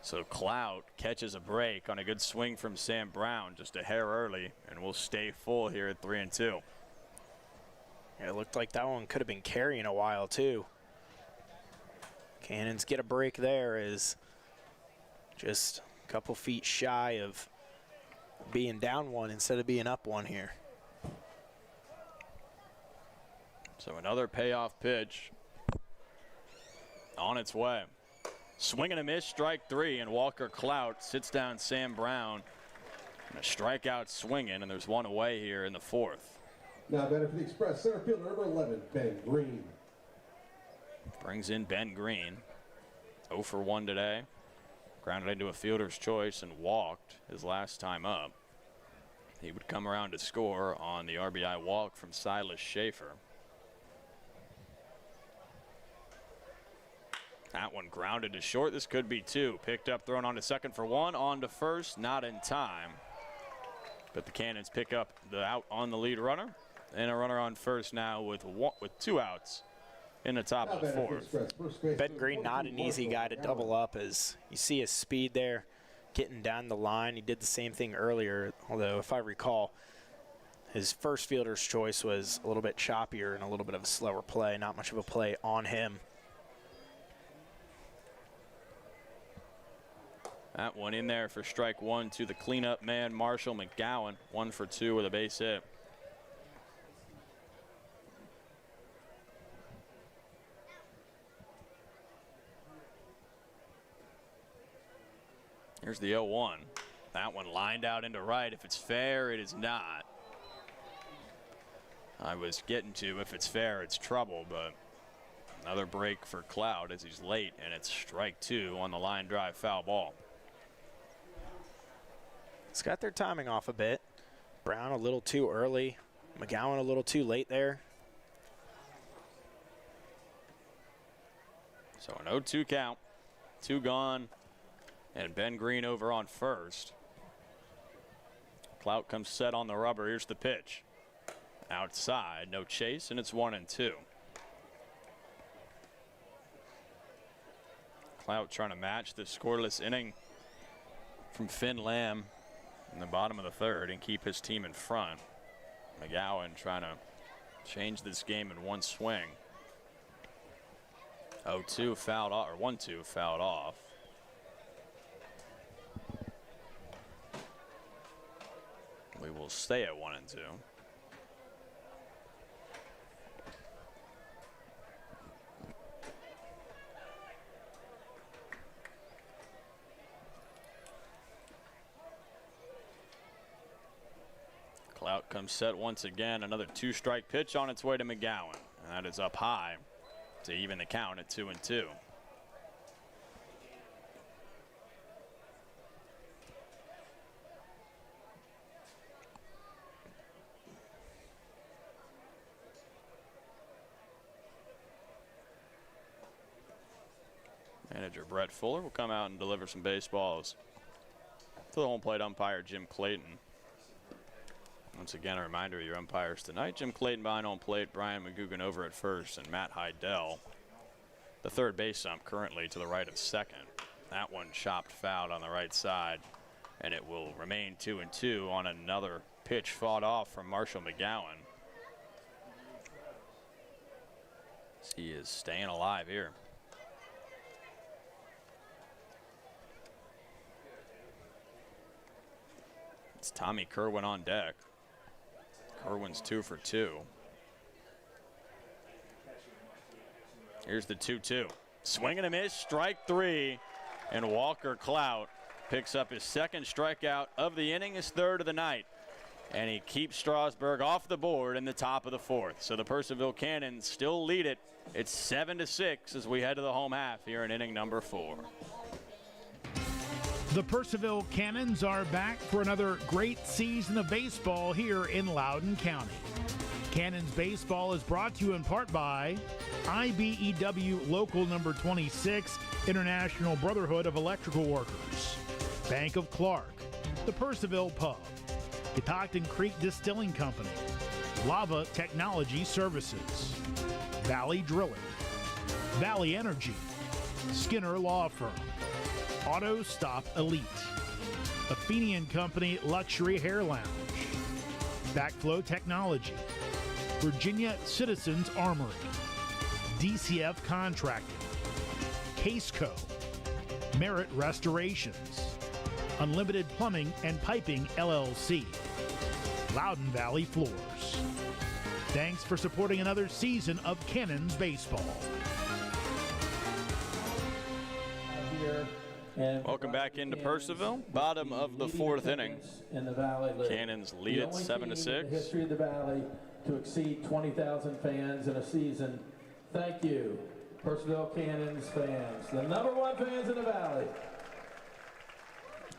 So Clout catches a break on a good swing from Sam Brown, just a hair early, and we'll stay full here at 3-2. Yeah, it looked like that one could have been carrying a while too. Cannons get a break there, is just a couple feet shy of being down 1 instead of being up 1 here. So another payoff pitch on its way. Swing and a miss, strike 3, and Walker Clout sits down Sam Brown. And a strikeout swinging, and there's 1 away here in the 4th. Now better for the Express, center fielder number 11, Ben Green. Brings in Ben Green. 0 for 1 today. Grounded into a fielder's choice and walked his last time up. He would come around to score on the RBI walk from Silas Schaefer. That one grounded to short. This could be 2. Picked up, thrown on to second for 1. On to first, not in time. But the Cannons pick up the out on the lead runner. And a runner on first now with 2 outs in the top of the 4th. Ben Green, not an easy guy to double up, as you see his speed there getting down the line. He did the same thing earlier, although if I recall, his first fielder's choice was a little bit choppier and a little bit of a slower play. Not much of a play on him. That one in there for strike 1 to the cleanup man, Marshall McGowan. 1 for 2 with a base hit. Here's the 0-1. That one lined out into right. If it's fair, it is not. I was getting to if it's fair, it's trouble, but another break for Clout as he's late, and it's strike 2 on the line drive foul ball. It's got their timing off a bit. Brown a little too early. McGowan a little too late there. So an 0-2 count. 2 gone. And Ben Green over on first. Clout comes set on the rubber. Here's the pitch. Outside, no chase, and it's 1-2. Clout trying to match the scoreless inning from Finn Lamb in the bottom of the 3rd and keep his team in front. McGowan trying to change this game in one swing. 0-2 fouled off, or 1-2 fouled off. We will stay at 1-2. Clout comes set once again. Another 2-strike pitch on its way to McGowan. And that is up high to even the count at 2-2. Manager Brett Fuller will come out and deliver some baseballs to the home plate umpire, Jim Clayton. Once again, a reminder of your umpires tonight. Jim Clayton behind home plate, Brian McGugan over at first, and Matt Heidel, the third base ump, currently to the right of second. That one chopped foul on the right side, and it will remain 2-2 on another pitch fought off from Marshall McGowan. He is staying alive here. It's Tommy Kerwin on deck. Kerwin's 2 for 2. Here's the 2-2. Swing and a miss, strike 3. And Walker Clout picks up his second strikeout of the inning, his third of the night. And he keeps Strasburg off the board in the top of the 4th. So the Purcellville Cannons still lead it. It's 7-6 as we head to the home half here in inning number 4. The Purcellville Cannons are back for another great season of baseball here in Loudoun County. Cannons baseball is brought to you in part by IBEW Local Number 26, International Brotherhood of Electrical Workers, Bank of Clark, the Purcellville Pub, Catoctin Creek Distilling Company, Lava Technology Services, Valley Drilling, Valley Energy, Skinner Law Firm, Auto Stop Elite, Athenian Company Luxury Hair Lounge, Backflow Technology, Virginia Citizens Armory, DCF Contracting, Caseco, Merit Restorations, Unlimited Plumbing and Piping LLC, Loudoun Valley Floors. Thanks for supporting another season of Cannons baseball. Welcome back into Purcellville. Bottom of the 4th inning. Cannons lead it 7-6. History of the Valley to exceed 20,000 fans in a season. Thank you, Purcellville Cannons fans, the #1 fans in the Valley.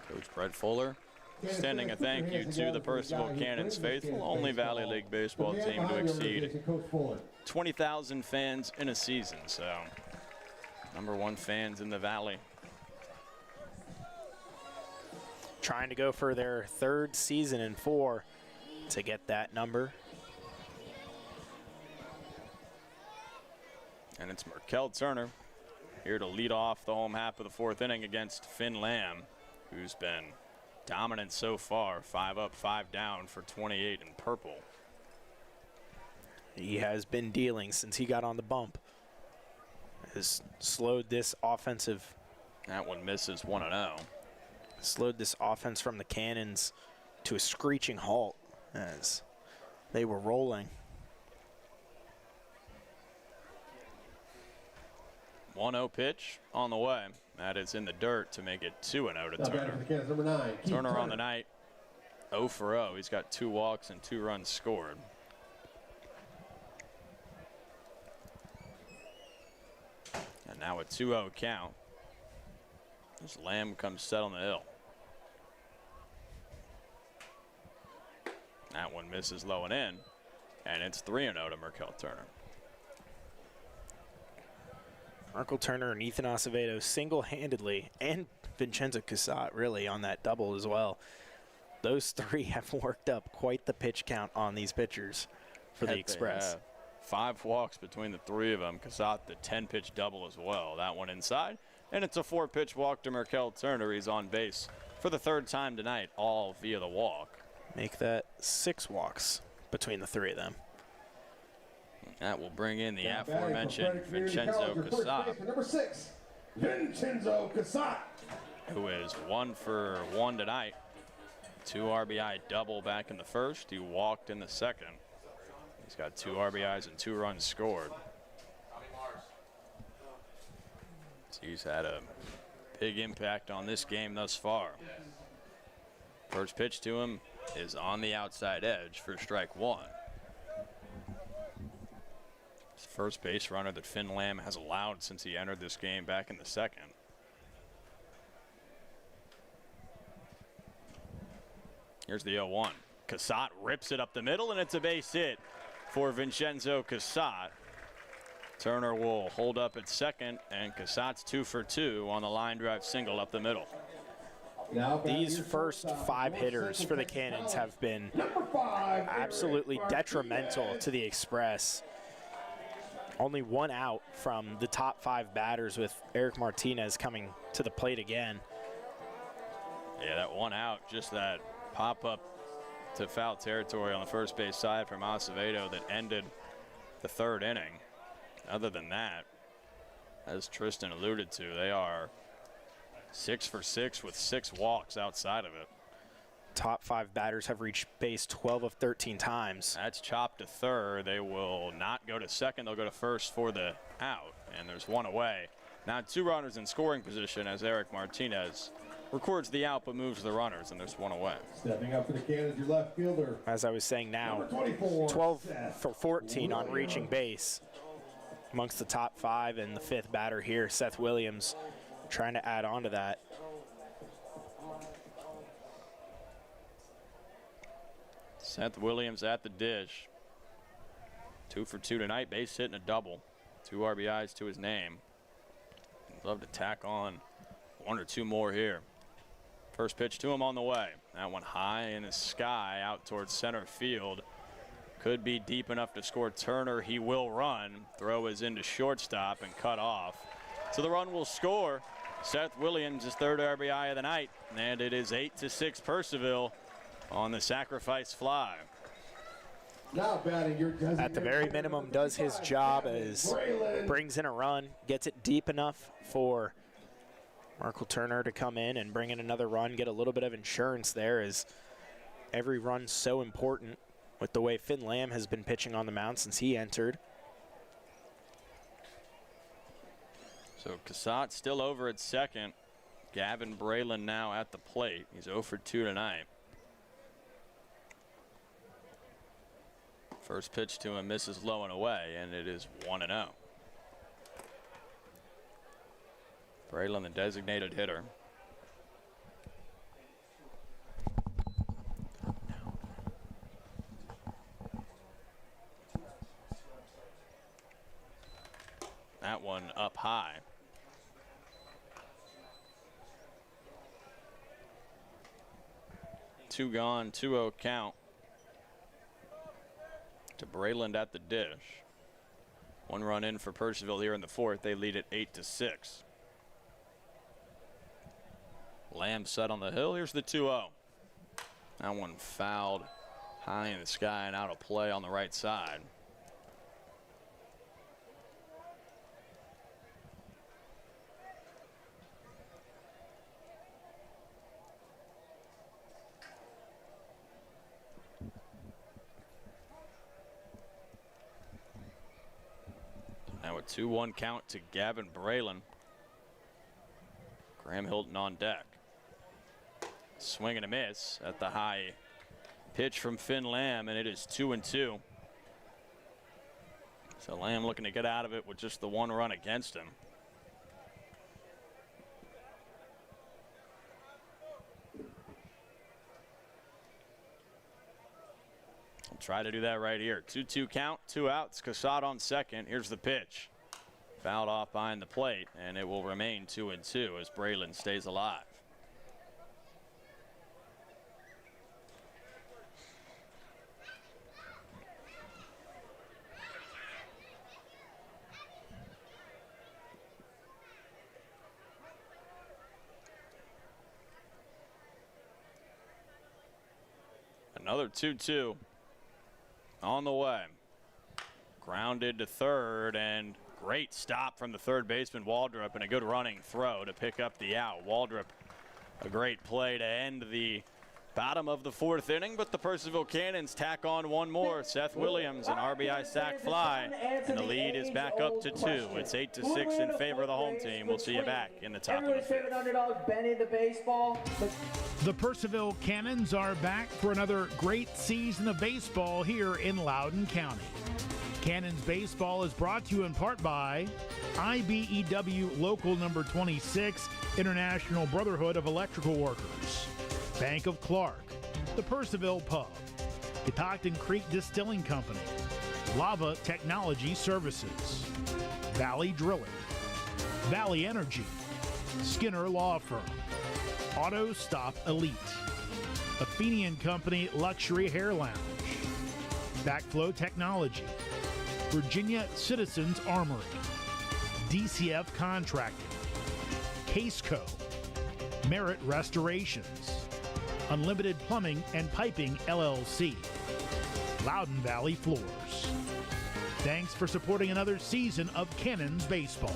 Coach Brett Fuller extending a thank you to the Purcellville Cannons faithful, only Valley League baseball team to exceed 20,000 fans in a season. So, #1 fans in the Valley. Trying to go for their 3rd season in 4 to get that number. And it's Markel Turner here to lead off the home half of the 4th inning against Finn Lamb, who's been dominant so far. 5 up, 5 down for 28 in purple. He has been dealing since he got on the bump. Has slowed this offensive. That one misses 1-0. Slowed this offense from the Cannons to a screeching halt as they were rolling. 1-0 pitch on the way. That is in the dirt to make it 2-0 to Turner. Number 9, Turner on the night, 0 for 0. He's got 2 walks and 2 runs scored. And now a 2-0 count. As Lamb comes set on the hill. That one misses low and in, and it's 3-0 to Markel Turner. Markel Turner and Ethan Acevedo single-handedly, and Vincenzo Casat really on that double as well. Those 3 have worked up quite the pitch count on these pitchers for the Express. 5 walks between the 3 of them. Casat, the 10-pitch double as well. That one inside, and it's a 4-pitch walk to Markel Turner. He's on base for the 3rd time tonight, all via the walk. Make that 6 walks between the 3 of them. That will bring in the aforementioned Vincenzo Casat. Number 6, Vincenzo Casat, who is 1 for 1 tonight. 2 RBI double back in the 1st. He walked in the 2nd. He's got 2 RBIs and 2 runs scored. So he's had a big impact on this game thus far. First pitch to him is on the outside edge for strike one. It's the first base runner that Finn Lamb has allowed since he entered this game back in the second. Here's the 0-1. Cassatt rips it up the middle, and it's a base hit for Vincenzo Cassatt. Turner will hold up at second, and Cassatt's 2 for 2 on the line drive single up the middle. These first 5 hitters for the Cannons have been absolutely detrimental to the Express. Only 1 out from the top 5 batters, with Eric Martinez coming to the plate again. Yeah, that 1 out, just that pop-up to foul territory on the first base side from Acevedo that ended the 3rd inning. Other than that, as Tristan alluded to, they are 6 for 6 with 6 walks outside of it. Top 5 batters have reached base 12 of 13 times. That's chopped to third. They will not go to second. They'll go to first for the out, and there's 1 away. Now 2 runners in scoring position as Eric Martinez records the out but moves the runners, and there's 1 away. Stepping up for the Cannons, your left fielder. As I was saying now, 24, 12 for 14 on reaching base amongst the top 5, and the 5th batter here, Seth Williams, trying to add on to that. Seth Williams at the dish. 2 for 2 tonight, base hit and a double. 2 RBIs to his name. He'd love to tack on 1 or 2 more here. First pitch to him on the way. That one high in the sky out towards center field. Could be deep enough to score Turner. He will run. Throw is into shortstop and cut off. So the run will score. Seth Williams, his 3rd RBI of the night. And it is 8-6 Purcellville on the sacrifice fly. Now batting your At the very minimum, does his job as brings in a run, gets it deep enough for Markle Turner to come in and bring in another run, get a little bit of insurance there, as every run's so important with the way Finn Lamb has been pitching on the mound since he entered. So Cassatt still over at second. Gavin Braylon now at the plate. He's 0 for 2 tonight. First pitch to him misses low and away, and it is 1-0. Braylon, the designated hitter. That one up high. Two gone, 2-0 count to Braylon at the dish. 1 run in for Purcellville here in the 4th. They lead at 8-6. Lamb set on the hill. Here's the 2-0. That one fouled high in the sky and out of play on the right side. Now a 2-1 count to Gavin Braylon. Graham Hilton on deck. Swing and a miss at the high pitch from Finn Lamb, and it is 2-2. So Lamb looking to get out of it with just the 1 run against him. I'll try to do that right here. 2-2 count, 2 outs. Cassatt on second. Here's the pitch. Fouled off behind the plate, and it will remain 2-2 as Braylon stays alive. Another 2-2 on the way. Grounded to third, and great stop from the third baseman Waldrop, and a good running throw to pick up the out. Waldrop, a great play to end the bottom of the 4th inning, but the Purcellville Cannons tack on 1 more. Seth Williams, an RBI sac fly, and the lead is back up to 2. It's 8-6 in favor of the home team. We'll see you back in the top of the 5th. Everybody's favorite underdog, Benny the baseball. The Purcellville Cannons are back for another great season of baseball here in Loudoun County. Cannons baseball is brought to you in part by IBEW Local Number 26, International Brotherhood of Electrical Workers, Bank of Clark, the Purcellville Pub, Catoctin Creek Distilling Company, Lava Technology Services, Valley Drilling, Valley Energy, Skinner Law Firm, Auto Stop Elite, Athenian Company Luxury Hair Lounge, Backflow Technology, Virginia Citizens Armory, DCF Contracting, Caseco, Merit Restorations, Unlimited Plumbing and Piping LLC, Loudoun Valley Floors. Thanks for supporting another season of Cannons baseball.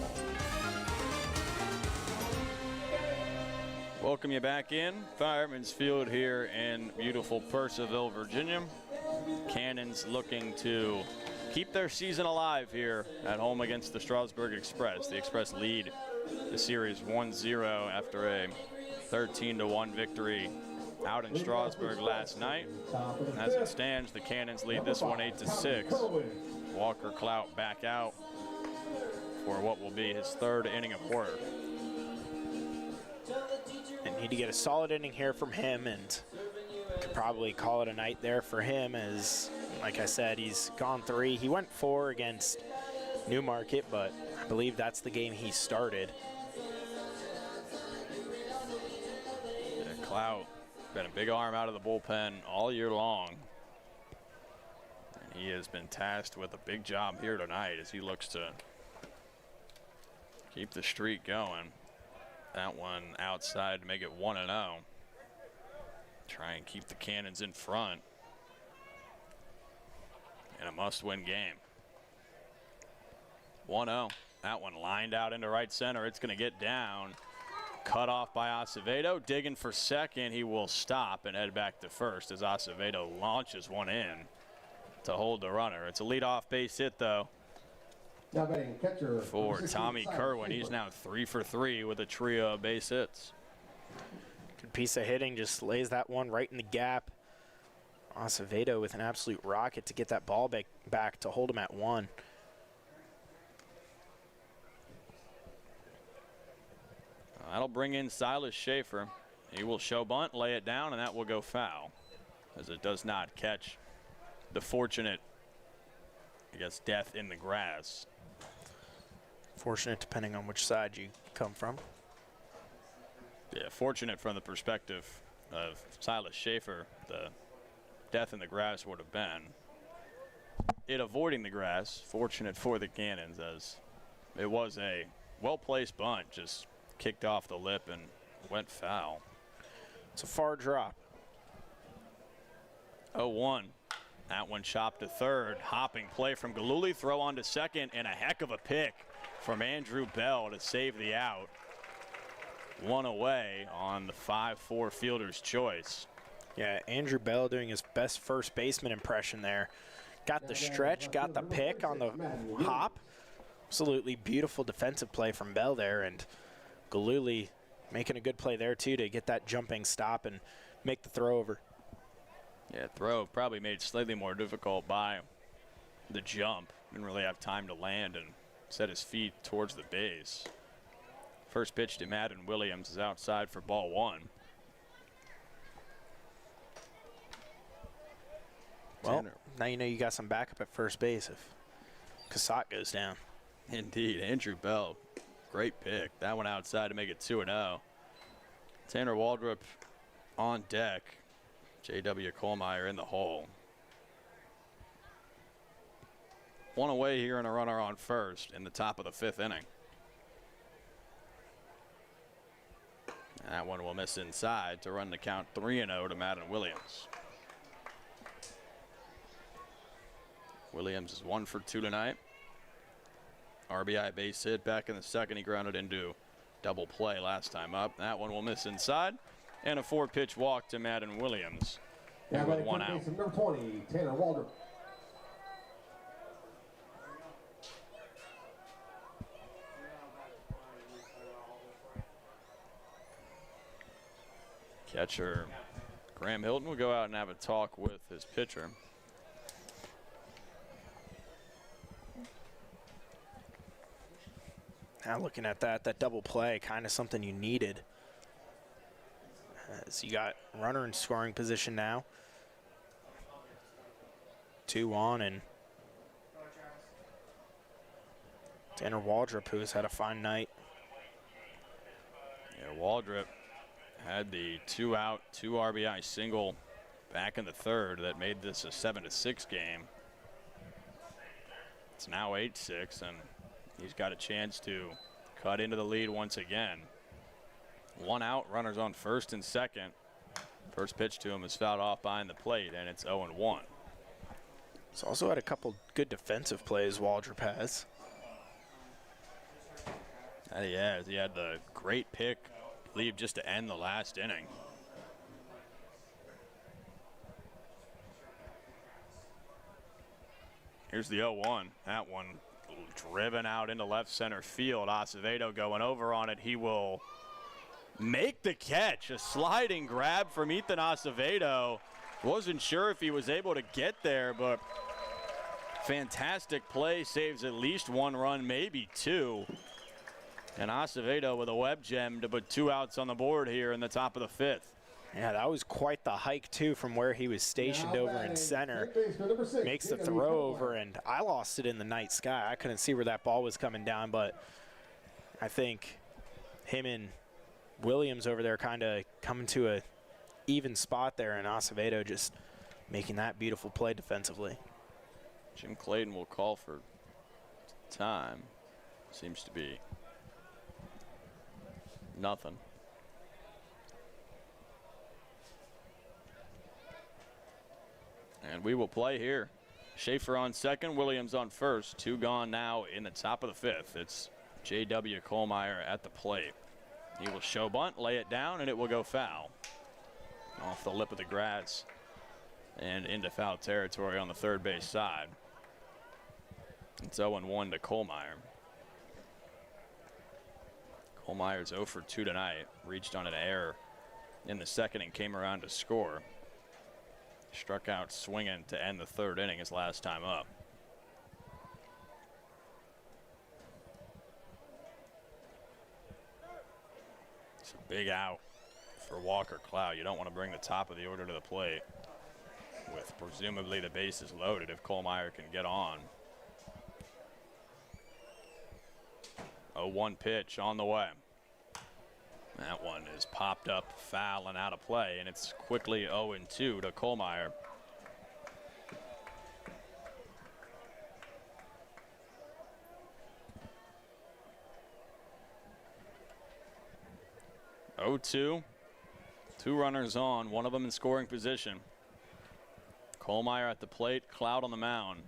Welcome you back in. Fireman's Field here in beautiful Purcellville, Virginia. Cannons looking to keep their season alive here at home against the Strasburg Express. The Express lead the series 1-0 after a 13-1 victory out in Strasburg last night. As it stands, the Cannons lead this one 8-6. Walker Clout back out for what will be his third inning of work. And need to get a solid inning here from him, and could probably call it a night there for him, as, like I said, he's gone 3. He went 4 against Newmarket, but I believe that's the game he started. Yeah, Clout been a big arm out of the bullpen all year long. And he has been tasked with a big job here tonight as he looks to keep the streak going. That one outside to make it 1-0. Try and keep the Cannons in front in a must-win game. 1-0. That one lined out into right center. It's going to get down. Cut off by Acevedo. Digging for second. He will stop and head back to first as Acevedo launches one in to hold the runner. It's a leadoff base hit, though, Now batting catcher for Tommy Kerwin. He's now 3 for 3 with a trio of base hits. Good piece of hitting, just lays that one right in the gap. Acevedo with an absolute rocket to get that ball back to hold him at 1. That'll bring in Silas Schaefer. He will show bunt, lay it down, and that will go foul, as it does not catch the fortunate, I guess, death in the grass. Fortunate depending on which side you come from. Yeah, fortunate from the perspective of Silas Schaefer. The death in the grass would have been it avoiding the grass. Fortunate for the Cannons, as it was a well-placed bunt, just kicked off the lip and went foul. It's a far drop. 0-1. That one chopped to third. Hopping play from Galuli. Throw on to second, and a heck of a pick from Andrew Bell to save the out. One away on the 5-4 fielder's choice. Yeah, Andrew Bell doing his best first baseman impression there. Got the stretch, got the pick on the hop. Absolutely beautiful defensive play from Bell there, and Galuli making a good play there too to get that jumping stop and make the throw over. Yeah, throw probably made slightly more difficult by the jump. Didn't really have time to land and set his feet towards the base. First pitch to Madden Williams is outside for ball 1. Well, now you know you got some backup at first base if Cassatt goes down. Indeed, Andrew Bell, great pick. That one outside to make it 2-0. Tanner Waldrop on deck. J.W. Kohlmeyer in the hole. One away here and a runner on first in the top of the 5th inning. That one will miss inside to run the count 3-0 to Madden Williams. Williams is 1 for 2 tonight. RBI base hit back in the second. He grounded into double play last time up. That one will miss inside. And a 4-pitch walk to Madden Williams with 1 out. Number 20, Tanner Waldrop. Catcher Graham Hilton will go out and have a talk with his pitcher. Now looking at that double play, kind of something you needed. As you got runner in scoring position now. 2 on, and Tanner Waldrop, who has had a fine night. Yeah, Waldrop had the 2-out, 2 RBI single back in the third that made this a 7-6 game. It's now 8-6, and he's got a chance to cut into the lead once again. 1 out, runners on first and second. First pitch to him is fouled off behind the plate, and it's 0-1. He's also had a couple good defensive plays, Waldrop has. He has. He had the great pick, I believe, just to end the last inning. Here's the 0-1. That one driven out into left center field. Acevedo going over on it. He will make the catch. A sliding grab from Ethan Acevedo. Wasn't sure if he was able to get there, but fantastic play. Saves at least 1 run, maybe 2. And Acevedo with a web gem to put 2 outs on the board here in the top of the 5th. Yeah, that was quite the hike, too, from where he was stationed over in center. Makes the throw over, and I lost it in the night sky. I couldn't see where that ball was coming down, but I think him and Williams over there kind of coming to a even spot there, and Acevedo just making that beautiful play defensively. Jim Clayton will call for time. Seems to be nothing. And we will play here. Schaefer on second, Williams on first. 2 gone now in the top of the 5th. It's J.W. Kohlmeyer at the plate. He will show bunt, lay it down, and it will go foul. Off the lip of the grass and into foul territory on the third base side. It's 0-1 to Kohlmeyer. Kohlmeyer's 0 for 2 tonight. Reached on an error in the second and came around to score. Struck out swinging to end the third inning his last time up. It's a big out for Walker Cloud. You don't want to bring the top of the order to the plate with presumably the bases loaded if Kohlmeyer can get on. 0-1 pitch on the way. That one is popped up, foul, and out of play, and it's quickly 0-2 to Kohlmeyer. (0-2). 2 runners on, one of them in scoring position. Kohlmeyer at the plate, Cloud on the mound.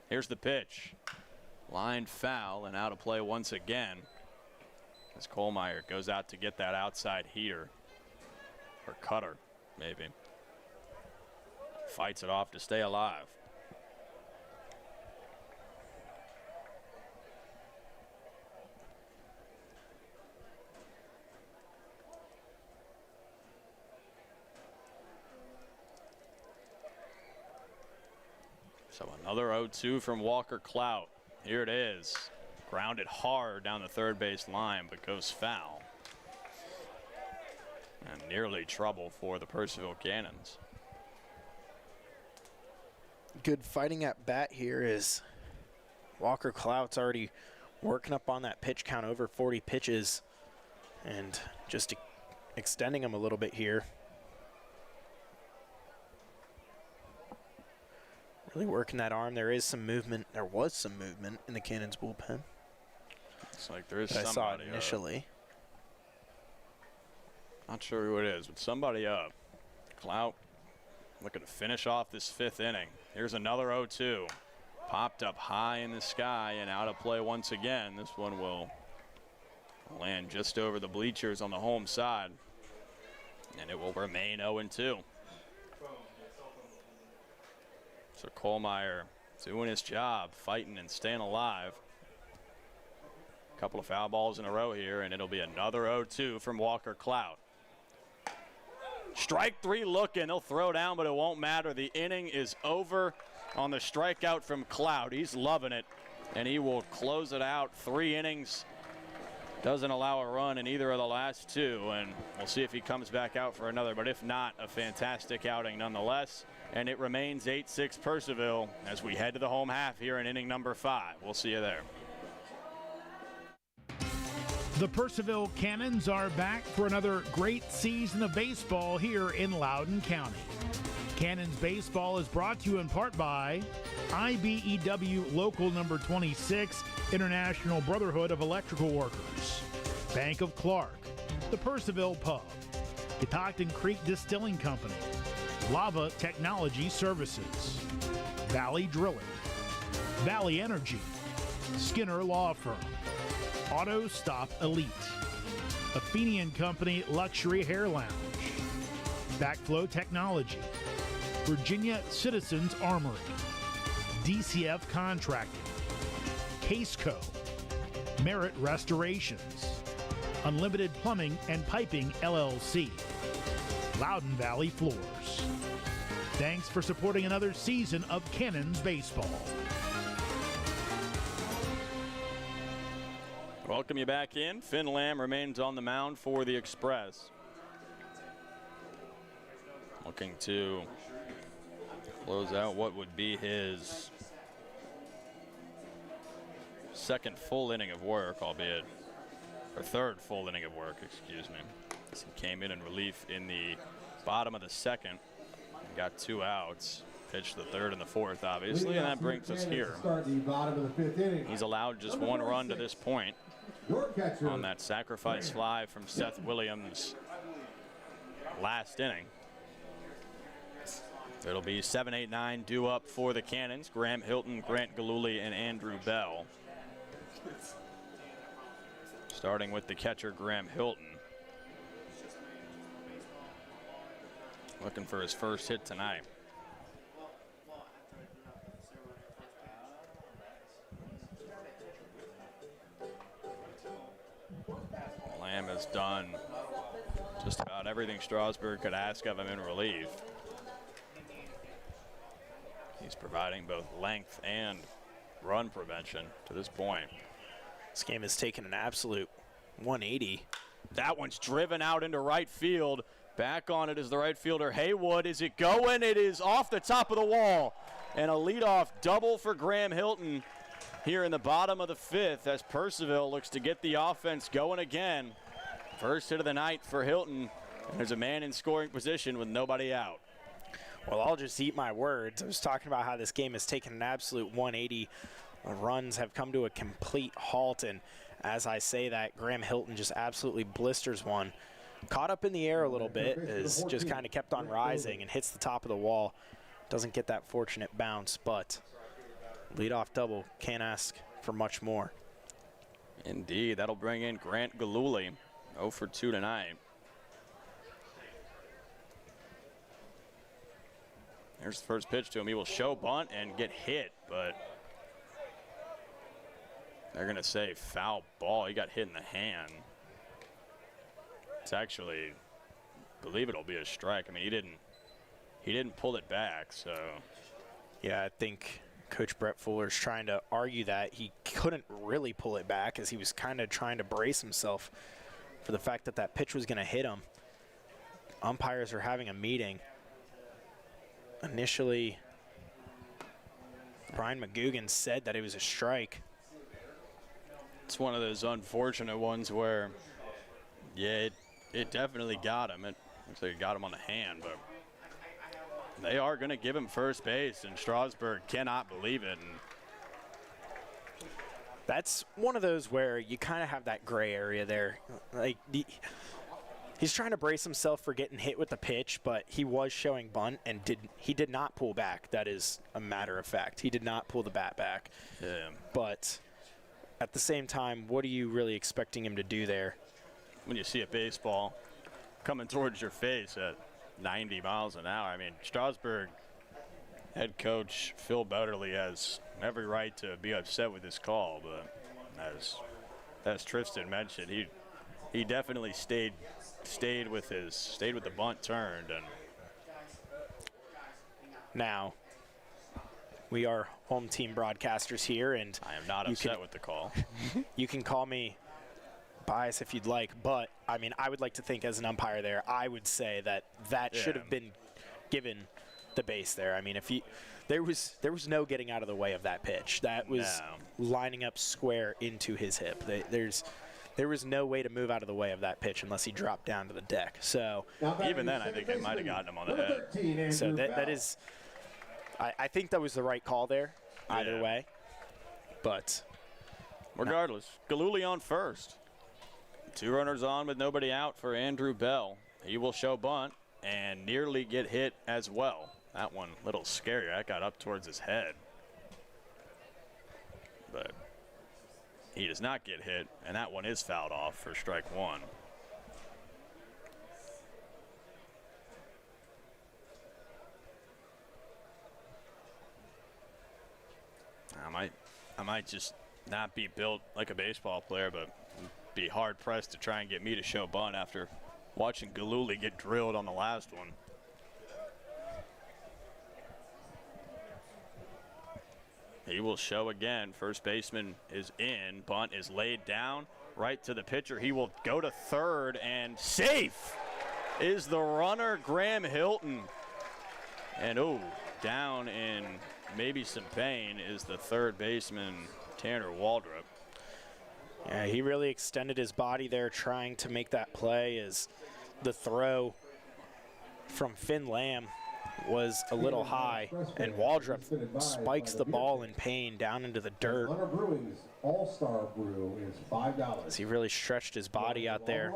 Here's the pitch. Lined foul and out of play once again. As Kohlmeyer goes out to get that outside heater. Or cutter, maybe. Fights it off to stay alive. So another 0-2 from Walker Clout. Here it is. Grounded hard down the third base line, but goes foul. And nearly trouble for the Purcellville Cannons. Good fighting at bat here is Walker Clout's already working up on that pitch count, over 40 pitches, and just extending him a little bit here. Really working that arm. There is some movement. There was some movement in the Cannons bullpen. Looks like there is I somebody saw it initially. Not sure who it is, but somebody up. Clout looking to finish off this 5th inning. Here's another 0-2. Popped up high in the sky and out of play once again. This one will land just over the bleachers on the home side. And it will remain 0-2. So Kohlmeyer doing his job, fighting and staying alive. A couple of foul balls in a row here, and it'll be another 0-2 from Walker Clout. Strike 3 looking. They'll throw down, but it won't matter. The inning is over on the strikeout from Cloud. He's loving it, and he will close it out. 3 innings. Doesn't allow a run in either of the last 2, and we'll see if he comes back out for another. But if not, a fantastic outing nonetheless. And it remains 8-6 Purcellville as we head to the home half here in inning number 5. We'll see you there. The Purcellville Cannons are back for another great season of baseball here in Loudoun County. Cannons baseball is brought to you in part by IBEW Local Number 26, International Brotherhood of Electrical Workers, Bank of Clark, the Purcellville Pub, Catoctin Creek Distilling Company, Lava Technology Services, Valley Drilling, Valley Energy, Skinner Law Firm, Auto Stop Elite, Athenian Company Luxury Hair Lounge, Backflow Technology, Virginia Citizens Armory, DCF Contracting, Caseco, Merit Restorations, Unlimited Plumbing and Piping LLC, Loudoun Valley Floors. Thanks for supporting another season of Cannons baseball. Welcome you back in. Finn Lamb remains on the mound for the Express. Looking to close out what would be his second full inning of work, albeit, or third full inning of work, excuse me. He came in relief in the bottom of the second and got 2 outs. Pitched the third and the fourth, obviously, and that brings us here. He's allowed just 1 run to this point on that sacrifice fly from Seth Williams last inning. It'll be 7, 8, 9 due up for the Cannons. Graham Hilton, Grant Galuli, and Andrew Bell. Starting with the catcher, Graham Hilton. Looking for his first hit tonight. Lamb has done just about everything Strasburg could ask of him in relief. He's providing both length and run prevention to this point. This game has taken an absolute 180. That one's driven out into right field. Back on it is the right fielder, Haywood. Is it going? It is off the top of the wall. And a leadoff double for Graham Hilton here in the bottom of the 5th as Purcellville looks to get the offense going again. First hit of the night for Hilton. And there's a man in scoring position with nobody out. Well, I'll just eat my words. I was talking about how this game has taken an absolute 180. Runs have come to a complete halt, and as I say that, Graham Hilton just absolutely blisters one. Caught up in the air a little bit, is just kind of kept on rising and hits the top of the wall. Doesn't get that fortunate bounce, but leadoff double, can't ask for much more. Indeed, that'll bring in Grant Galuli, 0 for 2 tonight. There's the first pitch to him. He will show bunt and get hit, but they're going to say foul ball. He got hit in the hand. It's actually, I believe it'll be a strike. I mean, he didn't pull it back, so. Yeah, I think Coach Brett Fuller's trying to argue that he couldn't really pull it back as he was kind of trying to brace himself for the fact that that pitch was going to hit him. Umpires are having a meeting. Initially, Brian McGugan said that it was a strike. It's one of those unfortunate ones where, yeah, it definitely got him. It looks like it got him on the hand, but they are going to give him first base, and Strasburg cannot believe it. And that's one of those where you kind of have that gray area there. Like he's trying to brace himself for getting hit with the pitch, but he was showing bunt and he did not pull back. That is a matter of fact. He did not pull the bat back. Yeah. But at the same time, what are you really expecting him to do there? When you see a baseball coming towards your face at 90 miles an hour, I mean, Strasburg head coach Phil Butterly has every right to be upset with this call, but as Tristan mentioned, he definitely stayed with the bunt turned. And now, we are home team broadcasters here, and I am not upset with the call. you can call me biased if you'd like, but I mean, I would like to think as an umpire there, I would say that should have been given the base there. I mean, there was no getting out of the way of that pitch. That was lining up square into his hip. There was no way to move out of the way of that pitch unless he dropped down to the deck. So even then, I think they might have gotten him on the head. So that is, I think that was the right call there, either way. But regardless, Galuli on first. 2 runners on with nobody out for Andrew Bell. He will show bunt and nearly get hit as well. That one a little scary. That got up towards his head. But he does not get hit, and that one is fouled off for strike 1. I might just not be built like a baseball player, but be hard pressed to try and get me to show bunt after watching Galuli get drilled on the last one. He will show again. First baseman is in. Bunt is laid down right to the pitcher. He will go to third, and safe is the runner, Graham Hilton. And down in maybe some pain is the third baseman, Tanner Waldrop. Yeah, he really extended his body there trying to make that play as the throw from Finn Lamb was a little high, and Waldrop spikes the ball in pain down into the dirt. Hunter Brewing's All-Star Brew is $5. As he really stretched his body out there,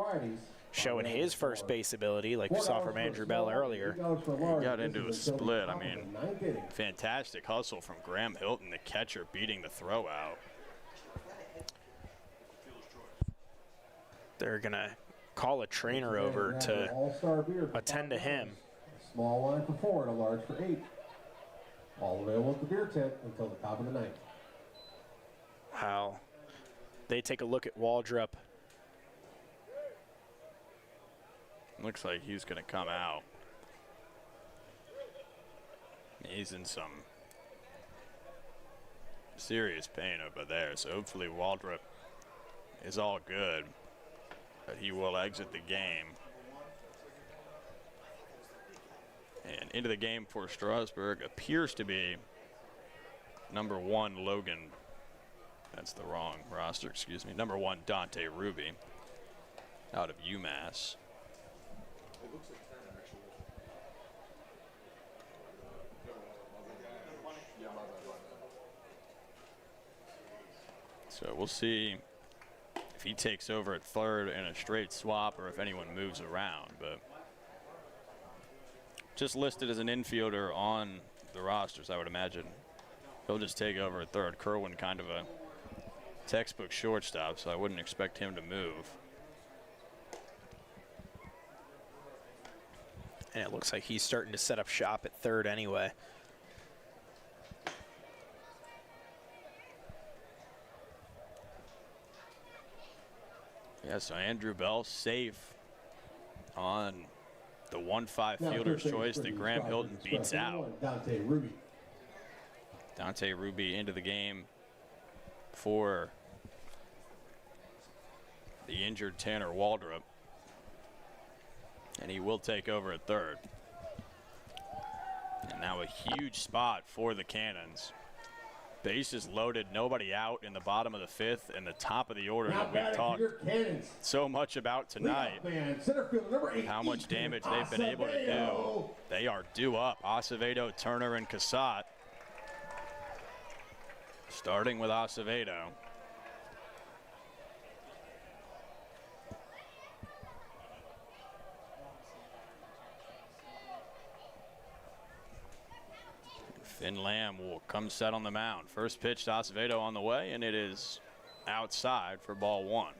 showing his first base ability like we saw from Andrew Bell earlier. He got into a split. I mean, fantastic hustle from Graham Hilton, the catcher, beating the throw out. They're going to call a trainer over to attend to him. Small line for 4 and a large for 8. All available at the beer tent until the top of the 9th. Wow. They take a look at Waldrop. Looks like he's going to come out. He's in some serious pain over there, so hopefully Waldrop is all good, but he will exit the game. And into the game for Strasburg appears to be number 1 Logan. That's the wrong roster, excuse me. Number 1 Dante Ruby out of UMass. So we'll see if he takes over at third in a straight swap or if anyone moves around. But just listed as an infielder on the rosters, I would imagine he'll just take over at third. Kerwin kind of a textbook shortstop, so I wouldn't expect him to move. And it looks like he's starting to set up shop at third anyway. Yeah, so Andrew Bell safe on the 1-5 fielder's choice that Graham Hilton beats out. Dante Ruby. Dante Ruby into the game for the injured Tanner Waldrop. And he will take over at third. And now a huge spot for the Cannons. Bases loaded, nobody out in the bottom of the 5th and the top of the order that we've talked so much about tonight. How much damage they've been able to do. They are due up. Acevedo, Turner, and Cassatt. Starting with Acevedo. Finn Lamb will come set on the mound. First pitch to Acevedo on the way, and it is outside for ball 1.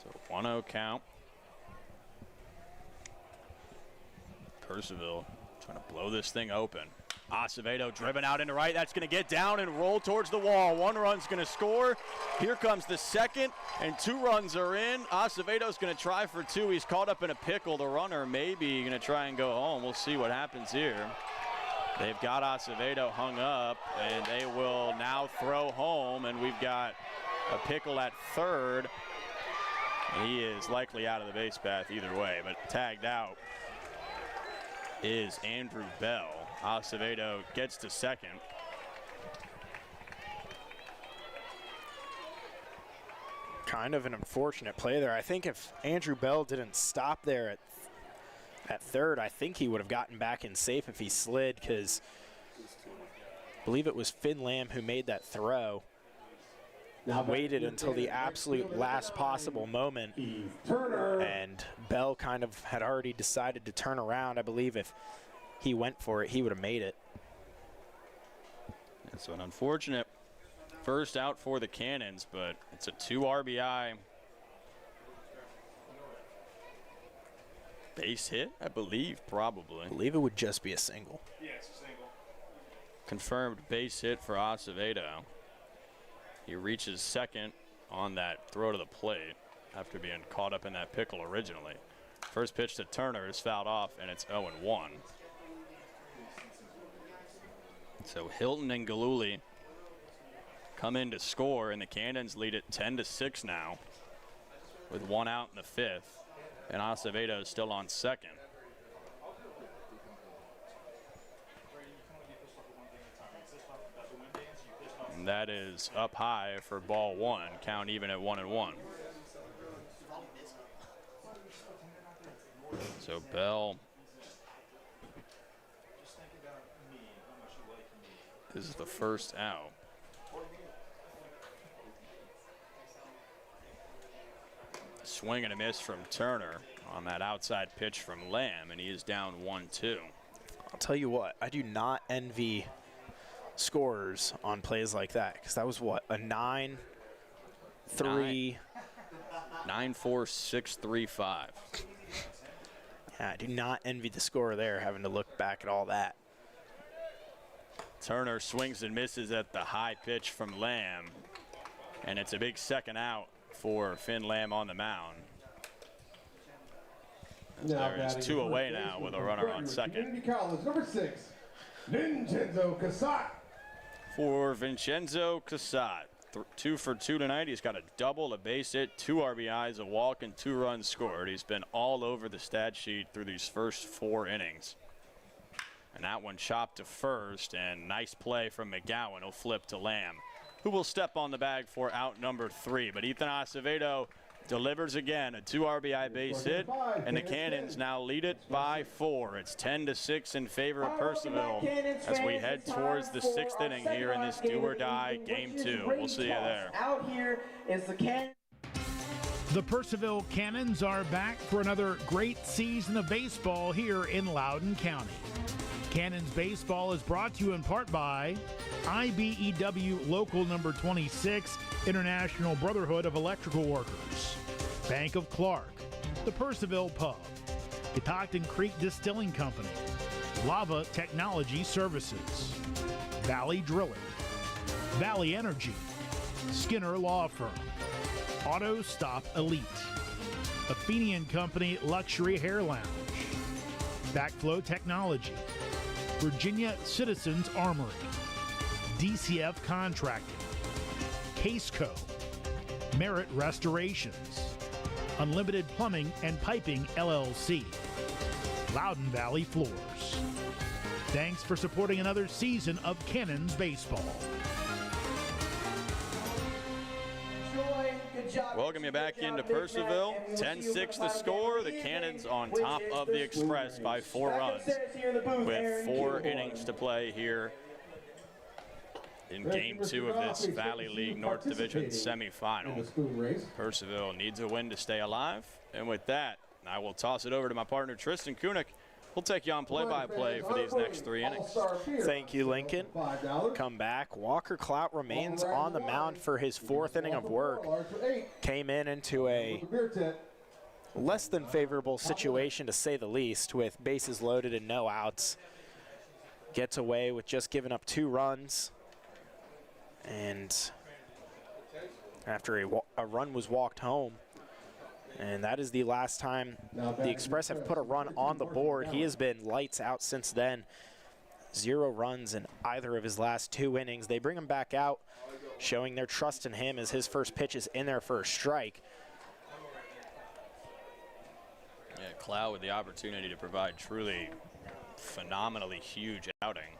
So 1-0 count. Purcellville trying to blow this thing open. Acevedo driven out into right. That's going to get down and roll towards the wall. One run's going to score. Here comes the second, and 2 runs are in. Acevedo's going to try for 2. He's caught up in a pickle. The runner maybe going to try and go home. We'll see what happens here. They've got Acevedo hung up, and they will now throw home, and we've got a pickle at third. He is likely out of the base path either way, but tagged out is Andrew Bell. Acevedo gets to second. Kind of an unfortunate play there. I think if Andrew Bell didn't stop there at third, I think he would have gotten back in safe if he slid, because I believe it was Finn Lamb who made that throw. Waited until the absolute last possible moment, and Bell kind of had already decided to turn around. I believe if he went for it, he would have made it. It's an unfortunate first out for the Cannons, but it's a 2 RBI base hit, I believe, probably. I believe it would just be a single. Yeah, it's a single. Confirmed base hit for Acevedo. He reaches second on that throw to the plate after being caught up in that pickle originally. First pitch to Turner is fouled off, and it's 0-1. So Hilton and Galuli come in to score, and the Cannons lead it 10-6 now with 1 out in the 5th, and Acevedo is still on second. And that is up high for ball 1, count even at 1-1. So Bell is the first out. Swing and a miss from Turner on that outside pitch from Lamb, and he is down 1-2. I'll tell you what, I do not envy scorers on plays like that, because that was what, a 9-3. 9-4-6-3-5. Yeah, I do not envy the scorer there, having to look back at all that. Turner swings and misses at the high pitch from Lamb, and it's a big second out for Finn Lamb on the mound. There is 2 away now with a runner on second. Community College, number 6, Vincenzo Casat. For Vincenzo Casat, 2 for 2 tonight. He's got a double, a base hit, 2 RBIs, a walk, and 2 runs scored. He's been all over the stat sheet through these first 4 innings. And that one chopped to first, and nice play from McGowan. He'll flip to Lamb, who will step on the bag for out number 3. But Ethan Acevedo delivers again, a 2 RBI base hit, and the Cannons now lead it by 4. It's 10-6 in favor of Purcellville as we head towards the 6th inning here in this do-or-die game 2. We'll see you there. Out here is the Cannons. The Purcellville Cannons are back for another great season of baseball here in Loudoun County. Cannons baseball is brought to you in part by IBEW Local Number 26, International Brotherhood of Electrical Workers, Bank of Clark, the Purcellville Pub, Catoctin Creek Distilling Company, Lava Technology Services, Valley Drilling, Valley Energy, Skinner Law Firm, Auto Stop Elite, Athenian Company Luxury Hair Lounge, Backflow Technology, Virginia Citizens Armory, DCF Contracting, Caseco, Merit Restorations, Unlimited Plumbing and Piping LLC, Loudoun Valley Floors. Thanks for supporting another season of Cannons baseball. Welcome you back into Purcellville. 10-6 the score. The Cannons on top of the Express by 4 runs with 4 innings to play here in Game 2 of this Valley League North Division semifinal. Purcellville needs a win to stay alive. And with that, I will toss it over to my partner, Tristan Kunik. We'll take you on play-by-play for these next 3 innings. Thank you, Lincoln. Come back. Walker Clout remains on the mound for his 4th inning of work. Came into a less than favorable situation, to say the least, with bases loaded and no outs. Gets away with just giving up 2 runs. And after a run was walked home, and that is the last time the Express have put a run on the board. He has been lights out since then. 0 runs in either of his last 2 innings. They bring him back out, showing their trust in him as his first pitch is in their first strike. Yeah, Cloud with the opportunity to provide truly phenomenally huge outing.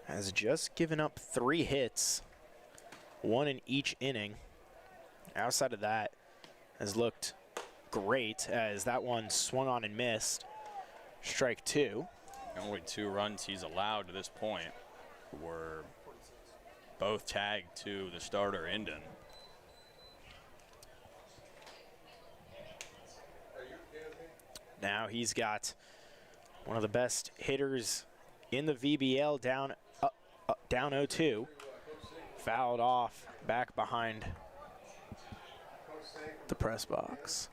Has just given up 3 hits, 1 in each inning. Outside of that, has looked great as that one swung on and missed. Strike 2. The only 2 runs he's allowed to this point were both tagged to the starter, Inden. Now he's got one of the best hitters in the VBL, down 0-2. Fouled off back behind the press box.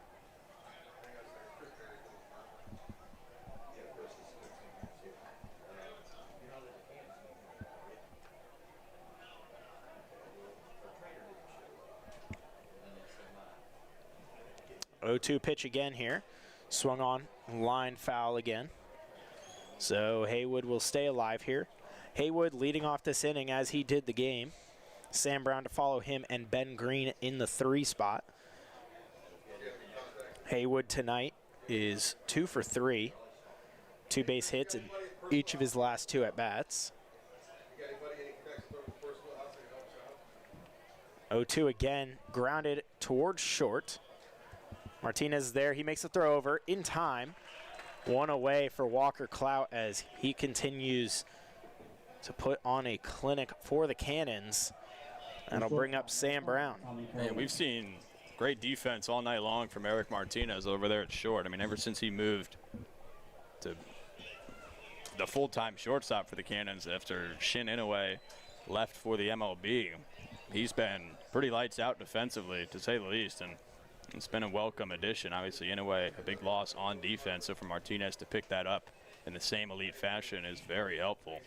O2 pitch again here. Swung on, line foul again. So Haywood will stay alive here. Haywood leading off this inning as he did the game. Sam Brown to follow him and Ben Green in the 3 spot. Haywood tonight is 2 for 3. 2 base hits in each of his last 2 at-bats. 0-2 again, grounded towards short. Martinez is there, he makes the throw over in time. 1 away for Walker Clout as he continues to put on a clinic for the Cannons. That'll bring up Sam Brown. Man, we've seen great defense all night long from Eric Martinez over there at short. I mean, ever since he moved to the full-time shortstop for the Cannons after Shin Inoue left for the MLB, he's been pretty lights out defensively, to say the least, and it's been a welcome addition. Obviously, Inoue, a big loss on defense, so for Martinez to pick that up in the same elite fashion is very helpful.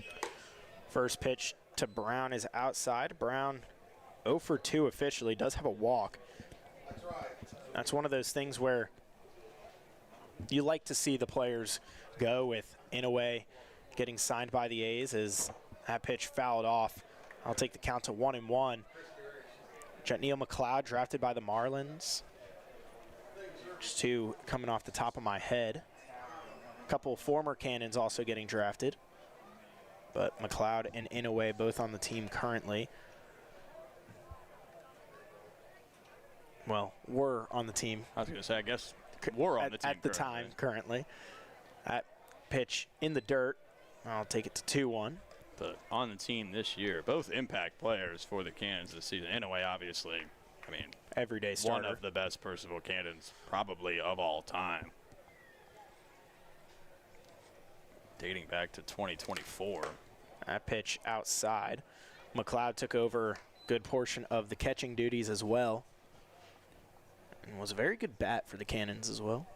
First pitch to Brown is outside. Brown 0 for 2 officially, does have a walk. That's one of those things where you like to see the players go with Inoue getting signed by the A's, as that pitch fouled off. I'll take the count to 1-1. Jetneil McLeod drafted by the Marlins. Just 2 coming off the top of my head. A couple former Cannons also getting drafted. But McLeod and Inoue both on the team currently. Well, were on the team. I was going to say, I guess we're on the team at the time currently. That pitch in the dirt. I'll take it to 2-1. But on the team this year, both impact players for the Cannons this season. Inoue, obviously, I mean, everyday starter. One of the best Purcellville Cannons probably of all time. Dating back to 2024. That pitch outside. McLeod took over a good portion of the catching duties as well. And was a very good bat for the Cannons as well.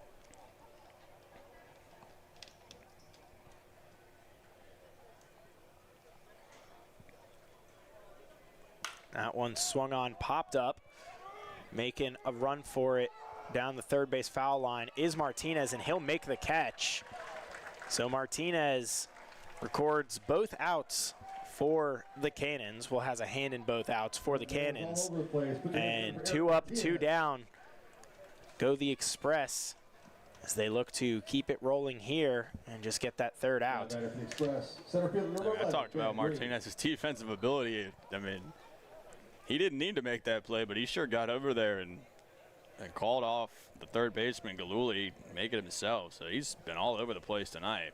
That one swung on, popped up, making a run for it down the third base foul line is Martinez, and he'll make the catch. So Martinez records both outs for the Cannons. Well, has a hand in both outs for the Cannons. And 2 up, 2 down go the Express as they look to keep it rolling here and just get that 3rd out. I talked about Martinez's defensive ability. I mean, he didn't need to make that play, but he sure got over there and called off the third baseman, Galuli, make it himself. So he's been all over the place tonight.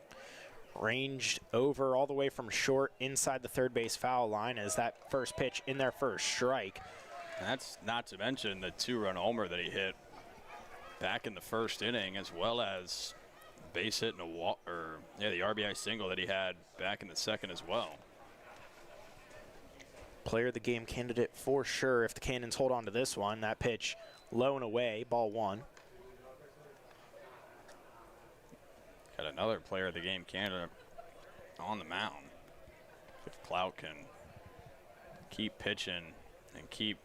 Ranged over all the way from short inside the third base foul line as that first pitch in their first strike. And that's not to mention the 2-run homer that he hit back in the first inning, as well as base hit and the RBI single that he had back in the second as well. Player of the game candidate for sure if the Cannons hold on to this one. That pitch low and away, ball 1. Got another player of the game candidate on the mound. If Clout can keep pitching and keep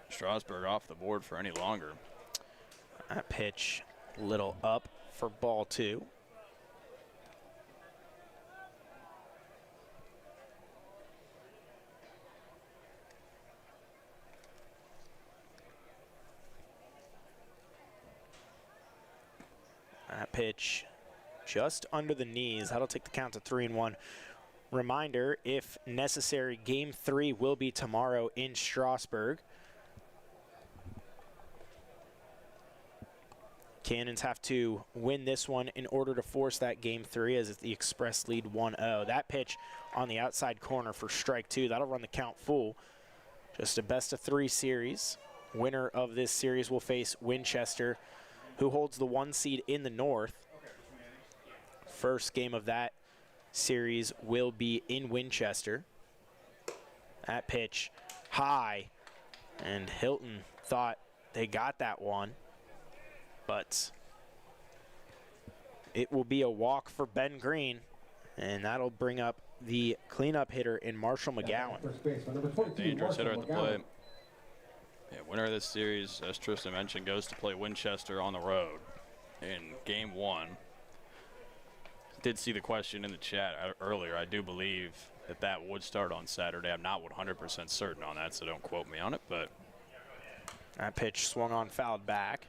Strasburg off the board for any longer. That pitch a little up for ball 2. That pitch just under the knees. That'll take the count to 3-1. Reminder, if necessary, Game 3 will be tomorrow in Strasburg. Cannons have to win this one in order to force that Game 3 as the Express lead 1-0. That pitch on the outside corner for strike 2. That'll run the count full. Just a best-of-3 series. Winner of this series will face Winchester, who holds the 1 seed in the North. First game of that series will be in Winchester. That pitch high, and Hilton thought they got that one, but it will be a walk for Ben Green, and that'll bring up the cleanup hitter in Marshall McGowan. Dangerous hitter at the plate. Yeah, winner of this series, as Tristan mentioned, goes to play Winchester on the road in Game 1. Did see the question in the chat earlier. I do believe that would start on Saturday. I'm not 100% certain on that, so don't quote me on it, but that pitch swung on, fouled back.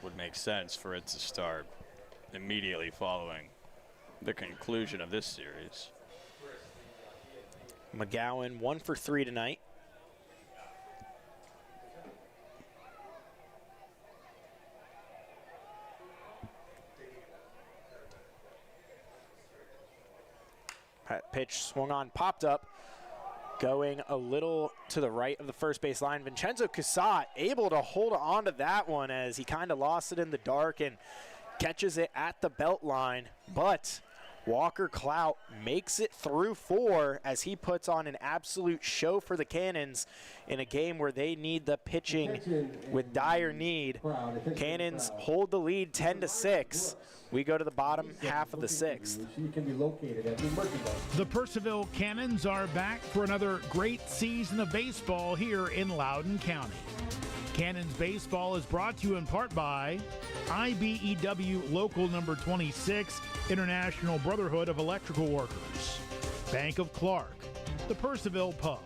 Would make sense for it to start immediately following the conclusion of this series. McGowan 1 for 3 tonight. That pitch swung on, popped up, going a little to the right of the first base line. Vincenzo Casat able to hold on to that one as he kind of lost it in the dark and catches it at the belt line. But Walker Clout makes it through 4 as he puts on an absolute show for the Cannons in a game where they need the pitching with dire need. Cannons hold the lead 10-6. We go to the bottom half of the 6th. The Purcellville Cannons are back for another great season of baseball here in Loudoun County. Cannons baseball is brought to you in part by IBEW Local Number 26, International Brotherhood of Electrical Workers, Bank of Clark, the Purcellville Pub,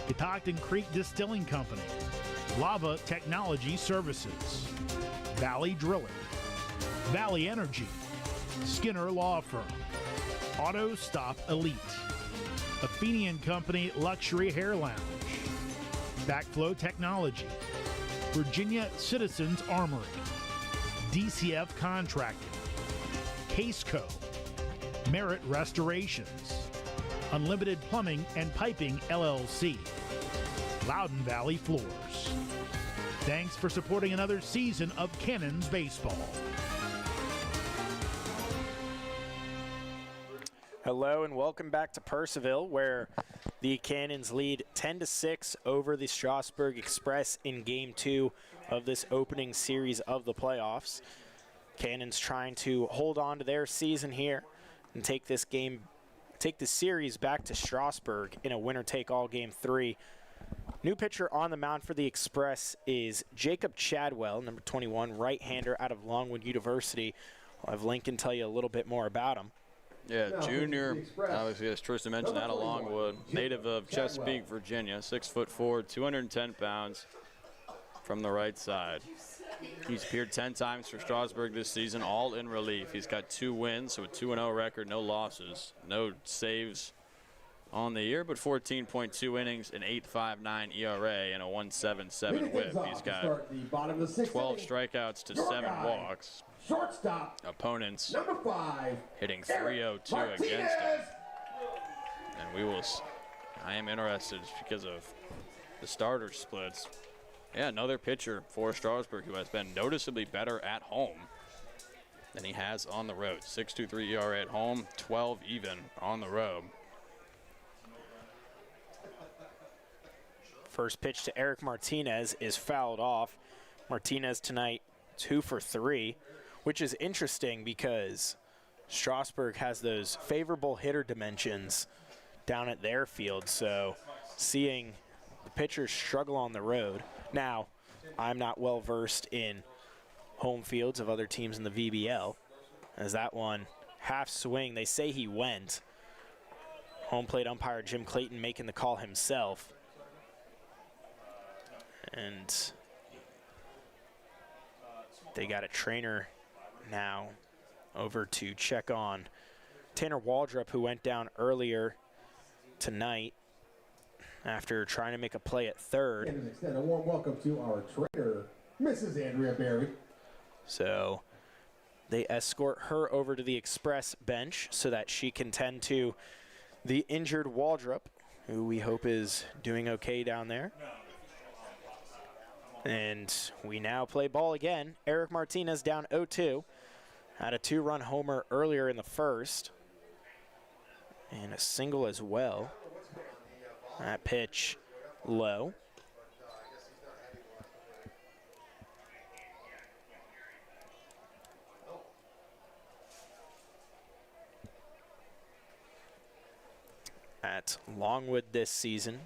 Catoctin Creek Distilling Company, Lava Technology Services, Valley Drilling, Valley Energy, Skinner Law Firm, Auto Stop Elite, Athenian Company Luxury Hair Lounge, Backflow Technology, Virginia Citizens Armory, DCF Contracting, Caseco, Merit Restorations, Unlimited Plumbing and Piping LLC, Loudoun Valley Floors. Thanks for supporting another season of Cannons baseball. Hello and welcome back to Purcellville, where the Cannons lead 10-6 over the Strasburg Express in Game 2 of this opening series of the playoffs. Cannons trying to hold on to their season here and take this series back to Strasburg in a winner-take-all Game 3. New pitcher on the mound for the Express is Jacob Chadwell, number 21, right-hander out of Longwood University. I'll have Lincoln tell you a little bit more about him. Yeah, junior, obviously, as Tristan mentioned, out of Longwood, native of Chesapeake, Virginia, 6'4", 210 pounds from the right side. He's appeared 10 times for Strasburg this season, all in relief. He's got 2 wins, so a 2-0 record, no losses, no saves on the year, but 14.2 innings, an 8.59 ERA, and a 1.77 whip. He's got 12 strikeouts to 7 walks. Shortstop. Opponents Number 5. hitting 302 against him. And I am interested because of the starter splits. Yeah, another pitcher for Strasburg who has been noticeably better at home than he has on the road. 6.23 ERA at home, 12 even on the road. First pitch to Eric Martinez is fouled off. Martinez tonight 2 for 3. which is interesting because Strasburg has those favorable hitter dimensions down at their field. So seeing the pitchers struggle on the road. Now, I'm not well versed in home fields of other teams in the VBL, as that one half swing, they say he went. Home plate umpire Jim Clayton making the call himself. And they got a trainer now over to check on Tanner Waldrop, who went down earlier tonight after trying to make a play at third. And extend a warm welcome to our trainer, Mrs. Andrea Berry. So they escort her over to the express bench so that she can tend to the injured Waldrop, who we hope is doing okay down there. And we now play ball again. Eric Martinez down 0-2. Had a 2-run homer earlier in the first. And a single as well. That pitch low. At Longwood this season,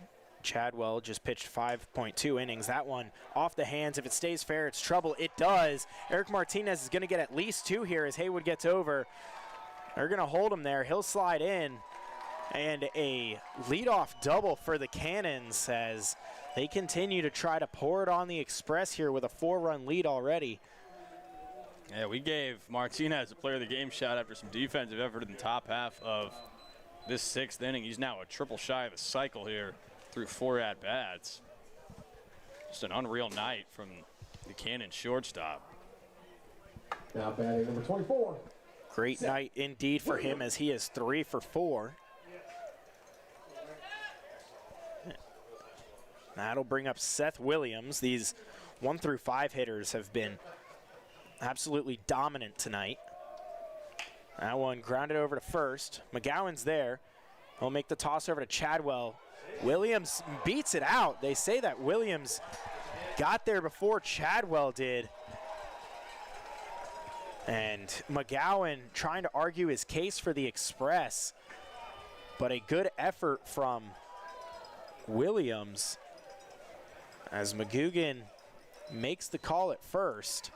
Chadwell just pitched 5.2 innings. That one off the hands. If it stays fair, it's trouble. It does. Eric Martinez is going to get at least 2 here as Haywood gets over. They're going to hold him there. He'll slide in. And a leadoff double for the Cannons as they continue to try to pour it on the Express here with a 4-run lead already. Yeah, we gave Martinez a player of the game shot after some defensive effort in the top half of this 6th inning. He's now a triple shy of a cycle here through 4 at-bats. Just an unreal night from the Cannon shortstop. Now batting number 24. Great night indeed for him as he is 3 for 4. That'll bring up Seth Williams. These 1 through 5 hitters have been absolutely dominant tonight. That one grounded over to first. McGowan's there. He'll make the toss over to Chadwell. Williams beats it out. They say that Williams got there before Chadwell did. And McGowan trying to argue his case for the Express. But a good effort from Williams as McGugan makes the call at first.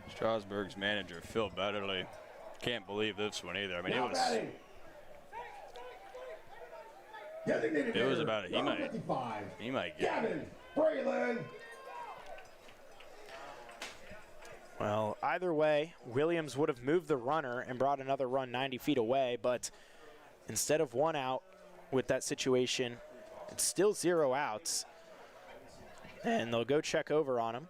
Strasburg's manager, Phil Betterly, can't believe this one either. I mean, it was about it. He might get it. Braylon. Well, either way, Williams would have moved the runner and brought another run 90 feet away, but instead of 1 out with that situation, it's still 0 outs. And they'll go check over on him.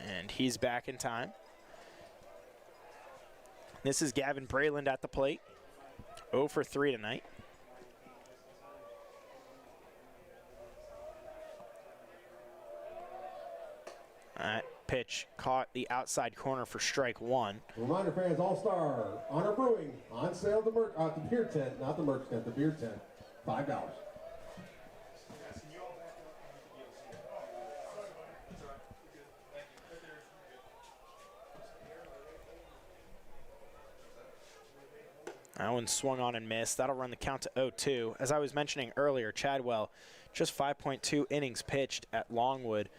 And he's back in time. This is Gavin Brayland at the plate. 0 for 3 tonight. That pitch caught the outside corner for strike 1. Reminder fans, All-Star Honor Brewing on sale at the beer tent, not the merch tent, the beer tent, $5. That one swung on and missed. That'll run the count to 0-2. As I was mentioning earlier, Chadwell just 5.2 innings pitched at Longwood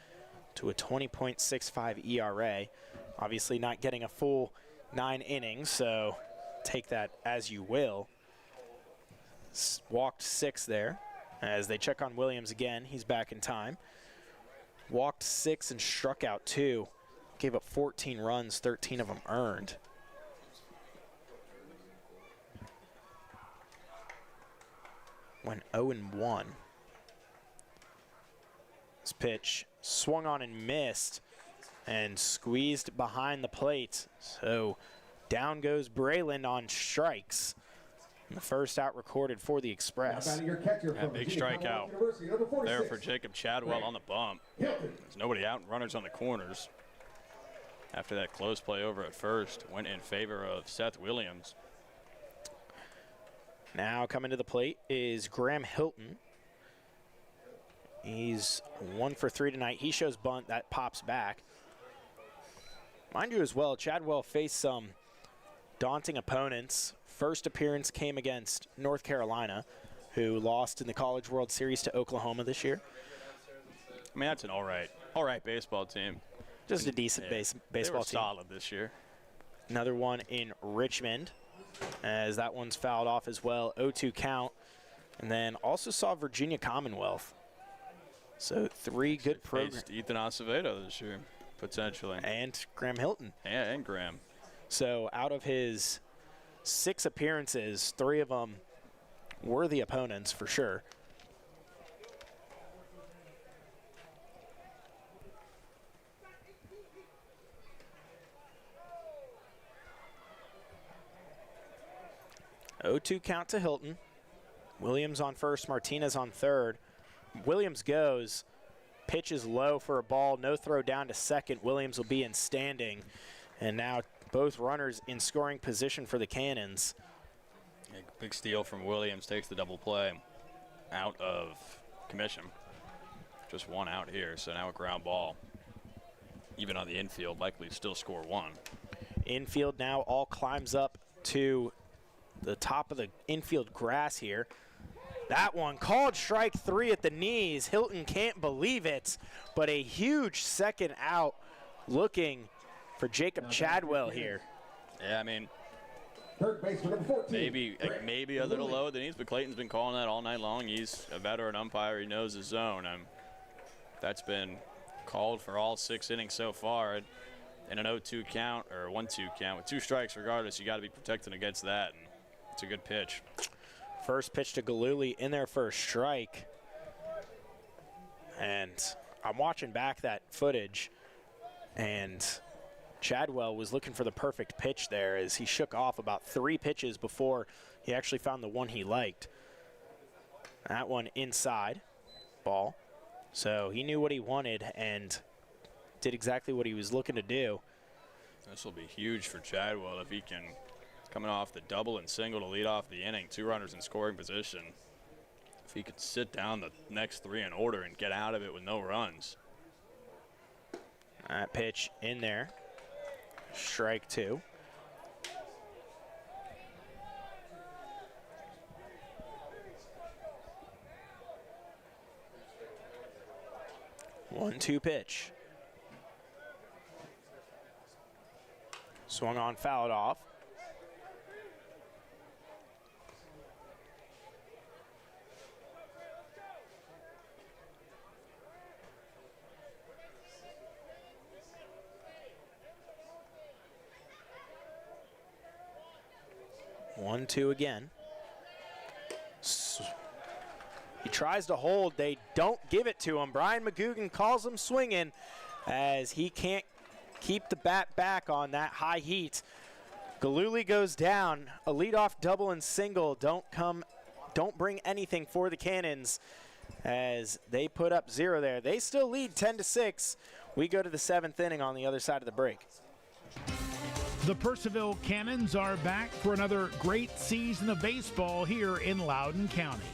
to a 20.65 ERA. Obviously not getting a full 9 innings, so take that as you will. Walked 6 there. As they check on Williams again, he's back in time. Walked 6 and struck out 2. Gave up 14 runs, 13 of them earned. Went 0-1. This pitch swung on and missed and squeezed behind the plate. So down goes Brayland on strikes. And the first out recorded for the Express. That big strikeout there for Jacob Chadwell on the bump. There's nobody out and runners on the corners. After that close play over at first, went in favor of Seth Williams. Now coming to the plate is Graham Hilton. He's 1 for 3 tonight. He shows bunt. That pops back. Mind you as well, Chadwell faced some daunting opponents. First appearance came against North Carolina, who lost in the College World Series to Oklahoma this year. I mean, that's an all right baseball team. Just a decent baseball team. Solid this year. Another one in Richmond, as that one's fouled off as well. 0-2 count. And then also saw Virginia Commonwealth. So 3 good programs. Ethan Acevedo this year, potentially. And Graham Hilton. Yeah, and Graham. So out of his 6 appearances, 3 of them worthy opponents for sure. (0-2) count to Hilton. Williams on first, Martinez on third. Williams goes. Pitch is low for a ball. No throw down to second. Williams will be in standing. And now both runners in scoring position for the Cannons. Big steal from Williams, takes the double play out of commission. Just 1 out here, so now a ground ball. Even on the infield, likely still score 1. Infield now all climbs up to the top of the infield grass here. That one called strike 3 at the knees. Hilton can't believe it, but a huge second out looking for Jacob Chadwell here. Yeah, I mean, Third baseman, number 14. maybe a little low at the knees, but Clayton's been calling that all night long. He's a veteran umpire. He knows his zone. That's been called for all 6 innings so far. In an 0-2 count or 1-2 count with 2 strikes regardless, you got to be protecting against that. And it's a good pitch. First pitch to Galuli in there for a strike. And I'm watching back that footage, and Chadwell was looking for the perfect pitch there as he shook off about 3 pitches before he actually found the one he liked. That one inside, ball. So he knew what he wanted and did exactly what he was looking to do. This will be huge for Chadwell if he can, coming off the double and single to lead off the inning, 2 runners in scoring position. If he could sit down the next 3 in order and get out of it with no runs. That pitch in there. Strike 2. One-two pitch. Swung on, fouled off. One-two again. He tries to hold. They don't give it to him. Brian McGugan calls him swinging as he can't keep the bat back on that high heat. Galuli goes down. A leadoff double and single don't bring anything for the Cannons as they put up 0 there. They still lead 10-6. We go to the 7th inning on the other side of the break. The Purcellville Cannons are back for another great season of baseball here in Loudoun County.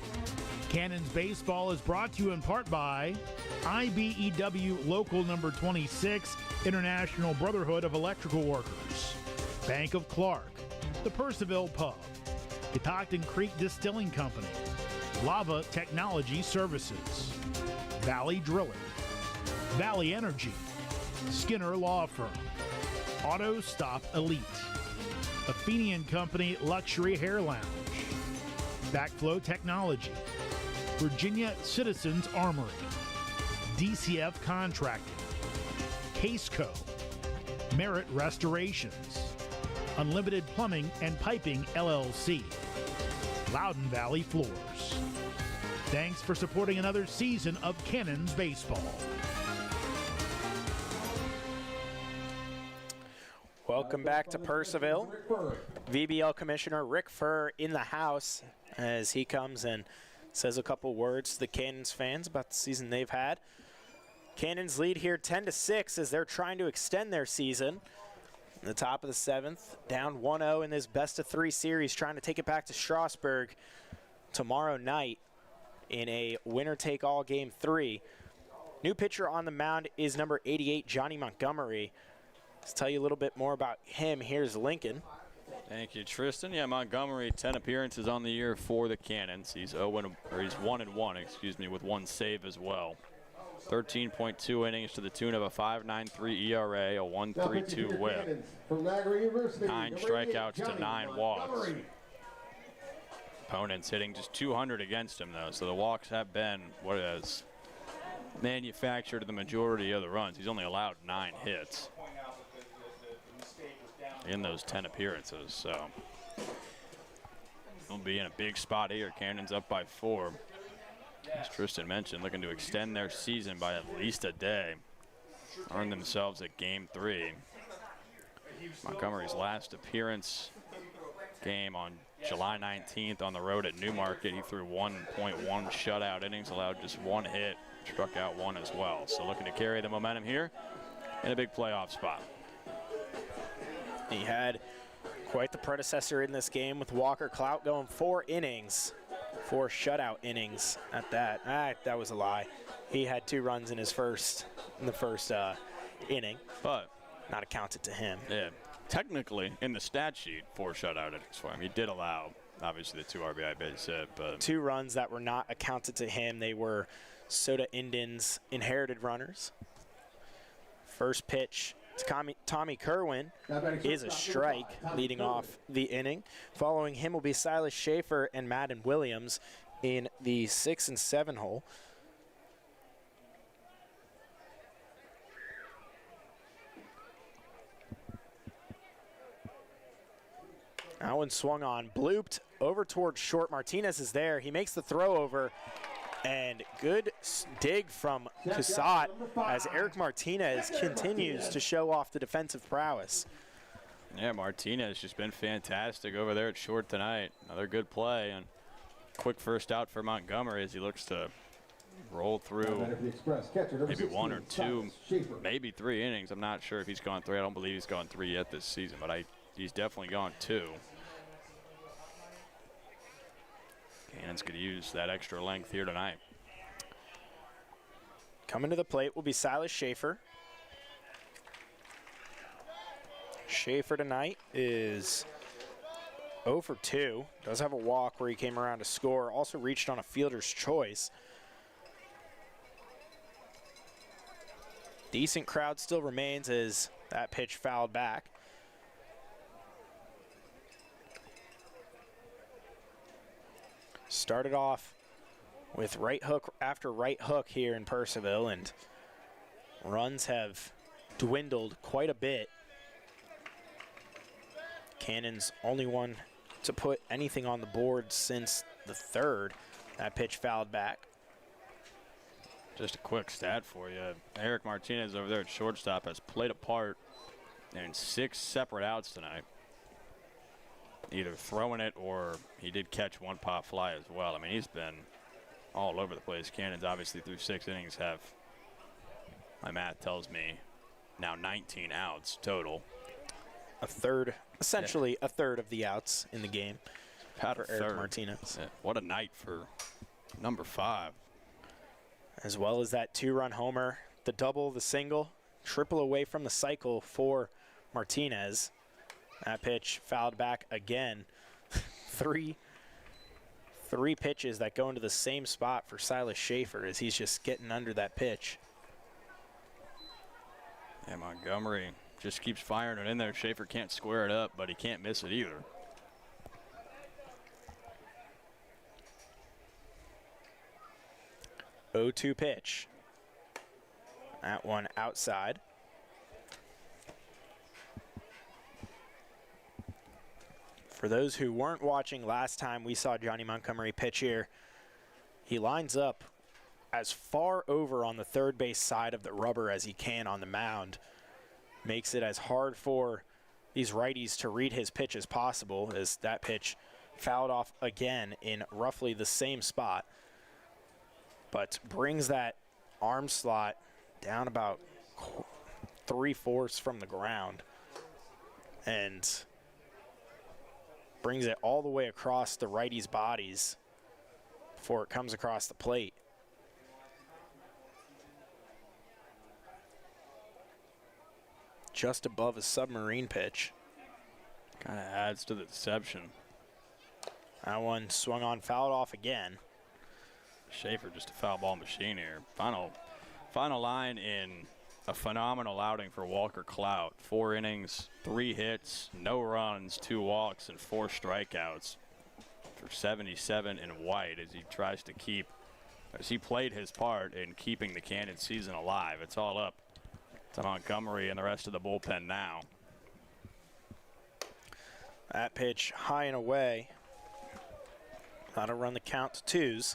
Cannons baseball is brought to you in part by IBEW Local Number 26, International Brotherhood of Electrical Workers, Bank of Clark, the Purcellville Pub, Catoctin Creek Distilling Company, Lava Technology Services, Valley Drilling, Valley Energy, Skinner Law Firm, Auto Stop Elite, Athenian Company Luxury Hair Lounge, Backflow Technology, Virginia Citizens Armory, DCF Contracting, Caseco, Merit Restorations, Unlimited Plumbing and Piping LLC, Loudoun Valley Floors. Thanks for supporting another season of Cannons baseball. Welcome back to Purcellville. VBL Commissioner Rick Furr in the house as he comes and says a couple words to the Cannons fans about the season they've had. Cannons lead here 10-6 as they're trying to extend their season. In the top of the 7th, down 1-0 in this best-of-3 series, trying to take it back to Strasburg tomorrow night in a winner-take-all Game 3. New pitcher on the mound is number 88, Johnny Montgomery. Let's tell you a little bit more about him. Here's Lincoln. Thank you, Tristan. Yeah, Montgomery, 10 appearances on the year for the Cannons. He's 1-1, excuse me, with 1 save as well. 13.2 innings to the tune of a 5.93 ERA, a 1.32 WHIP, 9 strikeouts to 9 walks. Opponents hitting just 200 against him, though, so the walks have been what has manufactured the majority of the runs. He's only allowed 9 hits in those 10 appearances, so he'll be in a big spot here. Cannons up by 4. As Tristan mentioned, looking to extend their season by at least a day. Earn themselves a Game 3. Montgomery's last appearance game on July 19th on the road at Newmarket. He threw 1.1 shutout innings, allowed just 1 hit, struck out 1 as well. So looking to carry the momentum here in a big playoff spot. He had quite the predecessor in this game with Walker Clout going 4 innings. 4 shutout innings at that. That was a lie. He had 2 runs in the first inning, but not accounted to him. Yeah, technically in the stat sheet, 4 shutout innings for him. He did allow, obviously, the 2 RBI base hit, but 2 runs that were not accounted to him. They were Soda Indians' inherited runners. First pitch to Tommy Kerwin is a strike, leading off the inning. Following him will be Silas Schaefer and Madden Williams in the 6 and 7 hole. That one swung on, blooped over towards short. Martinez is there. He makes the throw over, and good dig from Cusat as Eric Martinez continues to show off the defensive prowess. Yeah, Martinez just been fantastic over there at short tonight. Another good play, and quick first out for Montgomery as he looks to roll through maybe 1 or 2, maybe 3 innings. I'm not sure if he's gone 3. I don't believe he's gone 3 yet this season, but he's definitely gone 2. Cannons could use that extra length here tonight. Coming to the plate will be Silas Schaefer. Schaefer tonight is 0 for 2. Does have a walk where he came around to score. Also reached on a fielder's choice. Decent crowd still remains as that pitch fouled back. Started off with right hook after right hook here in Purcellville, and runs have dwindled quite a bit. Cannons only one to put anything on the board since the 3rd. That pitch fouled back. Just a quick stat for you. Eric Martinez over there at shortstop has played a part in 6 separate outs tonight. Either throwing it or he did catch 1 pop fly as well. I mean, he's been all over the place. Cannons obviously through 6 innings have, my math tells me, now 19 outs total. A third, essentially a third of the outs in the game for Eric Martinez. Yeah, what a night for number 5. As well as that 2-run homer, the double, the single, triple away from the cycle for Martinez. That pitch fouled back again. Three pitches that go into the same spot for Silas Schaefer as he's just getting under that pitch. Yeah, Montgomery just keeps firing it in there. Schaefer can't square it up, but he can't miss it either. Oh-2 pitch. That one outside. For those who weren't watching last time we saw Johnny Montgomery pitch here, he lines up as far over on the third base side of the rubber as he can on the mound. Makes it as hard for these righties to read his pitch as possible, as that pitch fouled off again in roughly the same spot. But brings that arm slot down about 3/4 from the ground and brings it all the way across the righties' bodies before it comes across the plate. just above a submarine pitch. Kind of adds to the deception. That one swung on, fouled off again. Schaefer just a foul ball machine here. Final line in a phenomenal outing for Walker Clout. 4 innings, 3 hits, no runs, 2 walks, and 4 strikeouts for 77 in white as he tries to keep, as he played his part in keeping the Cannon season alive. It's all up to Montgomery and the rest of the bullpen now. That pitch high and away. That'll run the count to 2s.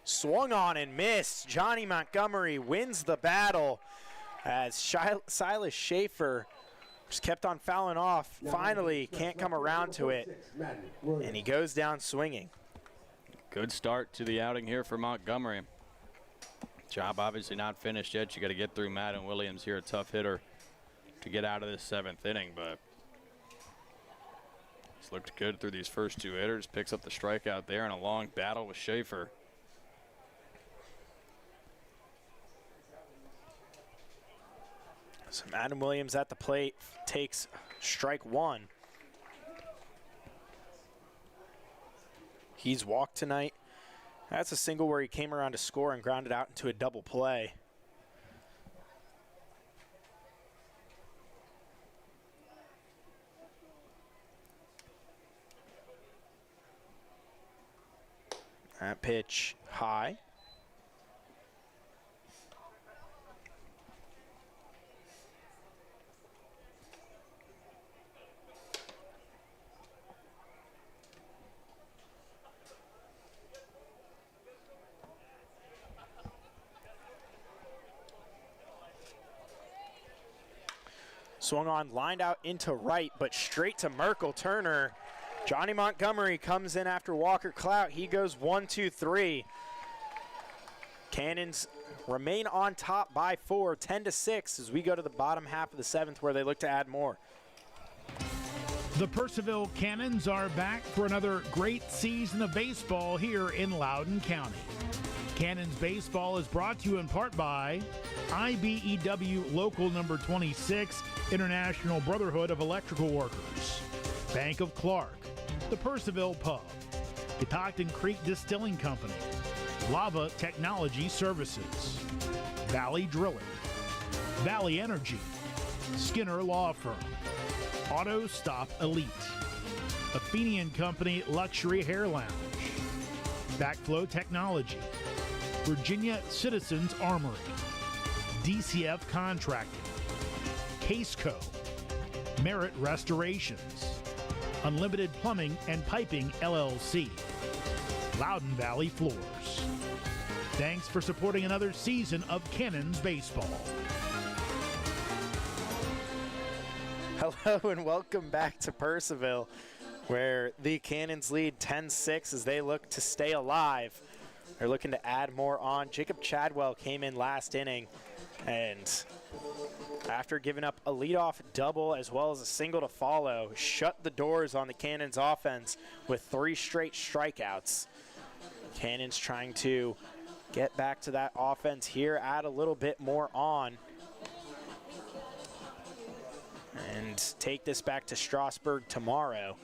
Swung on and missed. Johnny Montgomery wins the battle as Silas Schaefer just kept on fouling off. Finally can't come around to it, and he goes down swinging. Good start to the outing here for Montgomery. Job obviously not finished yet. You got to get through Madden Williams here, a tough hitter to get out of this 7th inning, but he's looked good through these first 2 hitters. Picks up the strikeout there in a long battle with Schaefer. So Madden Williams at the plate takes strike 1. He's walked tonight. That's a single where he came around to score and grounded out into a double play. That pitch high. Swung on, lined out into right, but straight to Merkel Turner. Johnny Montgomery comes in after Walker Clout. He goes 1-2-3. Cannons remain on top by 4, 10-6, as we go to the bottom half of the 7th where they look to add more. The Purcellville Cannons are back for another great season of baseball here in Loudoun County. Cannons Baseball is brought to you in part by IBEW Local Number 26, International Brotherhood of Electrical Workers, Bank of Clark, the Purcellville Pub, Catoctin Creek Distilling Company, Lava Technology Services, Valley Drilling, Valley Energy, Skinner Law Firm, Auto Stop Elite, Athenian Company Luxury Hair Lounge, Backflow Technology, Virginia Citizens Armory, DCF Contracting, Caseco, Merit Restorations, Unlimited Plumbing and Piping LLC, Loudoun Valley Floors. Thanks for supporting another season of Cannons Baseball. Hello and welcome back to Purcellville, where the Cannons lead 10-6 as they look to stay alive. They're looking to add more on. Jacob Chadwell came in last inning, and after giving up a leadoff double as well as a single to follow, shut the doors on the Cannons offense with 3 straight strikeouts. Cannons trying to get back to that offense here, add a little bit more on, and take this back to Strasburg tomorrow.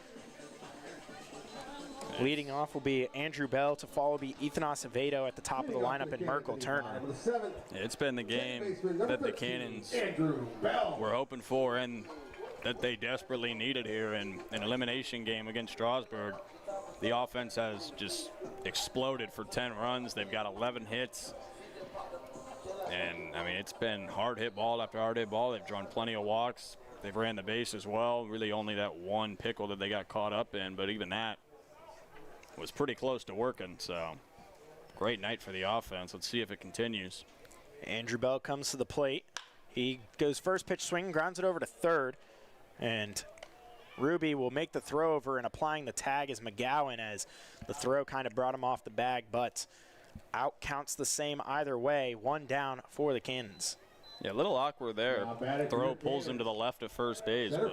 Leading off will be Andrew Bell, to follow be Ethan Acevedo at the top of the lineup, and Merkel Turner. It's been the game that the Cannons were hoping for and that they desperately needed here in an elimination game against Strasburg. The offense has just exploded for 10 runs. They've got 11 hits. And, I mean, it's been hard hit ball after hard hit ball. They've drawn plenty of walks. They've ran the base as well. Really only that one pickle that they got caught up in, but even that was pretty close to working. So great night for the offense. Let's see if it continues. Andrew Bell comes to the plate. He goes first pitch swing, grounds it over to third, and Ruby will make the throw over, and applying the tag is McGowan, as the throw kind of brought him off the bag, but Out counts the same either way. One down for the Cannons. Yeah, a little awkward there. Throw pulls him to the left of first base, but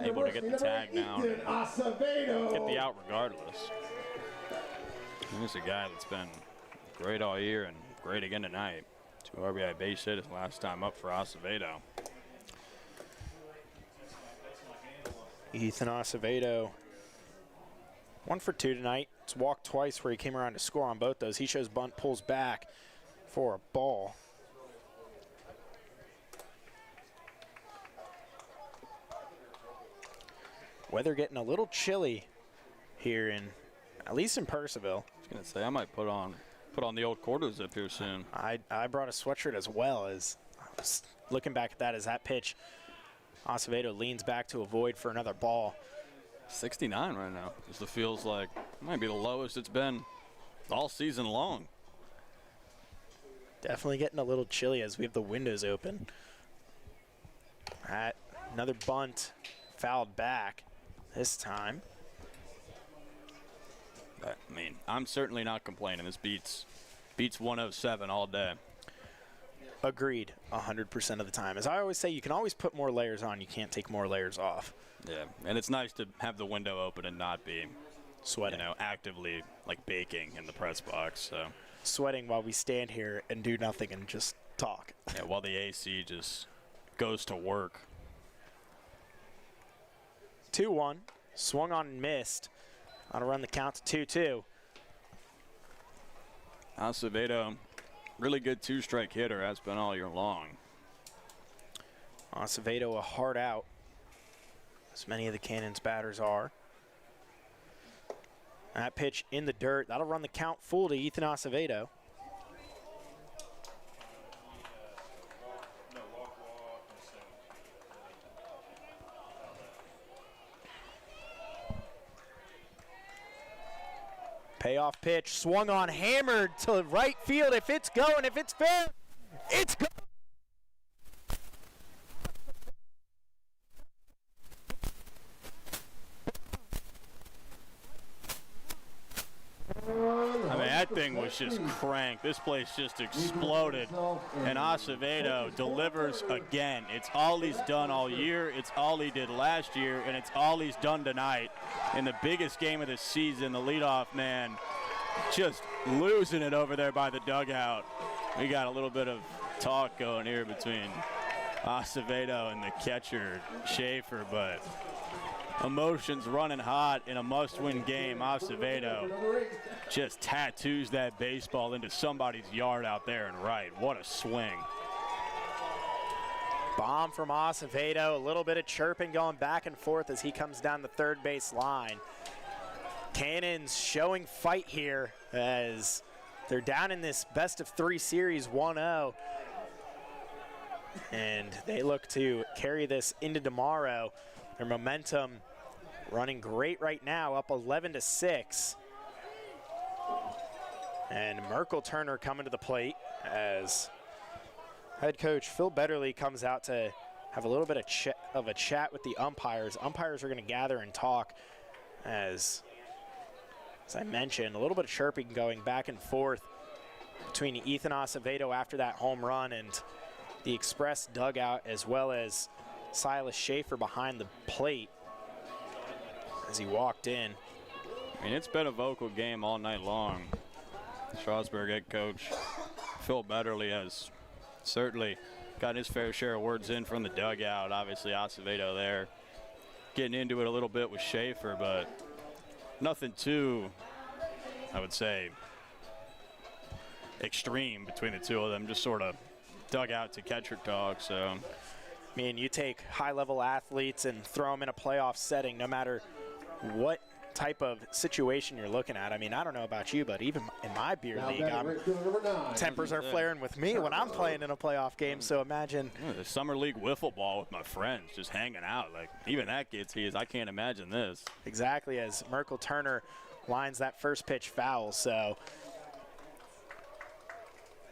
able to get the tag now. Get the out regardless. He's a guy that's been great all year and great again tonight. 2 RBI base hit his last time up for Acevedo. Ethan Acevedo, 1 for 2 tonight. It's walked twice where he came around to score on both those. He shows bunt, pulls back for a ball. Weather getting a little chilly here at least in Purcellville. I was gonna say I might put on the old quarter zip here soon. I brought a sweatshirt as well. As I was looking back at that, as that pitch, Acevedo leans back to avoid for another ball. 69 right now. This feels like it might be the lowest it's been all season long. Definitely getting a little chilly as we have the windows open. Another bunt, fouled back this time. But, I mean, I'm certainly not complaining. This beats 107 all day. Agreed, 100% of the time. As I always say, you can always put more layers on. You can't take more layers off. Yeah, and it's nice to have the window open and not be sweating, actively like baking in the press box. So sweating while we stand here and do nothing and just talk. Yeah, while the AC just goes to work. 2-1, swung on and missed. On to run the count to 2-2. Acevedo, really good 2-strike hitter, has been all year long. Acevedo a hard out, as many of the Cannons batters are. That pitch in the dirt, that'll run the count full to Ethan Acevedo. Payoff pitch, swung on, hammered to right field. If it's going, if it's fair, it's going. I mean, that thing was just cranked. This place just exploded. And Acevedo delivers again. It's all he's done all year. It's all he did last year. And it's all he's done tonight. In the biggest game of the season, the leadoff man just losing it over there by the dugout. We got a little bit of talk going here between Acevedo and the catcher, Schaefer, but emotions running hot in a must-win game. Acevedo just tattoos that baseball into somebody's yard out there and right. What a swing. Bomb from Acevedo, a little bit of chirping going back and forth as he comes down the third base line. Cannons showing fight here as they're down in this best-of-3 series 1-0. And they look to carry this into tomorrow. Their momentum running great right now, up 11-6. And Merkel Turner coming to the plate as head coach Phil Betterly comes out to have a little bit of a chat with the umpires. Umpires are going to gather and talk as I mentioned, a little bit of chirping going back and forth between Ethan Acevedo after that home run and the Express dugout, as well as Silas Schaefer behind the plate as he walked in. I mean, it's been a vocal game all night long. Strasburg head coach Phil Betterly has certainly got his fair share of words in from the dugout. Obviously, Acevedo there getting into it a little bit with Schaefer, but nothing too, I would say, extreme between the two of them. Just sort of dugout to catcher talk. So, I mean, you take high-level athletes and throw them in a playoff setting, no matter what type of situation you're looking at. I mean, I don't know about you, but even in my beer league, tempers are flaring with me when I'm playing in a playoff game. So imagine the summer league wiffle ball with my friends, just hanging out. Like, even that gets heated. I can't imagine this. Exactly, as Merkel Turner lines that first pitch foul. So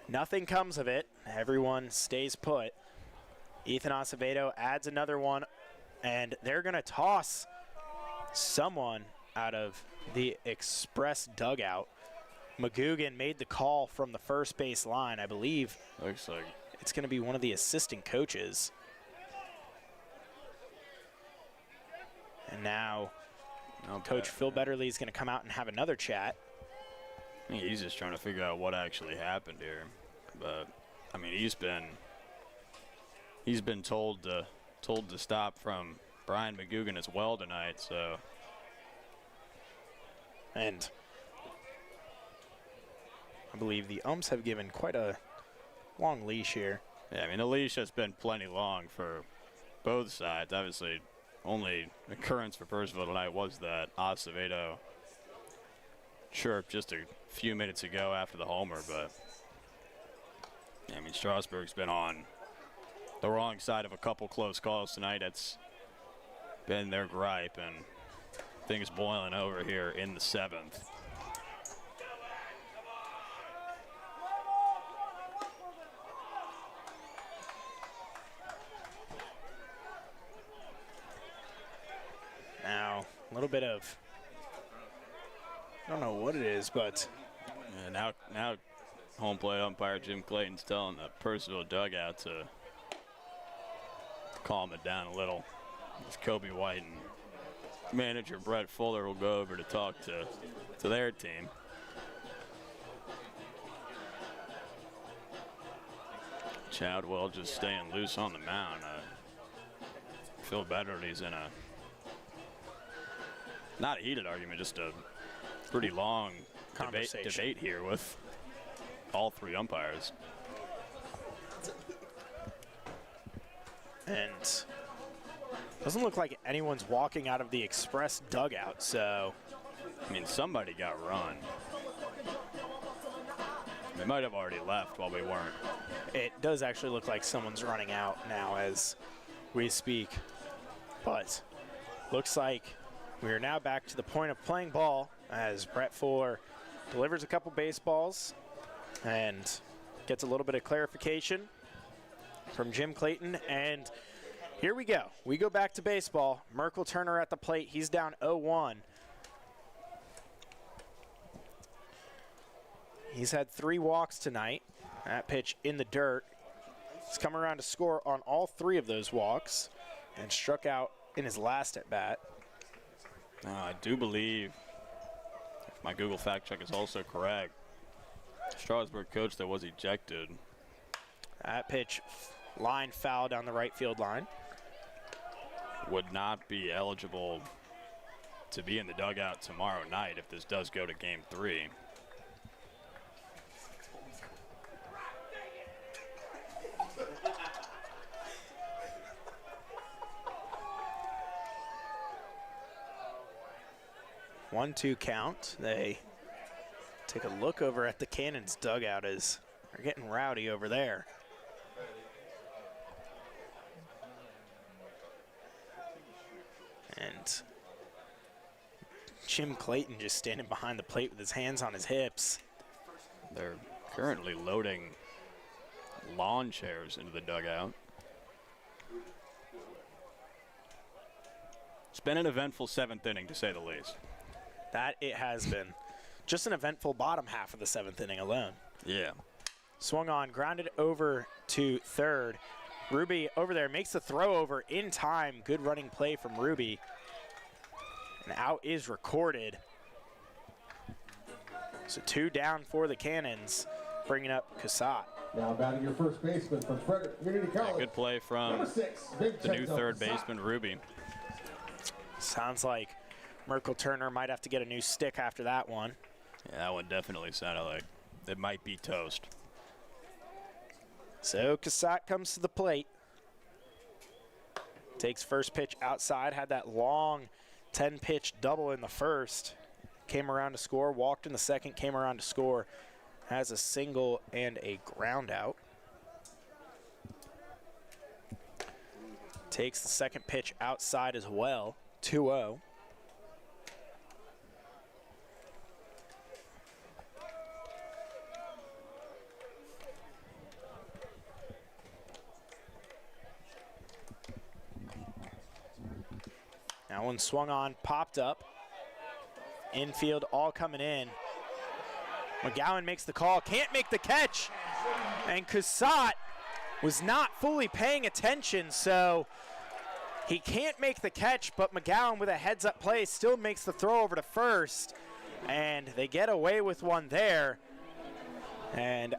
nothing comes of it. Everyone stays put. Ethan Acevedo adds another one, and they're going to toss someone out of the Express dugout. McGugan made the call from the first base line. I believe Looks like it's going to be one of the assistant coaches. And now Coach Phil Betterly is going to come out and have another chat. I think he's just trying to figure out what actually happened here. But I mean, he's been told to stop from Brian McGugan as well tonight. So, and I believe the umps have given quite a long leash here. yeah, I mean, the leash has been plenty long for both sides. Obviously, only occurrence for Purcellville tonight was that Acevedo chirp just a few minutes ago after the homer. But yeah, I mean, Strasburg's been on the wrong side of a couple close calls tonight. That's been their gripe, and things boiling over here in the 7th. Now, a little bit of, I don't know what it is, but And now home plate umpire Jim Clayton's telling the Purcellville dugout to calm it down a little. As Kobe White and manager Brett Fuller will go over to talk to their team. Chadwell just staying loose on the mound. Phil Betterly's in a not a heated argument, just a pretty long debate here with all three umpires. and doesn't look like anyone's walking out of the Express dugout, so I mean, somebody got run. They might have already left while we weren't. it does actually look like someone's running out now as we speak. But looks like we are now back to the point of playing ball as Brett Fuller delivers a couple baseballs and gets a little bit of clarification from Jim Clayton. And here we go. We go back to baseball. Merkel Turner at the plate. He's down 0-1. He's had 3 walks tonight. That pitch in the dirt. He's come around to score on all 3 of those walks and struck out in his last at bat. I do believe, if my Google fact check is also correct, Strasburg coach that was ejected. That pitch line foul down the right field line. Would not be eligible to be in the dugout tomorrow night if this does go to game 3. One-two count. They take a look over at the Cannons dugout as they're getting rowdy over there. And Jim Clayton just standing behind the plate with his hands on his hips. They're currently loading lawn chairs into the dugout. It's been an eventful 7th inning, to say the least. That it has been. Just an eventful bottom half of the 7th inning alone. Yeah. Swung on, grounded over to third. Ruby over there makes the throw over in time. Good running play from Ruby. And out is recorded. So 2 down for the Cannons, bringing up Cassatt. Now batting your first baseman from Frederick Community College. Yeah, good play from Number 6, Big the new Techno third Cassatt. baseman, Ruby. Sounds like Merkel Turner might have to get a new stick after that one. Yeah, that one definitely sounded like it might be toast. So Cassatt comes to the plate. Takes first pitch outside, had that long 10-pitch double in the first. Came around to score, walked in the second, came around to score. Has a single and a ground out. Takes the second pitch outside as well, 2-0. That one swung on, popped up. Infield all coming in. McGowan makes the call, can't make the catch, and Cassatt was not fully paying attention, so he can't make the catch, but McGowan with a heads-up play still makes the throw over to first, and they get away with one there. And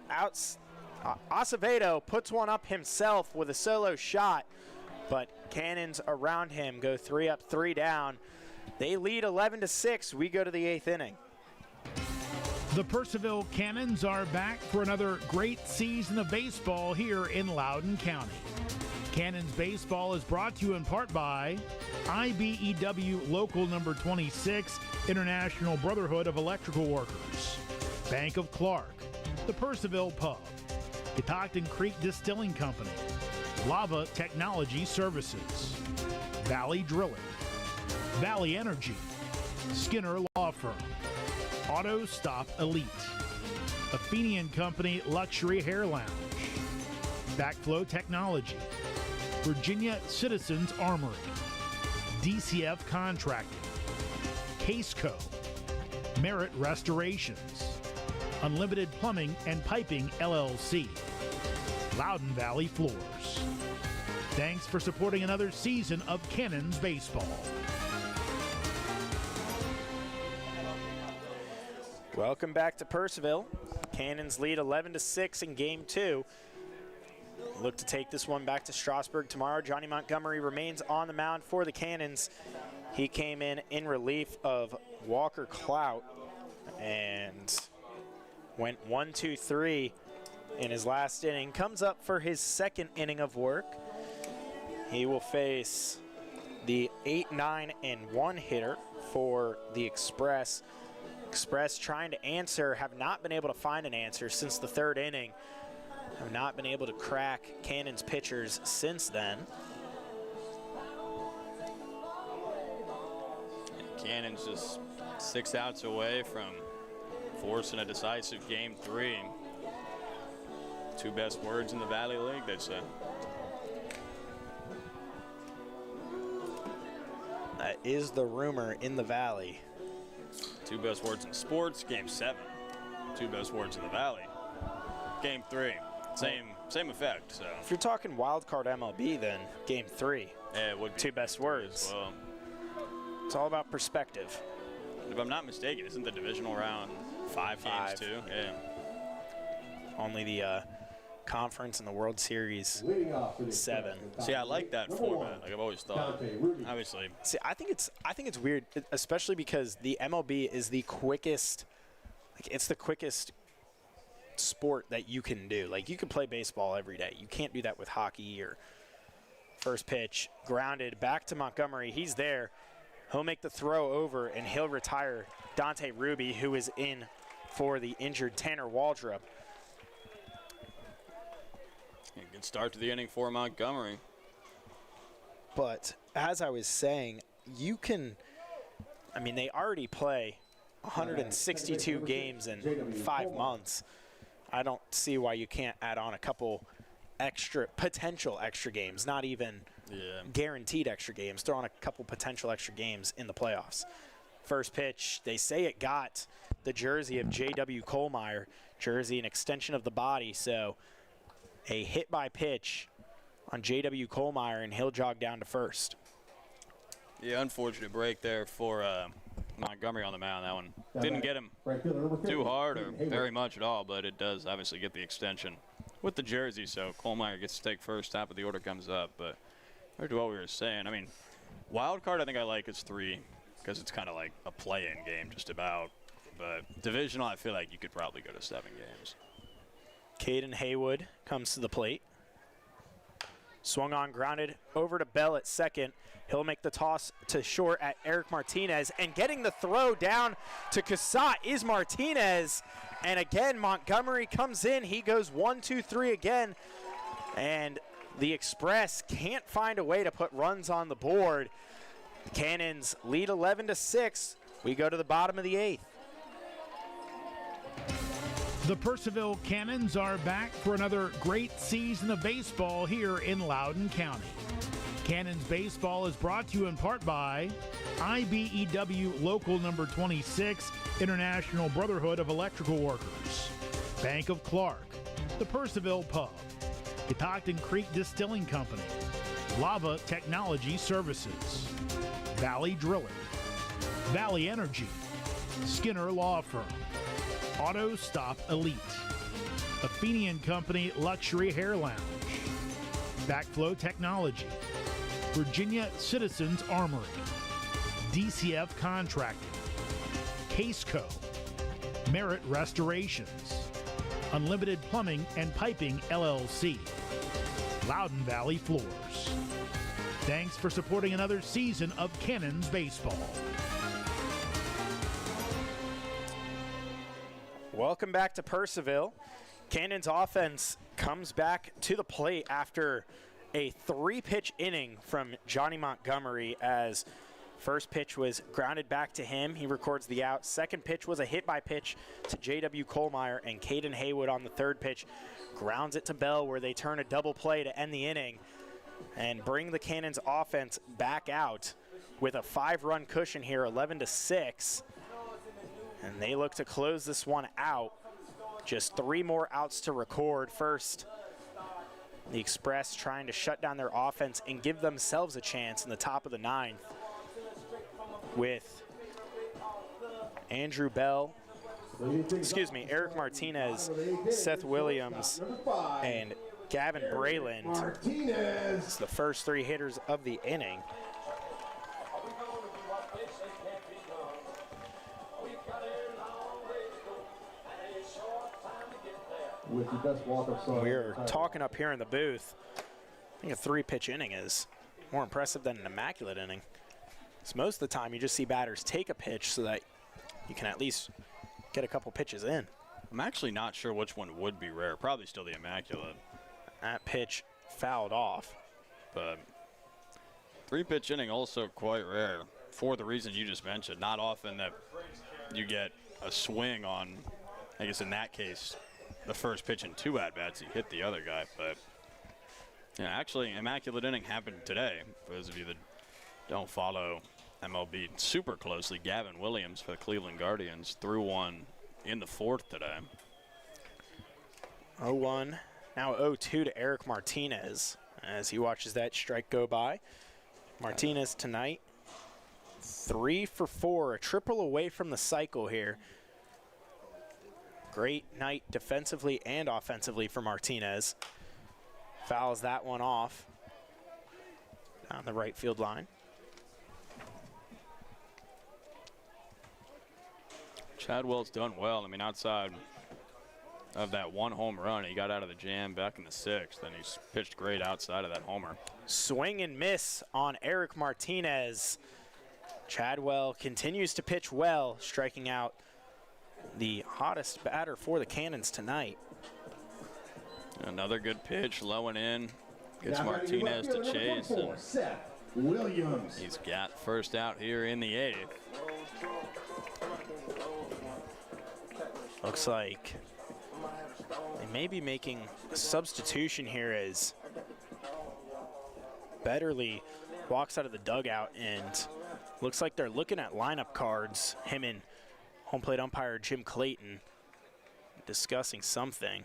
Acevedo puts one up himself with a solo shot, but Cannons around him go 3 up, 3 down. They lead 11-6. We go to the 8th inning. The Purcellville Cannons are back for another great season of baseball here in Loudoun County. Cannons baseball is brought to you in part by IBEW Local Number 26, International Brotherhood of Electrical Workers, Bank of Clark, the Purcellville Pub, Catoctin Creek Distilling Company, Lava Technology Services, Valley Drilling, Valley Energy, Skinner Law Firm, Auto Stop Elite, Athenian Company Luxury Hair Lounge, Backflow Technology, Virginia Citizens Armory, DCF Contracting, Caseco, Merit Restorations, Unlimited Plumbing and Piping LLC, Loudoun Valley Floors. Thanks for supporting another season of Cannons baseball. Welcome back to Purcellville. Cannons lead 11-6 in Game 2. Look to take this one back to Strasburg tomorrow. Johnny Montgomery remains on the mound for the Cannons. He came in relief of Walker Clout and went 1-2-3 in his last inning. Comes up for his second inning of work. He will face the 8-9-1 hitter for the Express. Express trying to answer, have not been able to find an answer since the 3rd inning. Have not been able to crack Cannons pitchers since then. And Cannons just 6 outs away from forcing a decisive Game 3. 2 best words in the Valley League, they say. That is the rumor in the Valley. 2 best words in sports, Game 7. 2 best words in the Valley. Game 3, same effect. So if you're talking wild card MLB, then Game 3. Yeah, it would be 2 best words. Well, it's all about perspective. if I'm not mistaken, isn't the divisional round 5 games too? Yeah. Only the conference and the World Series 7. See, I like that format. Like I've always thought. Obviously. See, I think it's weird, especially because the MLB is the quickest. Like it's the quickest sport that you can do. Like you can play baseball every day. You can't do that with hockey. Or first pitch grounded back to Montgomery. He's there. He'll make the throw over and he'll retire Dante Ruby, who is in for the injured Tanner Waldrop. Good start to the inning for Montgomery. But as I was saying, you can, I mean, they already play 162 games in 5 months. I don't see why you can't add on a couple potential extra games, not even guaranteed extra games. Throw on a couple potential extra games in the playoffs. First pitch, they say it got the jersey of J.W. Kohlmeyer, jersey an extension of the body, so a hit by pitch on J.W. Kohlmeyer, and he'll jog down to first. Yeah, unfortunate break there for Montgomery on the mound. That one didn't get him too hard or very much at all, but it does obviously get the extension with the jersey, so Kohlmeyer gets to take first, top of the order comes up. But back to what we were saying, I mean, wild card I think I like is 3 because it's kind of like a play-in game just about. But divisional, I feel like you could probably go to 7 games. Caden Haywood comes to the plate. Swung on, grounded over to Bell at second. He'll make the toss to short at Eric Martinez. And getting the throw down to Cassatt is Martinez. And again, Montgomery comes in. He goes 1-2-3 again. And the Express can't find a way to put runs on the board. Cannons lead 11-6. We go to the bottom of the 8th. The Purcellville Cannons are back for another great season of baseball here in Loudoun County. Cannons Baseball is brought to you in part by IBEW Local Number 26, International Brotherhood of Electrical Workers, Bank of Clark, the Purcellville Pub, Catoctin Creek Distilling Company, Lava Technology Services, Valley Drilling, Valley Energy, Skinner Law Firm, Auto Stop Elite, Athenian Company Luxury Hair Lounge, Backflow Technology, Virginia Citizens Armory, DCF Contracting, Caseco, Merit Restorations, Unlimited Plumbing and Piping LLC, Loudoun Valley Floors. Thanks for supporting another season of Cannons Baseball. Welcome back to Purcellville. Cannons offense comes back to the plate after a 3-pitch inning from Johnny Montgomery, as first pitch was grounded back to him. He records the out. Second pitch was a hit by pitch to J.W. Kohlmeyer, and Caden Haywood on the third pitch grounds it to Bell, where they turn a double play to end the inning and bring the Cannons offense back out with a 5-run cushion here, 11-6. And they look to close this one out. Just 3 more outs to record. First, the Express trying to shut down their offense and give themselves a chance in the top of the 9th with Andrew Bell, Eric Martinez, Seth Williams, and Gavin Brayland. It's the first 3 hitters of the inning. With the best walk-up song. We're talking up here in the booth. I think a 3-pitch inning is more impressive than an immaculate inning. So most of the time you just see batters take a pitch so that you can at least get a couple pitches in. I'm actually not sure which one would be rare. Probably still the immaculate. That pitch fouled off. But 3-pitch inning also quite rare for the reason you just mentioned. Not often that you get a swing on, I guess in that case, the first pitch in 2 at-bats, he hit the other guy. But yeah, actually, immaculate inning happened today. For those of you that don't follow MLB super closely, Gavin Williams for the Cleveland Guardians threw one in the 4th today. 0-1, now 0-2 to Eric Martinez as he watches that strike go by. Martinez tonight, 3 for 4, a triple away from the cycle here. Great night defensively and offensively for Martinez. Fouls that one off down the right field line. Chadwell's done well. I mean, outside of that 1 home run, he got out of the jam back in the 6th, and he's pitched great outside of that homer. Swing and miss on Eric Martinez. Chadwell continues to pitch well, striking out the hottest batter for the Cannons tonight. Another good pitch, low and in. Gets Martinez to chase, and Seth Williams. he's got first out here in the 8th. Looks like they may be making a substitution here as Betterly walks out of the dugout, and looks like they're looking at lineup cards, him and home plate umpire Jim Clayton discussing something.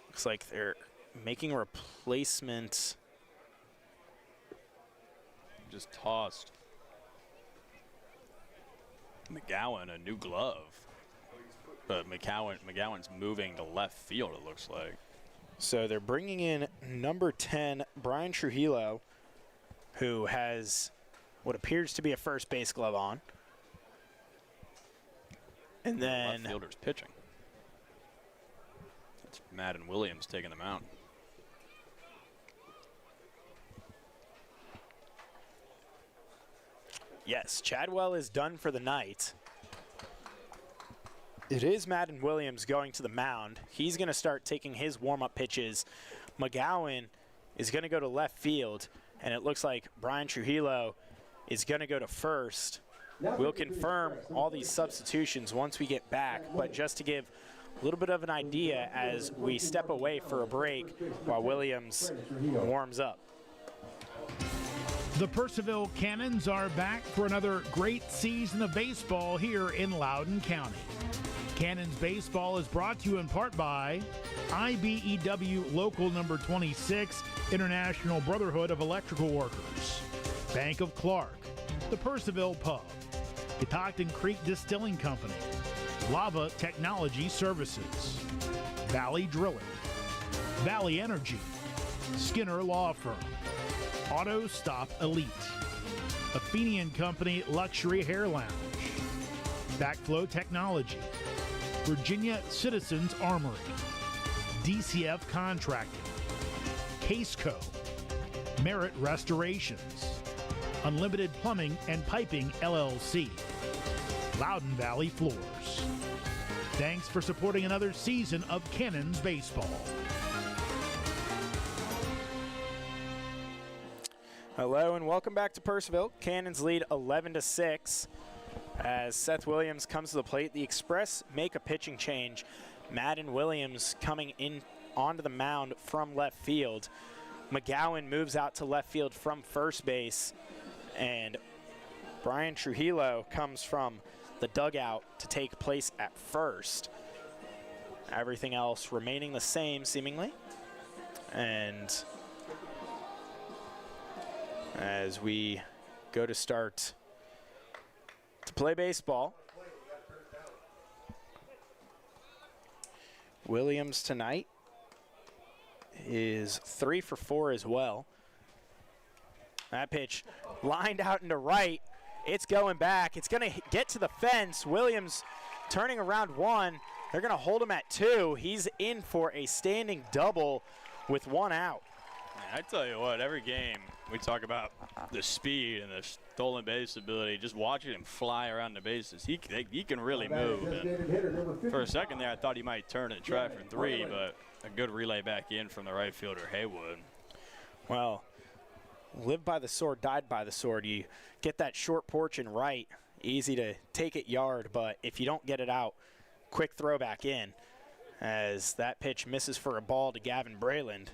Looks like they're making a replacement. Just tossed McGowan a new glove. But McGowan's moving to left field, it looks like. So they're bringing in number 10, Brian Trujillo, who has what appears to be a first base glove on. And then left fielder's pitching. It's Madden Williams taking the mound. yes, Chadwell is done for the night. It is Madden Williams going to the mound. He's going to start taking his warm-up pitches. McGowan is going to go to left field, and it looks like Brian Trujillo is going to go to first. We'll confirm all these substitutions once we get back, but just to give a little bit of an idea as we step away for a break while Williams warms up. The Purcellville Cannons are back for another great season of baseball here in Loudoun County. Cannons baseball is brought to you in part by IBEW Local Number 26, International Brotherhood of Electrical Workers, Bank of Clark, the Purcellville Pub, Catoctin Creek Distilling Company, Lava Technology Services, Valley Drilling, Valley Energy, Skinner Law Firm, Auto Stop Elite, Athenian Company Luxury Hair Lounge, Backflow Technology, Virginia Citizens Armory, DCF Contracting, Caseco, Merit Restorations, Unlimited Plumbing and Piping LLC, Loudoun Valley Floors. Thanks for supporting another season of Cannons baseball. Hello and welcome back to Purcellville. Cannons lead 11-6 as Seth Williams comes to the plate. The Express make a pitching change. Madden Williams coming in onto the mound from left field. McGowan moves out to left field from first base, and Brian Trujillo comes from the dugout to take place at first. Everything else remaining the same seemingly. And as we go to start to play baseball, Williams tonight is 3 for 4 as well. That pitch lined out into right. It's going back. It's going to get to the fence. Williams turning around one. They're going to hold him at 2. He's in for a standing double with 1 out. I tell you what, every game we talk about the speed and the stolen base ability. Just watching him fly around the bases, he can really move. And for a second there, I thought he might turn and try for 3, but a good relay back in from the right fielder, Haywood. Well, live by the sword, died by the sword. You get that short porch and right, easy to take it yard, but if you don't get it out, quick throw back in, as that pitch misses for a ball to Gavin Brayland.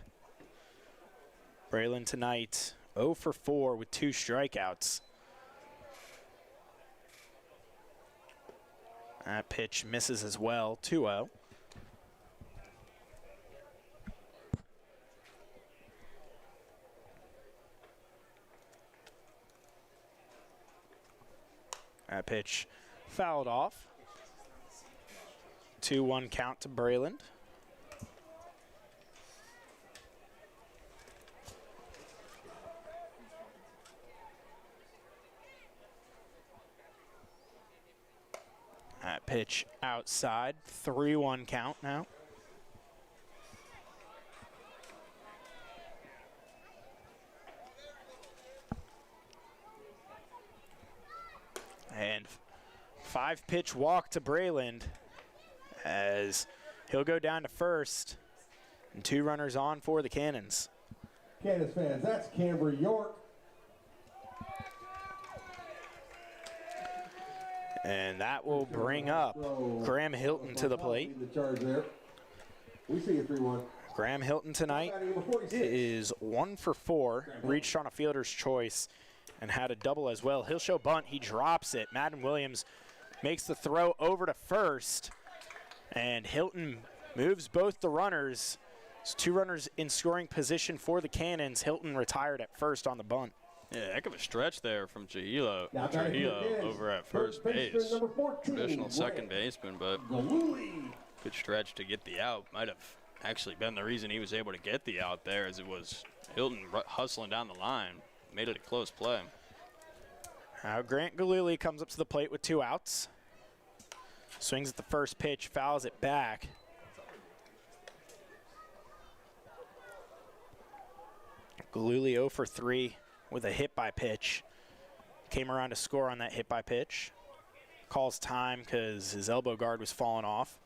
Brayland tonight 0 for 4 with 2 strikeouts. That pitch misses as well, 2-0. That pitch fouled off. 2-1 count to Brayland. That pitch outside, 3-1 count now. And 5-pitch walk to Brayland as he'll go down to first, and 2 runners on for the Cannons. Cannons fans, that's Camber York. And that will bring up Graham Hilton to the plate. We see a 3-1. Graham Hilton tonight is 1 for 4, reached on a fielder's choice and had a double as well. He'll show bunt, he drops it. Madden Williams makes the throw over to first, and Hilton moves both the runners. It's 2 runners in scoring position for the Cannons. Hilton retired at first on the bunt. Yeah, heck of a stretch there from Trujillo over at first base. Traditional second baseman, but good stretch to get the out. Might have actually been the reason he was able to get the out there, as it was Hilton hustling down the line. Made it a close play. Now Grant Galuli comes up to the plate with 2 outs. Swings at the first pitch, fouls it back. Galuli 0 for 3. With a hit by pitch. Came around to score on that hit by pitch. Calls time because his elbow guard was falling off.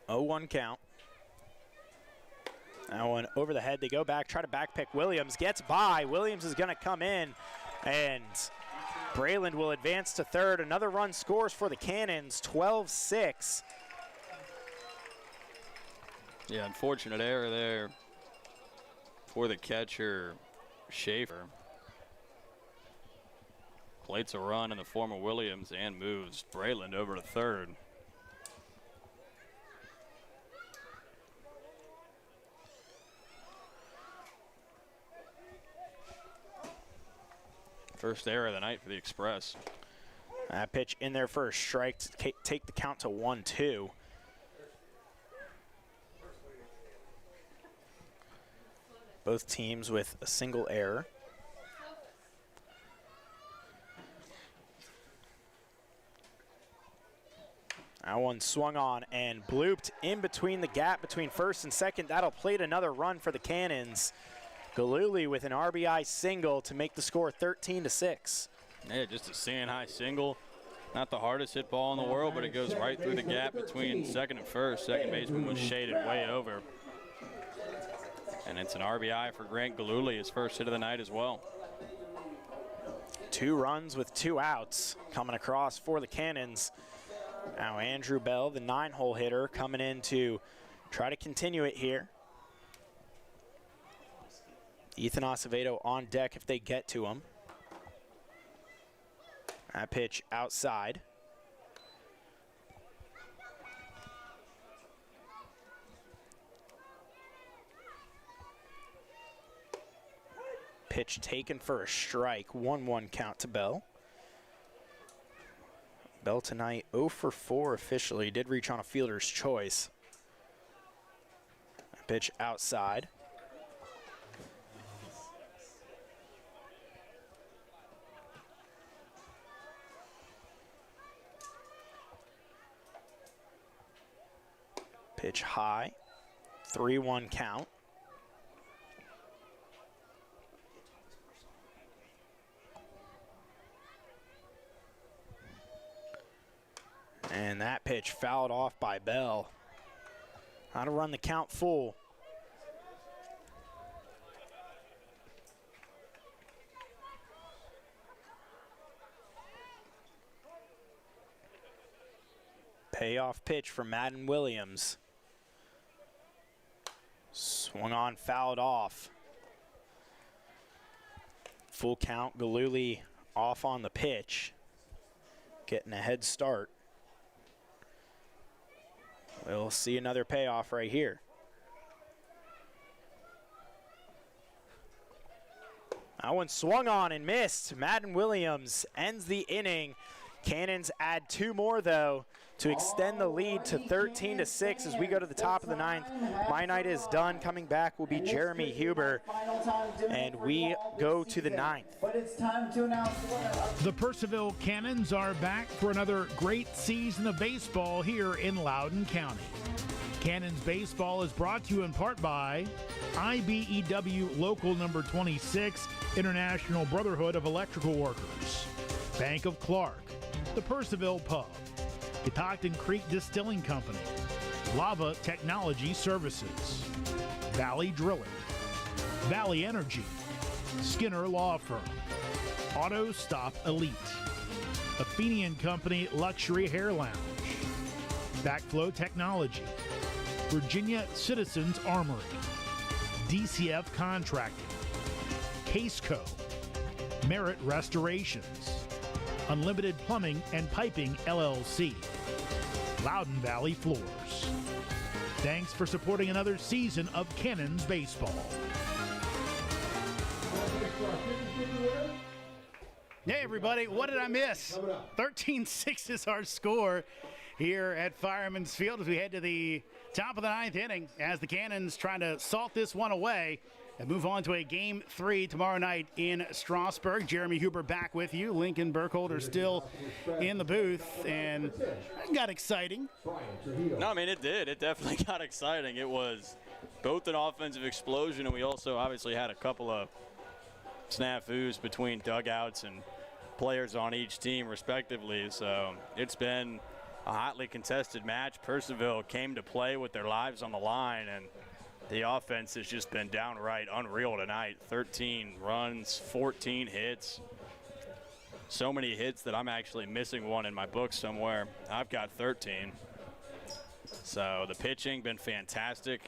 Oh, 1 count. That one over the head. They go back, try to back pick Williams. Gets by. Williams is going to come in, and Brayland will advance to third. Another run scores for the Cannons, 12-6. Yeah, unfortunate error there for the catcher, Schaefer. Plates a run in the form of Williams and moves Brayland over to third. First error of the night for the Express. That pitch in there for a strike to take the count to 1-2. Both teams with a single error. That one swung on and blooped in between the gap between first and second. That'll plate another run for the Cannons. Galuli with an RBI single to make the score 13-6. Yeah, just a seeing-high single. Not the hardest hit ball in the world, but it goes right through the gap between second and first. Second baseman was shaded way over. And it's an RBI for Grant Galuli, his first hit of the night as well. 2 runs with 2 outs coming across for the Cannons. Now Andrew Bell, the 9-hole hitter, coming in to try to continue it here. Ethan Acevedo on deck if they get to him. That pitch outside. Pitch taken for a strike. 1-1 count to Bell. Bell tonight 0 for 4 officially. Did reach on a fielder's choice. That pitch outside. Pitch high, 3-1 count. And that pitch fouled off by Bell. How to run the count full. Payoff pitch for Madden Williams. Swung on, fouled off. Full count, Galuli off on the pitch. Getting a head start. We'll see another payoff right here. That one swung on and missed. Madden Williams ends the inning. Cannons add 2 more, though, to extend the lead to 13-6 as we go to the top of the 9th. My night is done. Coming back will be Jeremy Huber, and we go to the 9th. But it's time to announce the winner. The Purcellville Cannons are back for another great season of baseball here in Loudoun County. Cannons baseball is brought to you in part by IBEW Local Number 26, International Brotherhood of Electrical Workers, Bank of Clark, the Purcellville Pub, Catoctin Creek Distilling Company, Lava Technology Services, Valley Drilling, Valley Energy, Skinner Law Firm, Auto Stop Elite, Athenian Company Luxury Hair Lounge, Backflow Technology, Virginia Citizens Armory, DCF Contracting, Caseco, Merit Restorations, Unlimited Plumbing and Piping LLC, Loudoun Valley Floors. Thanks for supporting another season of Cannons baseball. Hey everybody, what did I miss? 13-6 is our score here at Fireman's Field as we head to the top of the 9th inning as the Cannons trying to salt this one away and move on to a Game 3 tomorrow night in Strasburg. Jeremy Huber back with you. Lincoln Burkholder still in the booth, and it got exciting. No, I mean, it did. It definitely got exciting. It was both an offensive explosion, and we also obviously had a couple of snafus between dugouts and players on each team, respectively. So it's been a hotly contested match. Purcellville came to play with their lives on the line, and the offense has just been downright unreal tonight. 13 runs, 14 hits. so many hits that I'm actually missing one in my book somewhere. I've got 13. So the pitching been fantastic.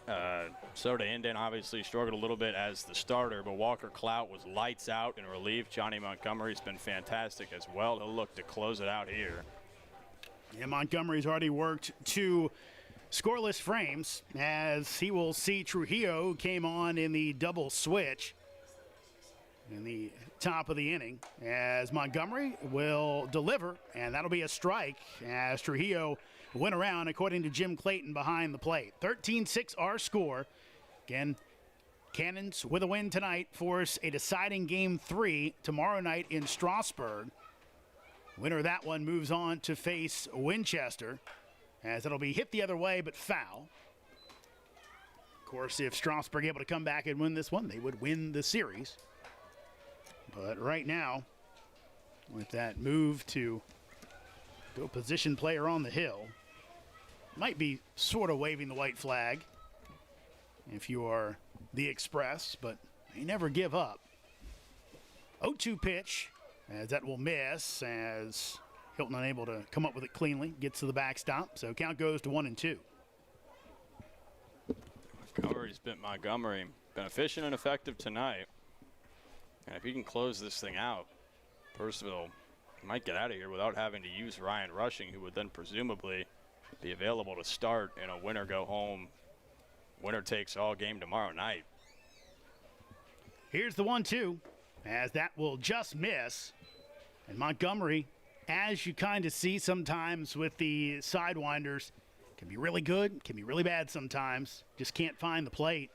Soda Inden obviously struggled a little bit as the starter, but Walker Clout was lights out in relief. Johnny Montgomery's been fantastic as well. He'll look to close it out here. Yeah, Montgomery's already worked 2 scoreless frames as he will see Trujillo, who came on in the double switch in the top of the inning, as Montgomery will deliver, and that'll be a strike as Trujillo went around, according to Jim Clayton, behind the plate. 13-6 our score. Again, Cannons with a win tonight force a deciding Game 3 tomorrow night in Strasburg. Winner of that one moves on to face Winchester, as it'll be hit the other way but foul. Of course, if Strasburg able to come back and win this one, they would win the series. But right now, with that move to go position player on the hill, might be sort of waving the white flag if you are the Express, but they never give up. 0-2 pitch, as that will miss, as Hilton unable to come up with it cleanly, gets to the backstop, so count goes to 1-2. Montgomery been efficient and effective tonight. And if he can close this thing out, Purcellville might get out of here without having to use Ryan Rushing, who would then presumably be available to start in a winner-go-home, winner-takes-all game tomorrow night. Here's the 1-2, as that will just miss. And Montgomery, as you kind of see sometimes with the sidewinders, can be really good, can be really bad sometimes. Just can't find the plate.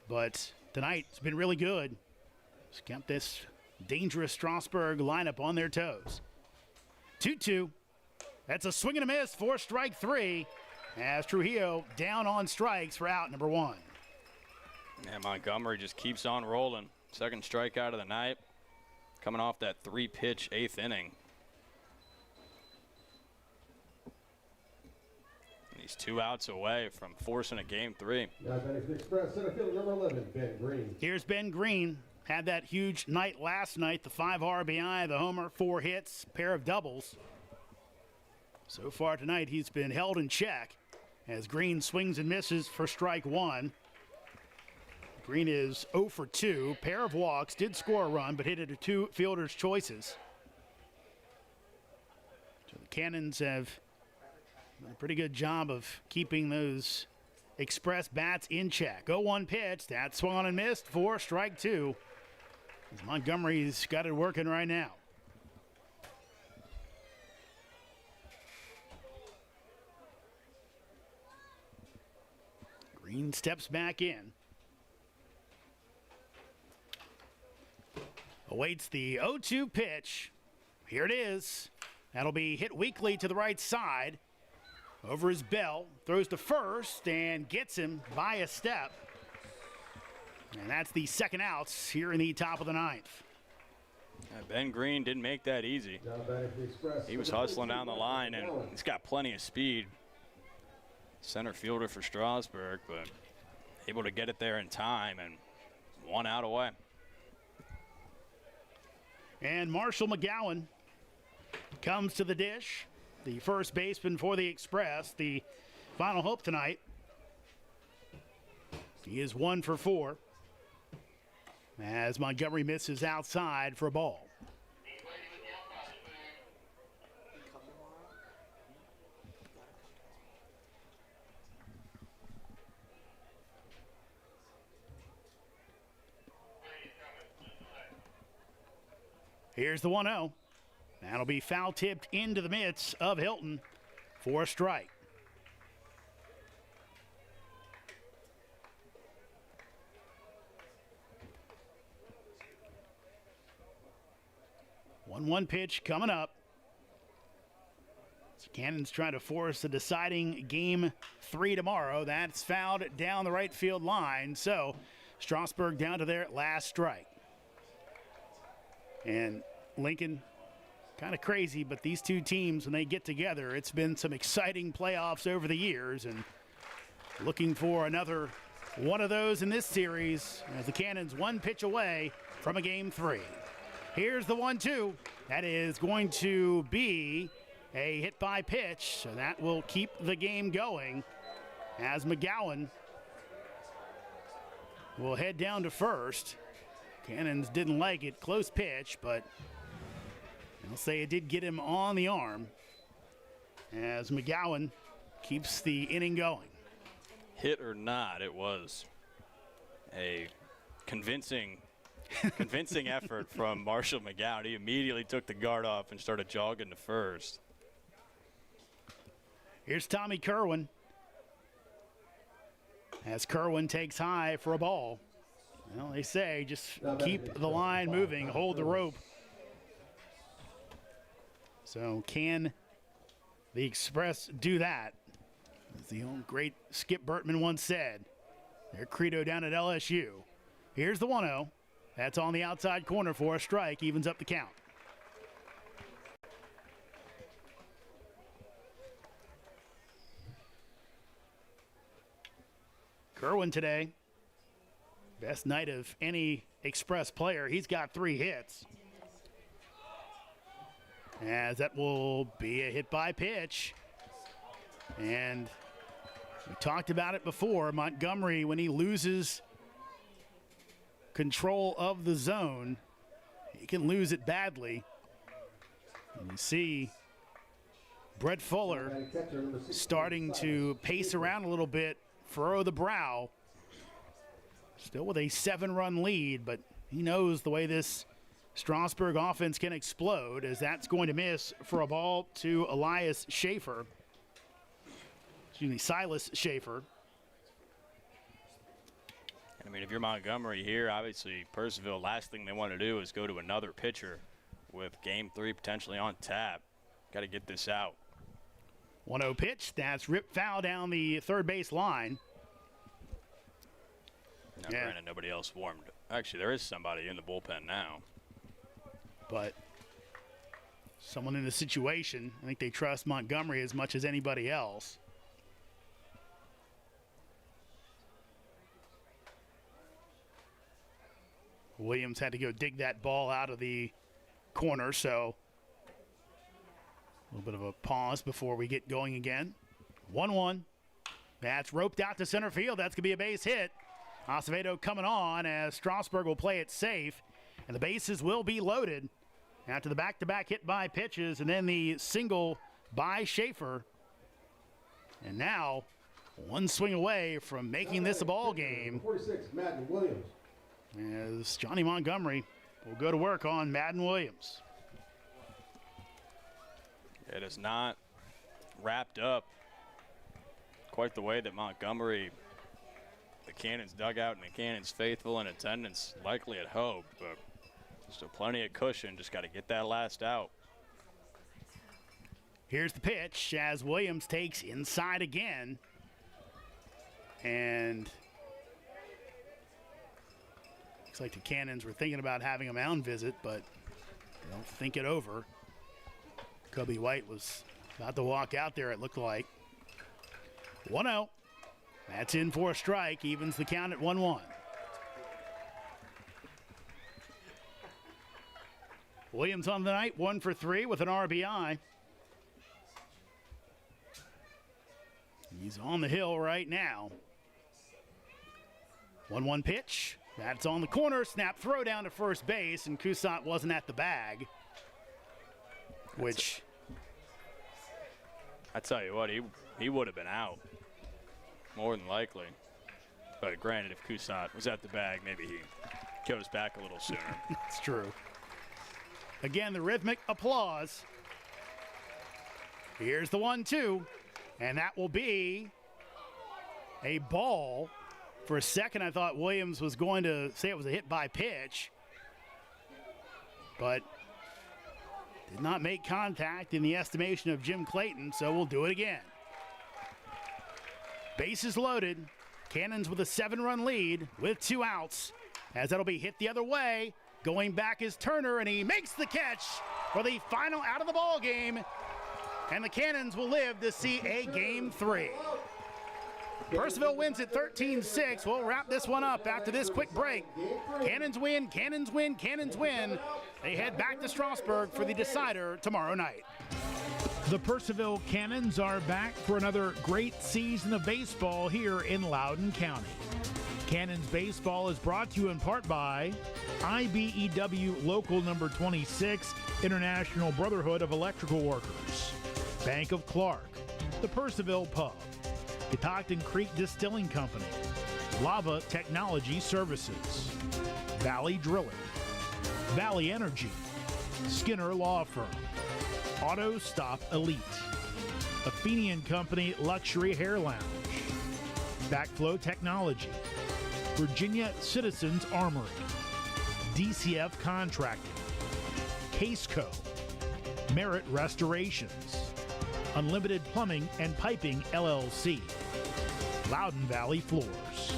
But tonight it's been really good. It's kept this dangerous Strasburg lineup on their toes. 2-2. That's a swing and a miss for strike 3, as Trujillo down on strikes for out number 1. And Montgomery just keeps on rolling. Second strikeout of the night, coming off that 3-pitch 8th inning. And he's 2 outs away from forcing a Game 3. Now batting for the Express, center field number 11, Ben Green. Here's Ben Green. Had that huge night last night, the 5 RBI, the homer, 4 hits, pair of doubles. So far tonight, he's been held in check as Green swings and misses for strike 1. Green is 0 for 2, pair of walks, did score a run, but hit it to 2 fielders' choices. So the Cannons have done a pretty good job of keeping those Express bats in check. 0-1 pitch, that swung on and missed for strike 2. As Montgomery's got it working right now. Green steps back in. Awaits the 0-2 pitch. Here it is. That'll be hit weakly to the right side. Over his bell. Throws to first and gets him by a step. And that's the second outs here in the top of the 9th. Ben Green didn't make that easy. He was hustling down the line, and he's got plenty of speed. Center fielder for Strasburg, but able to get it there in time, and 1 out away. And Marshall McGowan comes to the dish. The first baseman for the Express, the final hope tonight. He is 1 for 4. As Montgomery misses outside for a ball. Here's the 1-0. That'll be foul tipped into the midst of Hilton for a strike. One pitch coming up. So Cannons trying to force a deciding Game 3 tomorrow. That's fouled down the right field line. So Strasburg down to their last strike. And Lincoln, kind of crazy, but these two teams, when they get together, it's been some exciting playoffs over the years. And looking for another one of those in this series as the Cannons 1 pitch away from a Game 3. Here's the 1-2. That is going to be a hit by pitch, so that will keep the game going as McGowan will head down to first. Cannons didn't like it. Close pitch, but I'll say it did get him on the arm as McGowan keeps the inning going. Hit or not, it was a convincing effort from Marshall McGowan. He immediately took the guard off and started jogging to first. Here's Tommy Kerwin as Kerwin takes high for a ball. Well, they say just keep the line moving, hold the rope. So can the Express do that? As the old great Skip Bertman once said, their credo down at LSU. Here's the 1-0. That's on the outside corner for a strike, evens up the count. Kerwin today, best night of any Express player. He's got 3 hits. As that will be a hit by pitch. And we talked about it before. Montgomery, when he loses control of the zone, he can lose it badly. And you see Brett Fuller starting to pace around a little bit, furrow the brow. Still with a 7-run lead, but he knows the way this Strasburg offense can explode, as that's going to miss for a ball to Elias Schaefer. Excuse me, Silas Schaefer. I mean, if you're Montgomery here, obviously Purcellville, last thing they want to do is go to another pitcher with game 3 potentially on tap. Got to get this out. 1-0 pitch. That's ripped foul down the third base line. Now, granted, nobody else warmed. Actually, there is somebody in the bullpen now. But someone in the situation, I think they trust Montgomery as much as anybody else. Williams had to go dig that ball out of the corner, so a little bit of a pause before we get going again. 1-1. That's roped out to center field. That's going to be a base hit. Acevedo coming on as Strasburg will play it safe, and the bases will be loaded after the back-to-back hit by pitches and then the single by Schaefer. And now one swing away from making this a ball game. 46, Madden Williams. As Johnny Montgomery will go to work on Madden Williams. It is not wrapped up quite the way that Montgomery, the Cannons dugout and the Cannons faithful in attendance likely had hoped, but still plenty of cushion. Just got to get that last out. Here's the pitch as Williams takes inside again. And looks like the Cannons were thinking about having a mound visit, but they don't think it over. Kobe White was about to walk out there, it looked like. 1-0. That's in for a strike, evens the count at 1-1. Williams on the night, 1 for 3 with an RBI. He's on the hill right now. 1-1 pitch. That's on the corner. Snap throw down to first base, and Kusat wasn't at the bag. Which, I tell you what, he would have been out, more than likely. But granted, if Kusat was at the bag, maybe he goes back a little sooner. it's true. Again, the rhythmic applause. Here's the 1-2, and that will be a ball. For a second, I thought Williams was going to say it was a hit by pitch, but did not make contact in the estimation of Jim Clayton, so we'll do it again. Bases loaded. Cannons with a 7-run lead with 2 outs, as that'll be hit the other way. Going back is Turner, and he makes the catch for the final out of the ball game, and the Cannons will live to see a Game 3. Purcellville wins at 13-6. We'll wrap this one up after this quick break. Cannons win, Cannons win, Cannons win. They head back to Strasburg for the decider tomorrow night. The Purcellville Cannons are back for another great season of baseball here in Loudoun County. Cannons baseball is brought to you in part by IBEW Local Number 26, International Brotherhood of Electrical Workers, Bank of Clark, the Purcellville Pub, Catoctin Creek Distilling Company, Lava Technology Services, Valley Drilling, Valley Energy, Skinner Law Firm, Auto Stop Elite, Athenian Company Luxury Hair Lounge, Backflow Technology, Virginia Citizens Armory, DCF Contracting, Caseco, Merit Restorations, Unlimited Plumbing and Piping LLC, Loudoun Valley Floors.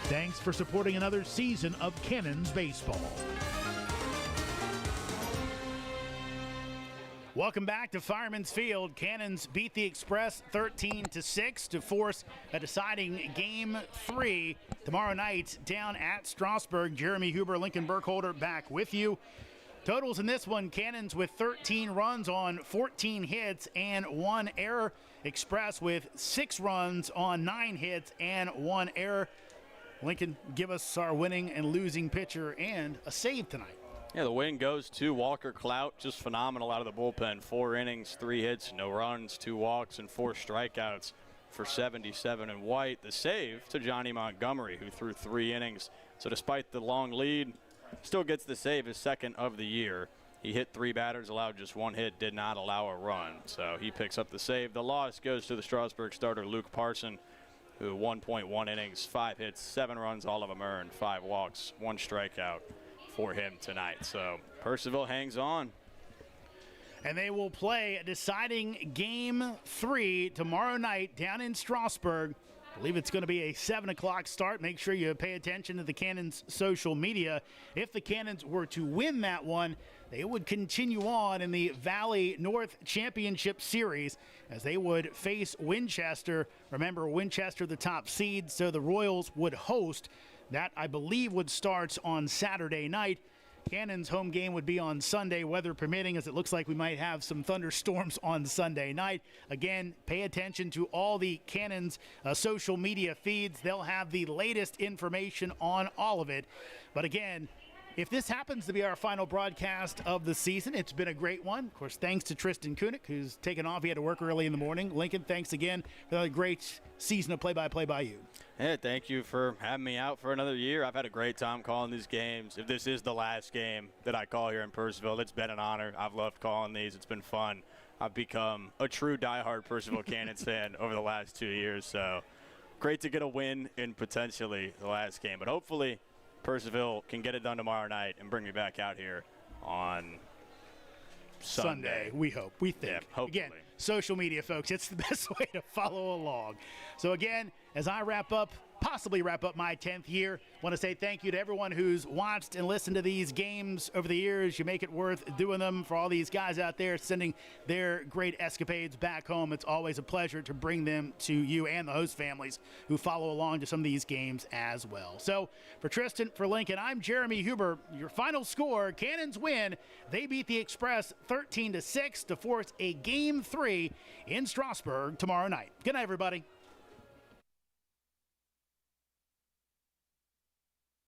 Thanks for supporting another season of Cannons baseball. Welcome back to Fireman's Field. Cannons beat the Express 13-6 to force a deciding Game 3 tomorrow night down at Strasburg. Jeremy Huber, Lincoln Burkholder back with you. Totals in this one, Cannons with 13 runs on 14 hits and 1 error. Express with 6 runs on 9 hits and 1 error. Lincoln, give us our winning and losing pitcher and a save tonight. Yeah, the win goes to Walker Clout. Just phenomenal out of the bullpen. 4 innings, 3 hits, no runs, 2 walks, and 4 strikeouts for 77 and White. The save to Johnny Montgomery, who threw 3 innings. So despite the long lead, still gets the save, his second of the year. He hit 3 batters, allowed just 1 hit, did not allow a run. So he picks up the save. The loss goes to the Strasburg starter, Luke Parson, who 1.1 innings, 5 hits, 7 runs, all of them earned, 5 walks, 1 strikeout for him tonight. So Purcellville hangs on. And they will play a deciding Game 3 tomorrow night down in Strasburg. I believe it's going to be a 7 o'clock start. Make sure you pay attention to the Cannons' social media. If the Cannons were to win that one, they would continue on in the Valley North Championship Series as they would face Winchester. Remember, Winchester the top seed, so the Royals would host. That, I believe, would start on Saturday night. Cannons' home game would be on Sunday, weather permitting, as it looks like we might have some thunderstorms on Sunday night. Again, pay attention to all the Cannons' social media feeds. They'll have the latest information on all of it. But again, if this happens to be our final broadcast of the season, it's been a great one. Of course, thanks to Tristan Kunick, who's taken off. He had to work early in the morning. Lincoln, thanks again for a great season of play-by-play by you. Yeah, thank you for having me out for another year. I've had a great time calling these games. If this is the last game that I call here in Purcellville, it's been an honor. I've loved calling these. It's been fun. I've become a true diehard Purcellville Cannons fan over the last 2 years. So great to get a win in potentially the last game. But hopefully Purcellville can get it done tomorrow night and bring me back out here on Sunday. We hope. We think. Yeah, hopefully. Again, social media, folks, it's the best way to follow along. So again, as I possibly wrap up my 10th year, I want to say thank you to everyone who's watched and listened to these games over the years. You make it worth doing them. For all these guys out there sending their great escapades back home, it's always a pleasure to bring them to you and the host families who follow along to some of these games as well. So for Tristan, for Lincoln, I'm Jeremy Huber. Your final score, Cannons win. They beat the Express 13-6 to force a Game 3 in Strasburg tomorrow night. Good night, everybody.